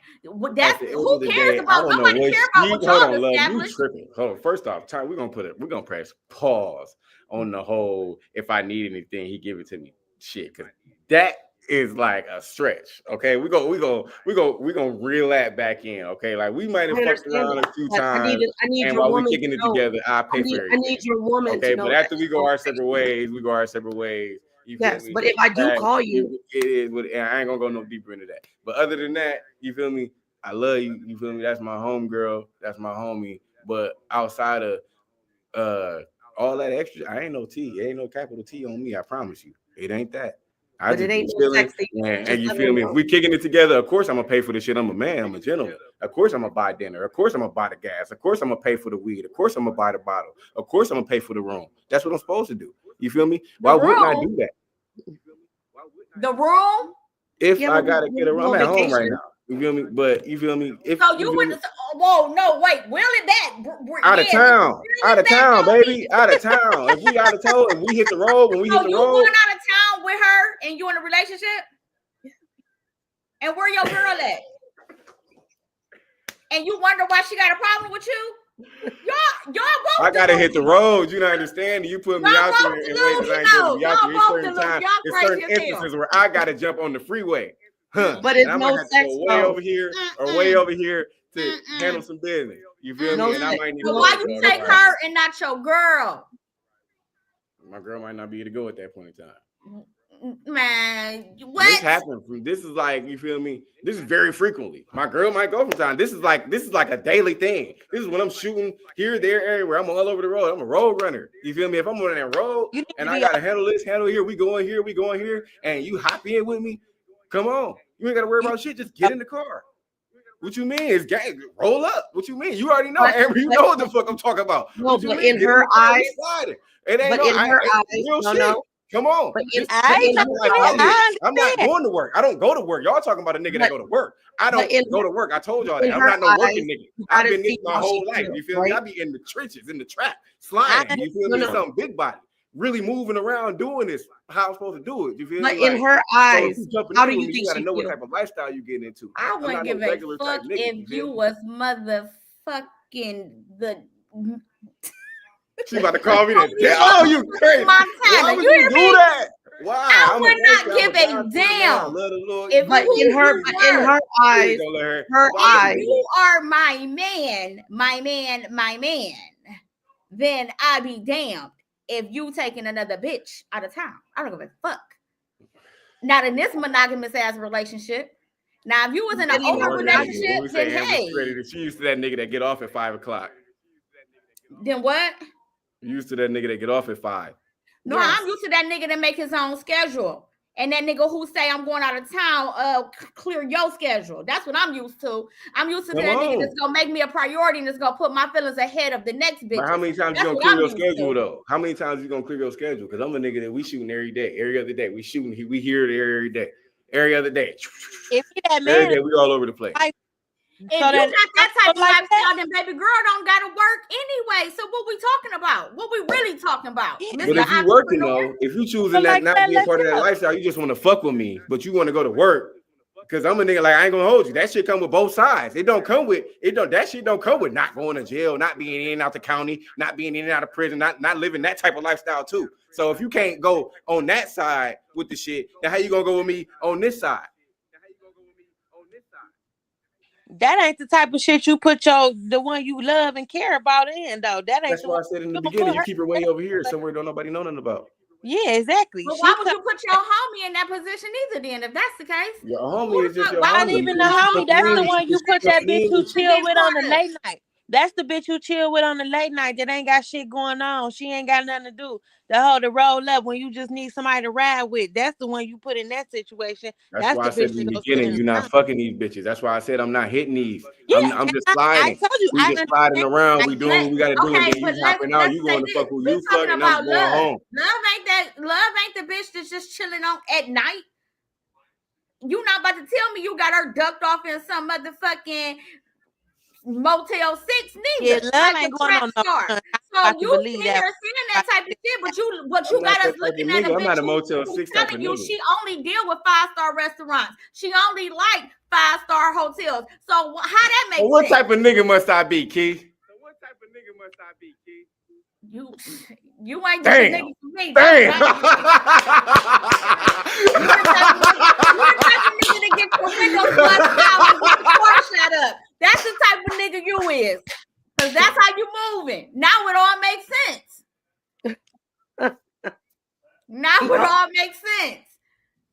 C: That's who cares about. Nobody cares about what y'all established.
D: Hold on. First off, time we're gonna press pause on the whole. If I need anything, he give it to me. Shit, because that is like a stretch. Okay, we gonna reel that back in. Okay, like we might have fucked around a few times, and while we kicking it together, I pay for everything.
B: I need your woman.
D: Okay, but after we go our separate ways, we go our separate ways. You feel me?
B: But if I do call you,
D: it is. And I ain't gonna go no deeper into that. But other than that, you feel me? I love you. You feel me? That's my homegirl. That's my homie. But outside of all that extra, I ain't no T. It ain't no capital T on me. I promise you, it ain't that.
B: But it ain't no sexy.
D: And you feel me? If we kicking it together, of course I'm gonna pay for this shit. I'm a man. I'm a gentleman. Of course I'm gonna buy dinner. Of course I'm gonna buy the gas. Of course I'm gonna pay for the weed. Of course I'm gonna buy the bottle. Of course I'm gonna pay for the room. That's what I'm supposed to do. You feel me? Why wouldn't I do that?
C: The room?
D: If I gotta get a room, I'm at home right now. You feel me? But you feel me? If
C: so you went to whoa, no, wait, wheel it back.
D: Out of town, baby, out of town. If we out of town, if we hit the road, when we hit the road, you
C: going out of town with her and you in a relationship? And where your girl at? And you wonder why she got a problem with you? Y'all both.
D: I gotta hit the road. You not understand? You put me out there in ways I ain't supposed to be out there. It's certain times, it's certain instances where I gotta jump on the freeway.
B: But it's no sex.
D: Way over here or way over here to handle some business. You feel me? And I might need.
C: So why you take her and not your girl?
D: My girl might not be able to go at that point in time.
C: Man, what?
D: This happens. This is like, you feel me? This is very frequently. My girl might go from time. This is like a daily thing. This is when I'm shooting here, there, everywhere. I'm all over the road. I'm a road runner. You feel me? If I'm on that road and I gotta handle this, handle here, we going here, and you hop in with me. Come on. You ain't got to worry about shit. Just get in the car. What you mean? It's gang. Roll up. What you mean? You already know, Amber. You know what the fuck I'm talking about.
B: No, but in her eyes.
D: It ain't
B: but in her eyes. No.
D: Come on.
B: But
D: I'm not going to work. I don't go to work. Y'all talking about a nigga that go to work. I don't go to work. I told y'all that. I'm not no working nigga. I've been nigga my whole life. You feel me? I be in the trenches, in the trap, sliding. You feel me? Something big body. Really moving around doing this, how I'm supposed to do it. You feel
B: me?
D: But
B: in her eyes, how do you think
D: you gotta know what type of lifestyle you getting into?
C: I wouldn't give a fuck if you was motherfucking the.
D: She about to call me that. Oh, you crazy? Why would you do that? Why?
C: I would not give a damn.
B: But in her eyes,
C: you are my man, then I be damned if you taking another bitch out of town. I don't give a fuck. Not in this monogamous ass relationship. Now, if you was in an open relationship, then hey.
D: She used to that nigga that get off at 5 o'clock.
C: Then what?
D: You used to that nigga that get off at 5.
C: No, yes. I'm used to that nigga that make his own schedule. And that nigga who say I'm going out of town, clear your schedule. That's what I'm used to. I'm used to that nigga that's gonna make me a priority and that's gonna put my feelings ahead of the next bitch.
D: But how many times you gonna clear your schedule though? How many times you gonna clear your schedule? Because I'm a nigga that we shooting every day, every other day. We shooting, we here every day, every other day.
E: If you that man,
D: every day, we all over the place.
C: If you got that type of lifestyle, then baby girl don't gotta work anyway. So what we talking about? What we really talking about?
D: But if you working though, if you choosing that not being part of that lifestyle, you just want to fuck with me, but you want to go to work. Because I'm a nigga like I ain't gonna hold you. That shit come with both sides. It don't come with that shit don't come with not going to jail, not being in and out the county, not being in and out of prison, not living that type of lifestyle too. So if you can't go on that side with the shit, then how you gonna go with me on this side?
E: That ain't the type of shit you put the one you love and care about in, though.
D: That's why I said in the beginning, you keep her way over here somewhere don't nobody know nothing about.
E: Yeah, exactly.
C: But why would you put your homie in that position either then, if that's the case?
D: Your homie is just your
E: homie. Not even the homie. That's the one you put that bitch who chill with on the late night. That's the bitch you chill with on the late night that ain't got shit going on. She ain't got nothing to do. The roll up when you just need somebody to ride with. That's the one you put in that situation.
D: That's why I said in the beginning, you're not fucking these bitches. That's why I said I'm not hitting these. Yeah, I'm just sliding. I told you, we just sliding around. We doing what we gotta do. And then you hopping out. You going to fuck who you fucking, and I'm going home.
C: Love ain't the bitch that's just chilling on at night. You not about to tell me you got her ducked off in some motherfucking Motel 6 neither.
E: Yeah, love ain't going on no.
C: So you seeing that type of shit, but you got us looking at a
D: I'm not a Motel 6
C: telling you she only deal with 5-star restaurants. She only like 5-star hotels. So how that makes sense?
D: What type of nigga must I be, Key?
C: You ain't just a nigga for me.
D: Damn.
C: You're the type of nigga to get your windows busted out and get the car shut up. That's the type of nigga you is. Because that's how you moving. Now it all makes sense. Now it all makes sense.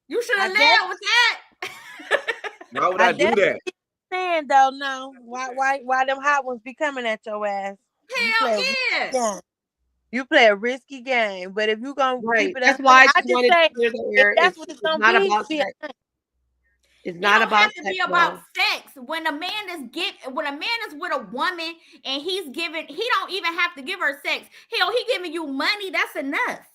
C: You should have led with that.
D: Why would I do that?
E: Saying though, no. Why them hot ones be coming at your ass?
C: Hell yeah.
E: You play a risky game, but if you gonna keep it,
B: that's why
E: I just say if that's what it's gonna be.
B: It's not about
C: to be about sex. When a man is with a woman and he don't even have to give her sex. Hell, he giving you money. That's enough.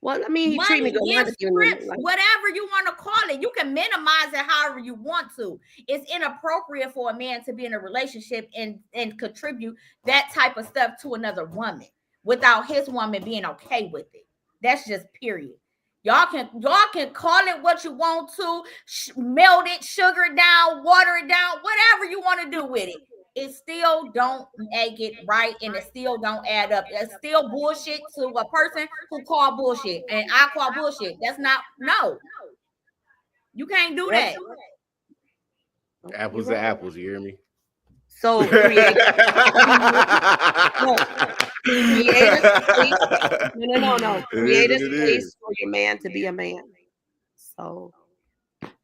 B: Well, I mean, he treat me good.
C: Whatever you want to call it, you can minimize it however you want to. It's inappropriate for a man to be in a relationship and contribute that type of stuff to another woman without his woman being okay with it. That's just period. Y'all can call it what you want to, melt it, sugar it down, water it down, whatever you want to do with it. It still don't make it right, and it still don't add up. It's still bullshit to a person who call bullshit, and I call bullshit. That's not, no. You can't do that.
D: Apples to apples, you hear me?
B: So create no. Create a space for your man to be a man. So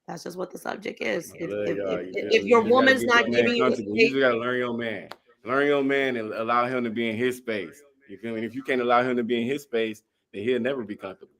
B: that's just what the subject is. If your woman's not giving you,
D: you just gotta learn your man. Learn your man and allow him to be in his space. You feel me? If you can't allow him to be in his space, then he'll never be comfortable.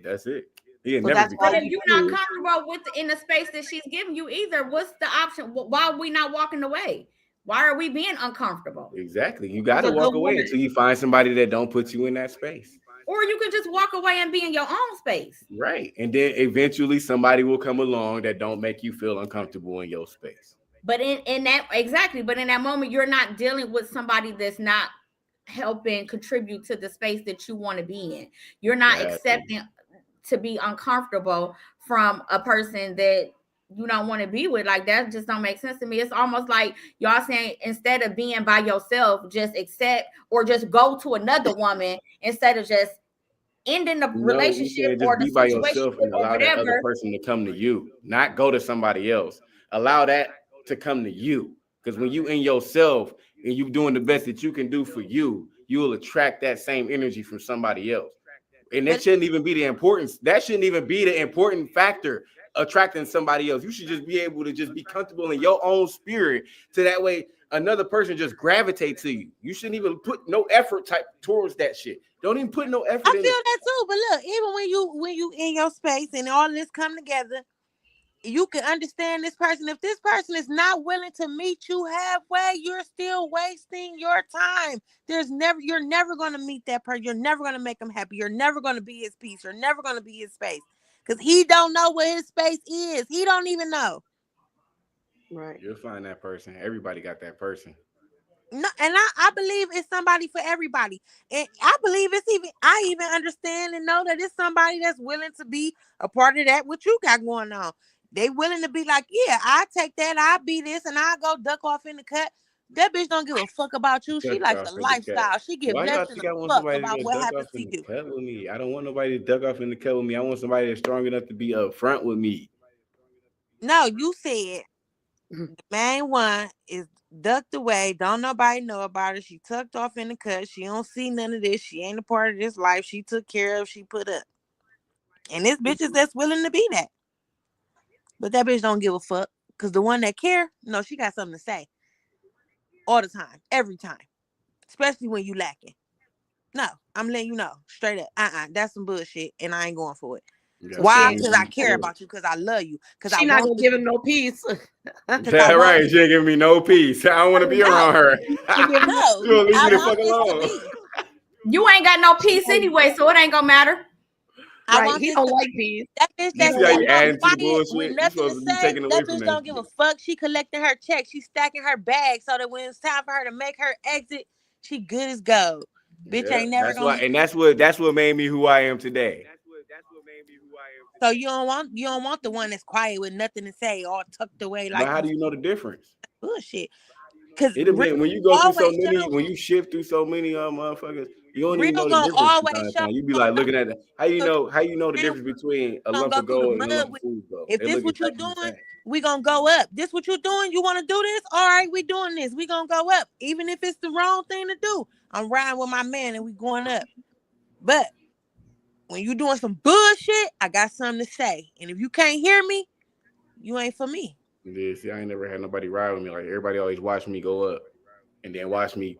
D: That's it. He'll never be comfortable.
C: But if you're not comfortable in the space that she's giving you either, what's the option? Why are we not walking away? Why are we being uncomfortable?
D: Exactly. You got to walk away until you find somebody that don't put you in that space.
C: Or you could just walk away and be in your own space.
D: Right. And then eventually somebody will come along that don't make you feel uncomfortable in your space.
C: But in that moment, you're not dealing with somebody that's not helping contribute to the space that you want to be in. You're not accepting to be uncomfortable from a person that you don't want to be with. Like, that just don't make sense to me. It's almost like y'all saying instead of being by yourself, just accept or just go to another woman instead of just ending the relationship or the
D: by
C: situation
D: yourself and allow that other person to come to you, not go to somebody else. Allow that to come to you, because when you in yourself and you doing the best that you can do for you, you will attract that same energy from somebody else. And that shouldn't even be the importance. That shouldn't even be the important factor. Attracting somebody else. You should just be able to just be comfortable in your own spirit, so that way another person just gravitate to you. You shouldn't even put no effort towards that shit. Don't even put no effort.
E: I feel that too. But look, even when you in your space and all this come together, you can understand this person. If this person is not willing to meet you halfway, you're still wasting your time. You're never going to meet that person. You're never going to make him happy. You're never going to be his peace. You're never going to be his space. Because he don't know what his space is. He don't even know.
B: Right.
D: You'll find that person. Everybody got that person.
E: No, and I believe it's somebody for everybody. And I believe I even understand and know that it's somebody that's willing to be a part of that, what you got going on. They willing to be like, yeah, I take that, I'll be this, and I'll go duck off in the cut. That bitch don't give a fuck about you. She likes the lifestyle. She give less than a fuck about what happens to you.
D: With me. I don't want nobody to duck off in the cut with me. I want somebody that's strong enough to be up front with me.
E: No, you said the main one is ducked away. Don't nobody know about it. She tucked off in the cut. She don't see none of this. She ain't a part of this life. She took care of. She put up. And this bitch is that's willing to be that. But that bitch don't give a fuck. Because the one that care, no, she got something to say. All the time, every time, especially when you lacking. No, I'm letting you know straight up. That's some bullshit, and I ain't going for it. Why? Because I care about you. Because I love you. Because
B: she's not gonna give him no peace.
D: That's right. She ain't giving me no peace. I don't want to be around her.
C: No, leave me the fuck alone. You ain't got no peace anyway, so it ain't gonna matter.
B: Right. He don't like these.
E: That bitch that's with nothing to say. That bitch don't give a fuck. She collecting her check. She stacking her bag so that when it's time for her to make her exit, she good as gold. Bitch ain't never gonna.
D: And that's what made me who I am today.
E: So you don't want the one that's quiet with nothing to say, all tucked away. Like,
D: but how do you know the difference?
E: Bullshit. Because
D: it depends when you go through so many, when you shift through so many motherfuckers. You don't even know the difference. You be like looking at it. How you know the difference between a lump of gold and a lump of food gold?
E: If this what you're doing, we gonna go up. This what you're doing, you want to do this? All right, we doing this. We gonna go up. Even if it's the wrong thing to do. I'm riding with my man and we going up. But when you doing some bullshit, I got something to say. And if you can't hear me, you ain't for me.
D: Yeah, see, I ain't never had nobody ride with me. Like everybody always watch me go up and then watch me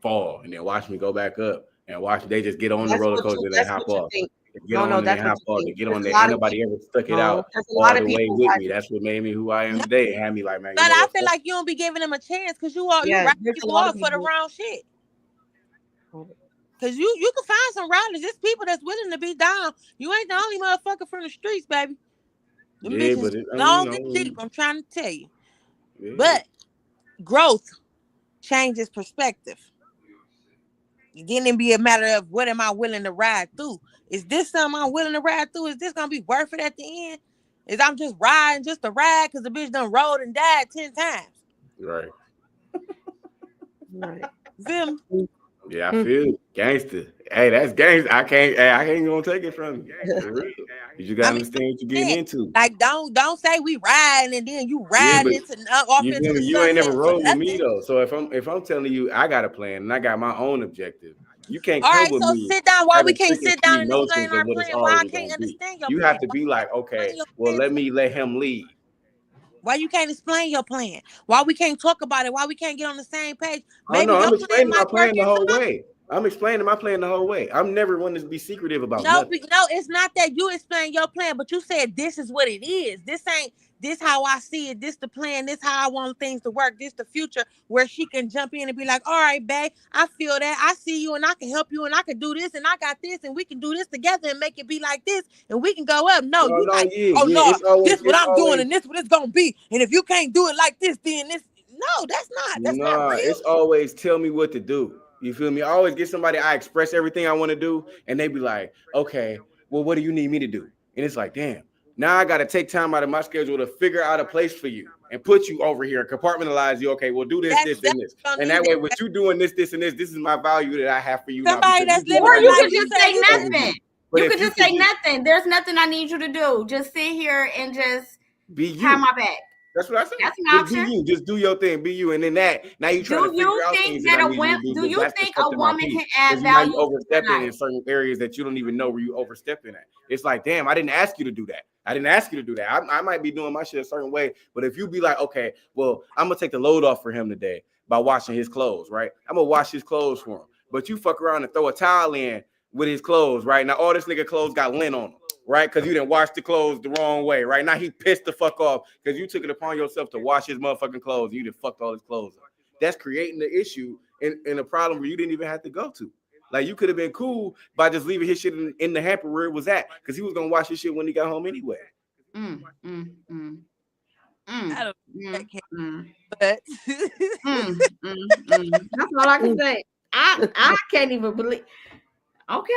D: fall and then watch me go back up and watch they just get on the roller coaster and then hop off. Get on and then hop off. Get on there. Ain't nobody ever stuck it out all the way with me. That's what made me who I am today. It had me like, man.
E: But I feel like you don't be giving them a chance because you riding people off for the wrong shit. Cause you can find some riders. There's people that's willing to be down. You ain't the only motherfucker from the streets, baby. Them bitches long and deep. I'm trying to tell you. Yeah. But growth changes perspective. Then it be a matter of what am I willing to ride through? Is this something I'm willing to ride through? Is this gonna be worth it at the end? Is I'm just riding just to ride because the bitch done rolled and died 10 times?
D: Right.
B: Right.
E: Feel me?
D: Yeah, I feel gangster. Hey, that's gangster. I ain't gonna take it from you. You gotta understand what you're getting into.
E: Like, don't say we riding and then you riding into off into the
D: you ain't never rolled with me though. So if I'm telling you I got a plan and I got my own objective, you can't come with me.
E: All right, so sit down. Why we can't sit down and explain our plan? Why I can't understand your plan?
D: You have to be like, okay, well, let him lead.
E: Why you can't explain your plan? Why we can't talk about it? Why we can't get on the same page?
D: Maybe I'm explaining my plan the whole way. I'm explaining my plan the whole way. I'm never one to be secretive about nothing.
E: No, it's not that you explain your plan, but you said this is what it is. This how I see it. This the plan. This how I want things to work. This the future where she can jump in and be like, all right, babe, I feel that. I see you and I can help you and I can do this and I got this and we can do this together and make it be like this and we can go up. No, this what I'm doing and this what it's gonna be. And if you can't do it like this, then this. No, that's not real.
D: It's always tell me what to do. You feel me? I always get somebody, I express everything I want to do, and they be like, okay, well, what do you need me to do? And it's like, damn, now I got to take time out of my schedule to figure out a place for you and put you over here, compartmentalize you. Okay, we'll do this, this, and this. And that way, with you doing this, and this is my value that I have for you.
C: Somebody that's living, or you can just say nothing. You can just say nothing. There's nothing I need you to do. Just sit here and just
D: be you.
C: Have my back.
D: That's what I said.
C: That's an option.
D: Be you. Just do your thing. Be you. And then now you try to figure out things.
C: Do you think a woman can add value?
D: You overstepping in certain areas that you don't even know where you overstepping at. It's like, damn, I didn't ask you to do that. I might be doing my shit a certain way. But if you be like, okay, well, I'm going to take the load off for him today by washing his clothes, right? I'm going to wash his clothes for him. But you fuck around and throw a towel in with his clothes, right? Now, all this nigga clothes got lint on them. Right, because you didn't wash the clothes the wrong way. Right now, he pissed the fuck off because you took it upon yourself to wash his motherfucking clothes. You done fucked all his clothes up. That's creating the issue and a problem where you didn't even have to go to. Like you could have been cool by just leaving his shit in the hamper where it was at because he was gonna wash his shit when he got home anyway.
E: I don't but
C: that's all I can say. I can't even believe. Okay.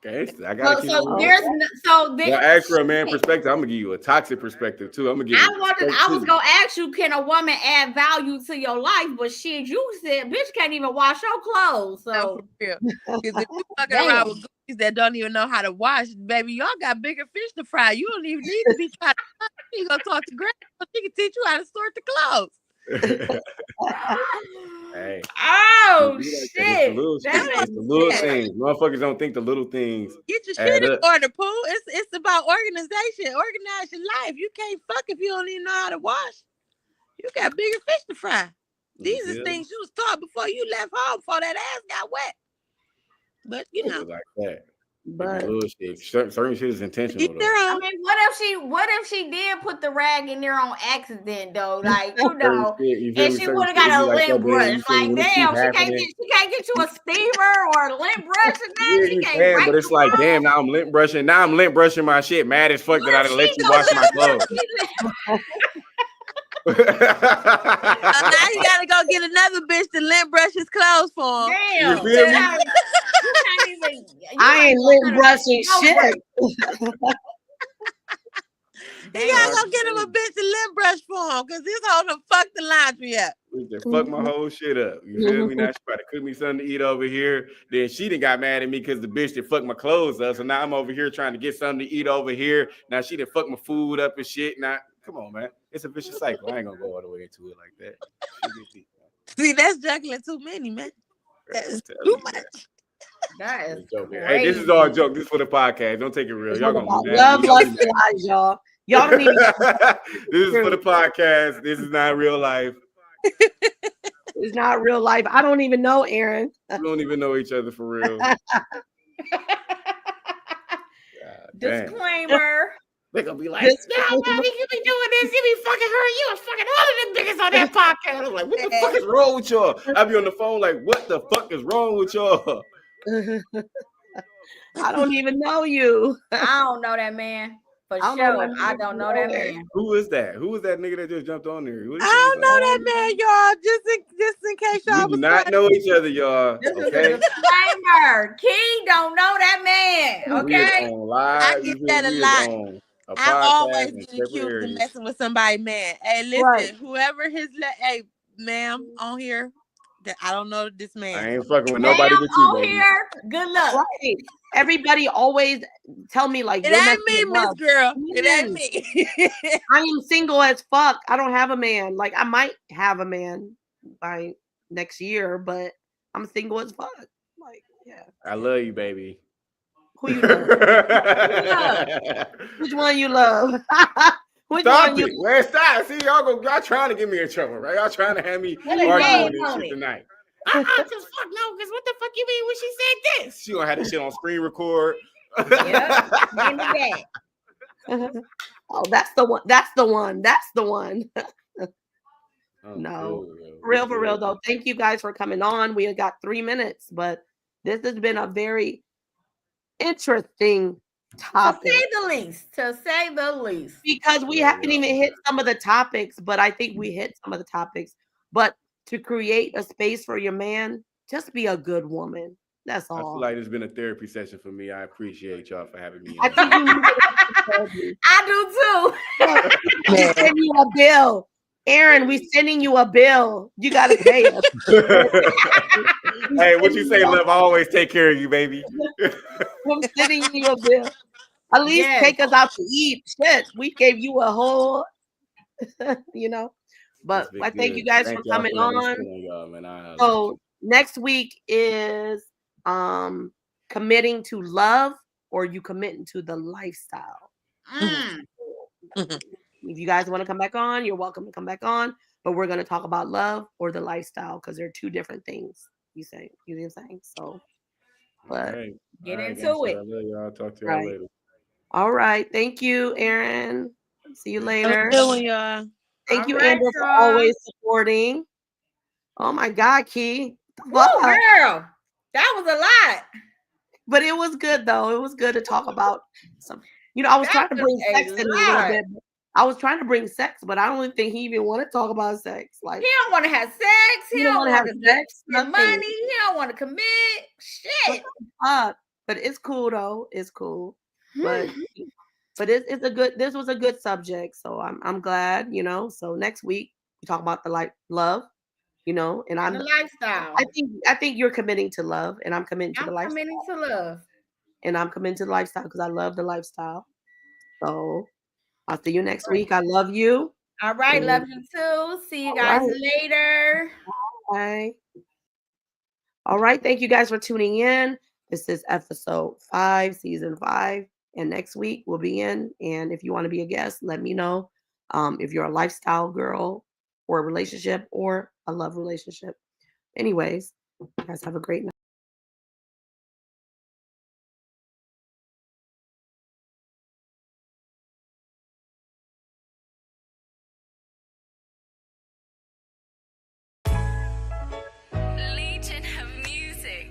D: Okay, I got
C: ask
D: for a man perspective. I'm gonna give you a toxic perspective too. I
C: was gonna ask you, can a woman add value to your life? But shit, you said, bitch can't even wash your clothes. So
E: because if you fucking around with goofies that don't even know how to wash, baby, y'all got bigger fish to fry. You don't even need to be trying to. You gonna talk to Greg so she can teach you how to sort the clothes.
D: Hey.
C: Oh shit!
D: It's the little things. Motherfuckers don't think the little things.
E: Get your shit in order, Pooh. It's about organization. Organize your life. You can't fuck if you don't even know how to wash. You got bigger fish to fry. These are things you was taught before you left home, before that ass got wet. But you know,
D: like that. But certain shit is intentional.
C: I mean, what if she did put the rag in there on accident though? Like, you know, and she would have got a lint brush. Like, damn, she can't get you a steamer or a lint brush and that. She can't.
D: But it's like, damn, now I'm lint brushing. Now I'm lint brushing my shit. Mad as fuck that I didn't let you wash my clothes.
E: Now you gotta go get another bitch to lint brush his clothes for him.
C: Damn,
D: you feel me?
B: I ain't lint brushing shit.
E: You gotta go get him a bitch to lint brush for him because this hoe done fucked the laundry up.
D: Fuck my whole shit up. You feel me? Now she about to cook me something to eat over here. Then she done got mad at me because the bitch did fuck my clothes up. So now I'm over here trying to get something to eat over here. Now she done fuck my food up and shit. Now, come on, man. It's a vicious cycle. I ain't gonna go all the way into it like that.
E: See, that's juggling too many, man. That's too much.
C: That is
D: hey, this is all a joke. This is for the podcast. Don't take it real. Y'all gonna be
B: love, lust, and lies, y'all. Y'all don't even.
D: This is for the podcast. This is not real life.
B: It's not real life. I don't even know Aaron.
D: We don't even know each other for real.
C: Disclaimer.
D: They're gonna be like, no, mommy, you be doing this, you be fucking her, you was fucking all of them niggas on that podcast. I'm like, what the fuck is wrong with y'all? I be on the phone like, what the fuck is wrong with y'all?
B: I don't even know you.
C: I don't know that man. For sure. I don't know that man.
D: Who is that? Who is that nigga that just jumped on there?
E: I don't know that man, y'all. Just in case y'all
D: do not know each other, y'all.
C: This
D: okay?
C: is a disclaimer. Key don't know that man. Okay.
E: I get that a lot. I always get accused of messing with somebody, man. Hey, listen, whoever hey, ma'am, on here, I don't know this man.
D: I ain't fucking with nobody but you, baby.
C: Here, good luck.
B: Right. Everybody always tell me like,
E: it ain't me, Miss Girl. It ain't me.
B: I am single as fuck. I don't have a man. Like I might have a man by next year, but I'm single as fuck. Like, yeah.
D: I love you, baby.
B: Who you love? Which one you love? Which
D: stop
B: one
D: it.
B: you
D: Man, stop. See, y'all trying to get me in trouble, right? Y'all trying to have me arguing this shit tonight. Just fuck no, because what the fuck you mean when she said this? She gonna have this shit on screen record.
B: Oh, that's the one. That's the one. That's the one. No, for real though. Thank you guys for coming on. We got 3 minutes, but this has been a very interesting topic.
C: To say the least.
B: Because we haven't even hit some of the topics, but I think we hit some of the topics. But to create a space for your man, just be a good woman. That's all.
D: I feel like it's been a therapy session for me. I appreciate y'all for having me.
B: I think
C: I do too.
B: We send you a bill. Aaron, we sending you a bill. You gotta pay us.
D: Hey, what you say, love? I always take care of you, baby.
B: I'm sending you a bill. At least take us out to eat. Shit, we gave you a whole, you know. But I thank you guys for coming on. So next week is committing to love, or you committing to the lifestyle. If you guys want to come back on, you're welcome to come back on. But we're going to talk about love or the lifestyle because they're two different things. You know what I'm saying? So, but
C: get into it.
D: I love y'all. I'll talk to y'all later.
B: All right. Thank you, Aaron. See you later. Thank you, Amber, for always supporting. Oh my God, Key.
C: Whoa, girl. That was a lot.
B: But it was good though. It was good to talk about some. You know, I was trying to bring sex in a little bit. I was trying to bring sex, but I don't even think he even want to talk about sex. Like
C: he don't want to have sex. He don't want to have sex. Money. He don't want to commit. Shit.
B: But it's cool though. It's cool. But it's a good. This was a good subject, so I'm glad. You know. So next week we talk about the love. You know, and I'm
C: the lifestyle.
B: I think you're committing to love, and I'm committing to the lifestyle.
C: I'm committing to love,
B: and I'm committing to the lifestyle because I love the lifestyle. So I'll see you next week. I love you.
C: All right, love you too. See you guys later.
B: Bye. All right, thank you guys for tuning in. This is episode 5, season 5, and next week we'll be in. And if you want to be a guest, let me know. If you're a lifestyle girl or a relationship or a love relationship. Anyways, you guys have a great night.
A: Legion of music.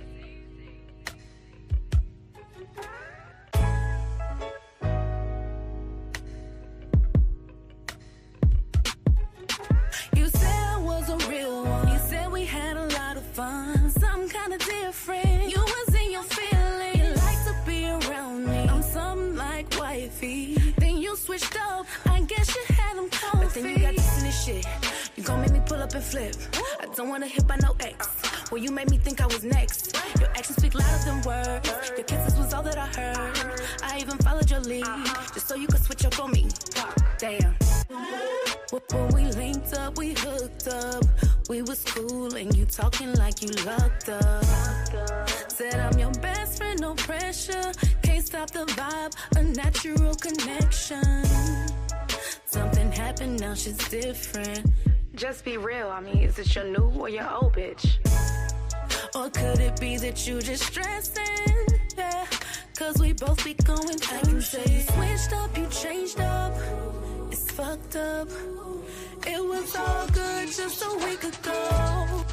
A: You said I was a real one. You said we had a lot of fun. Something kind of different. You was in your feelings. You like to be around me. I'm something like wifey. Then you switched up. I guess you had them comfy. But then you got this and this shit. You gon' make me pull up up and flip. I don't wanna hit by no ex. Well, you made me think I was next. Your actions speak louder than words. Your kisses was all that I heard. I even followed your lead, just so you could switch up on me. Damn. When we linked up, we hooked up. We was cool and you talking like you locked up. Said I'm your best friend, no pressure. Can't stop the vibe, a natural connection. Something happened, now she's different. Just be real, I mean, is it your new or your old bitch? Or could it be that you just stressing? Yeah, cause we both be going through. I can say you switched up, you changed up. It's fucked up. It was all good just a week ago.